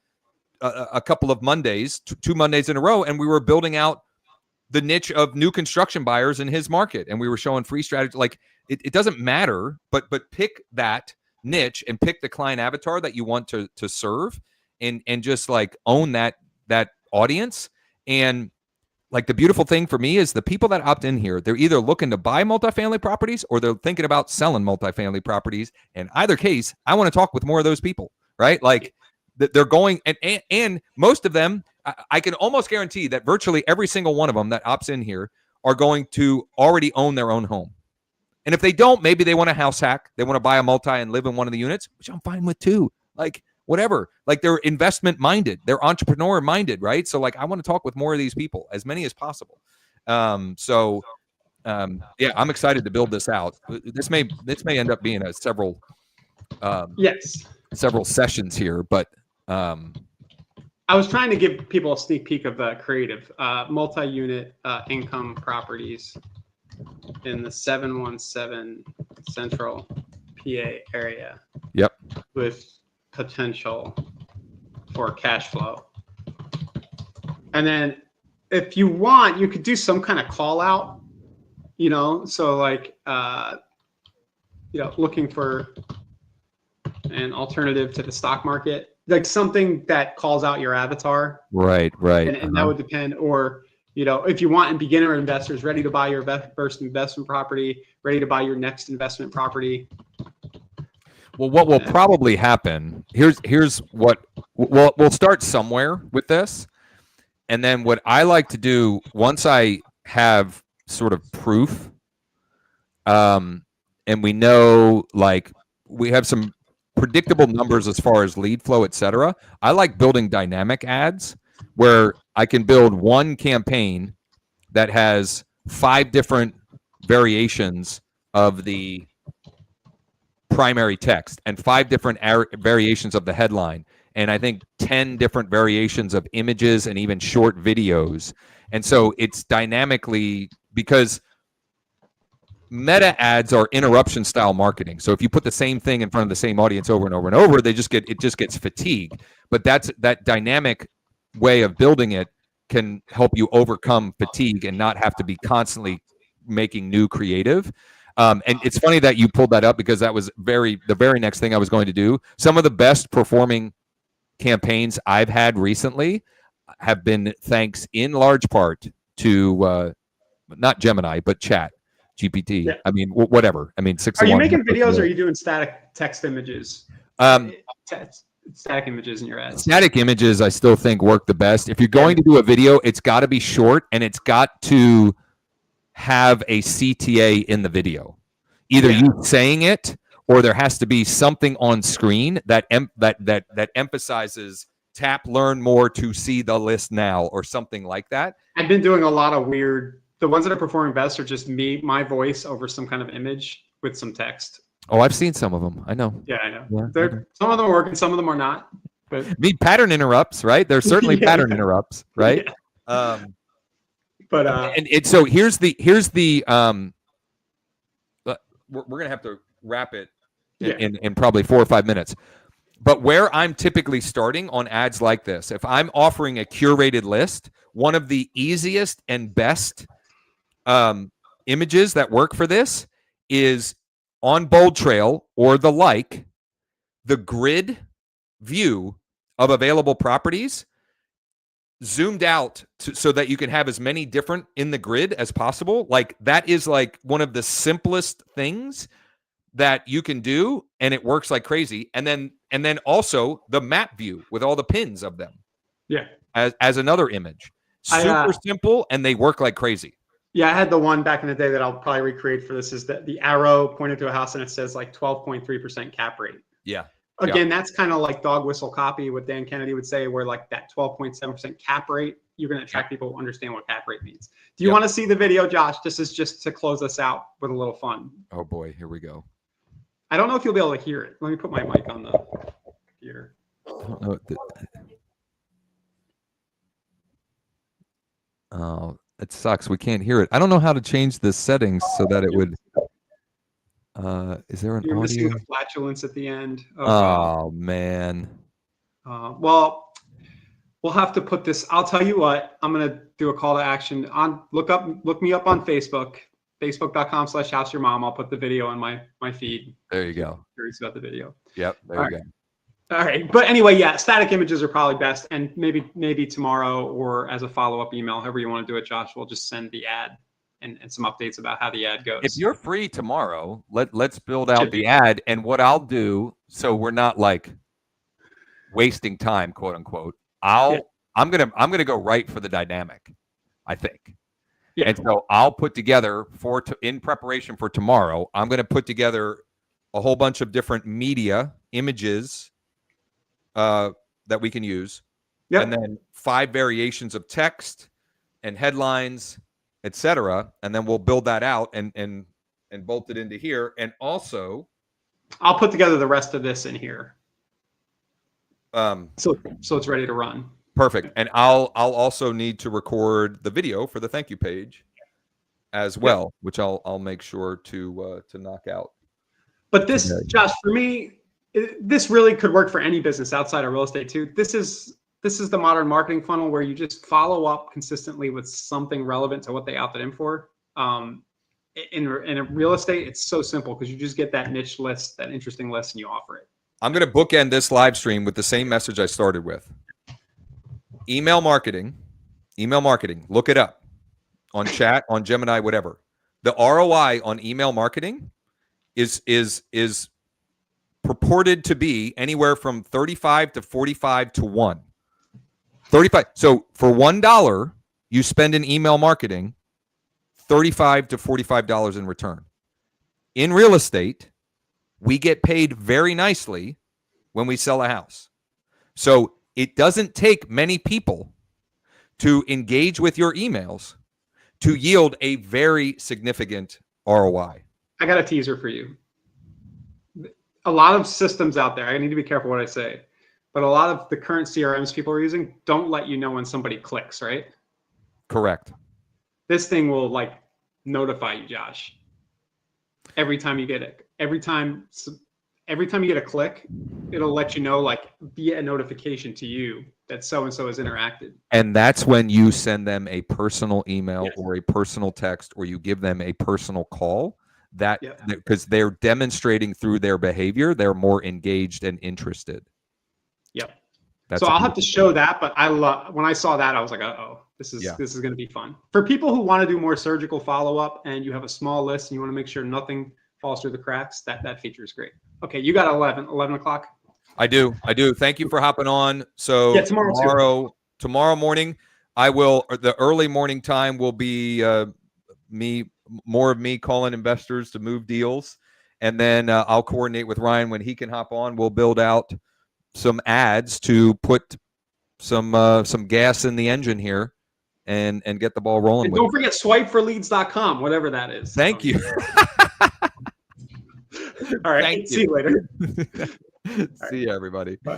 a couple of Mondays, two Mondays in a row, and we were building out the niche of new construction buyers in his market. And we were showing free strategy. Like it doesn't matter, but pick that niche and pick the client avatar that you want to serve and just like own that audience. And like the beautiful thing for me is the people that opt in here, they're either looking to buy multifamily properties or they're thinking about selling multifamily properties. In either case, I want to talk with more of those people, right? Like they're going and most of them, I can almost guarantee that virtually every single one of them that opts in here are going to already own their own home. And if they don't, maybe they want a house hack. They want to buy a multi and live in one of the units, which I'm fine with too. Like whatever. Like they're investment minded, they're entrepreneur minded, right? So like I want to talk with more of these people, as many as possible. Yeah, I'm excited to build this out. This may end up being several sessions here, but I was trying to give people a sneak peek of the creative multi-unit income properties in the 717 Central PA area. Yep. With potential for cash flow. And then if you want, you could do some kind of call out, so like, looking for an alternative to the stock market, like something that calls out your avatar. Right. And that would depend, or, if you want beginner investors ready to buy your first investment property, ready to buy your next investment property. Well, what will probably happen, here's what, we'll start somewhere with this. And then what I like to do once I have sort of proof, and we know, like, we have some predictable numbers as far as lead flow, et cetera. I like building dynamic ads where I can build one campaign that has 5 different variations of the primary text and 5 different variations of the headline, and I think 10 different variations of images and even short videos. And so it's dynamically, because meta ads are interruption style marketing. So if you put the same thing in front of the same audience over and over and over, it just gets fatigued. But that dynamic way of building it can help you overcome fatigue and not have to be constantly making new creative. And it's funny that you pulled that up, because that was the very next thing I was going to do. Some of the best performing campaigns I've had recently have been thanks in large part to not Gemini, but Chat GPT. Yeah. I mean, whatever. I mean, 6. Are you making videos, or are you doing static text images? Static images in your ads. Static images, I still think, work the best. If you're going to do a video, it's got to be short, and it's got to have a CTA in the video. Either you saying it, or there has to be something on screen that emphasizes tap learn more to see the list now, or something like that. I've been doing a lot of weird. The ones that are performing best are just my voice over some kind of image with some text. Oh, I've seen some of them. I know. Yeah, I know. Yeah, some of them are working, some of them are not. But pattern interrupts, right? There's certainly pattern interrupts, right? Yeah. So here's the we're gonna have to wrap it in probably 4 or 5 minutes. But where I'm typically starting on ads like this, if I'm offering a curated list, one of the easiest and best images that work for this is on Bold Trail or the grid view of available properties zoomed out so that you can have as many different in the grid as possible. Like, that is like one of the simplest things that you can do, and it works like crazy. And then also the map view with all the pins of them. Yeah. As another image. Super simple, and they work like crazy. Yeah, I had the one back in the day that I'll probably recreate for this, is that the arrow pointed to a house and it says like 12.3% cap rate. Yeah. Again, that's kind of like dog whistle copy, what Dan Kennedy would say, where like that 12.7% cap rate, you're going to attract people who understand what cap rate means. Do you want to see the video, Josh? This is just to close us out with a little fun. Oh boy, here we go. I don't know if you'll be able to hear it. Let me put my mic on the computer. Oh, it sucks. We can't hear it. I don't know how to change the settings so that it would. Is there an You're audio? missing the flatulence at the end. Oh man. Well, we'll have to put this. I'll tell you what. I'm gonna do a call to action. Look me up on Facebook. Facebook.com/houseyourmom. I'll put the video on my feed. There you go. Curious about the video. Yep. There you go. All right. But anyway, yeah, static images are probably best. And maybe tomorrow, or as a follow-up email, however you want to do it, Josh, we'll just send the ad and some updates about how the ad goes. If you're free tomorrow, let's build out the ad. And what I'll do, so we're not like wasting time, quote unquote, I'm gonna go right for the dynamic, I think. Yeah. And so I'll put together in preparation for tomorrow, I'm going to put together a whole bunch of different media images that we can use. Yep. And then 5 variations of text and headlines, etc. And then we'll build that out and bolt it into here. And also, I'll put together the rest of this in here. So it's ready to run. Perfect. And I'll also need to record the video for the thank you page as well, which I'll make sure to knock out. But this, Josh, for me, this really could work for any business outside of real estate too. This is the modern marketing funnel where you just follow up consistently with something relevant to what they opted in for. In real estate, it's so simple because you just get that niche list, that interesting list, and you offer it. I'm going to bookend this live stream with the same message I started with. Email marketing, look it up on chat, on Gemini, whatever. The ROI on email marketing is purported to be anywhere from 35 to 45 to 1. 35. So for $1 you spend in email marketing, $35 to $45 in return. In real estate, we get paid very nicely when we sell a house. So it doesn't take many people to engage with your emails to yield a very significant ROI. I got a teaser for you. A lot of systems out there, I need to be careful what I say, but a lot of the current CRMs people are using don't let you know when somebody clicks, right? Correct. This thing will like notify you, Josh. Every time you get it, every time you get a click, it'll let you know, like via a notification to you that so-and-so has interacted. And that's when you send them a personal email or a personal text, or you give them a personal call, that because they're demonstrating through their behavior, they're more engaged and interested. Yep. So I'll have to show that, but when I saw that, I was like, uh-oh, this is going to be fun. For people who want to do more surgical follow-up and you have a small list and you want to make sure nothing falls through the cracks, that feature is great. Okay, you got 11 o'clock? I do. Thank you for hopping on. So tomorrow morning, the early morning time will be more of me calling investors to move deals. And then I'll coordinate with Ryan when he can hop on. We'll build out some ads to put some gas in the engine here and get the ball rolling. And don't forget swipeforleads.com, whatever that is. Thank you. All right. See you later. See you, everybody. Bye.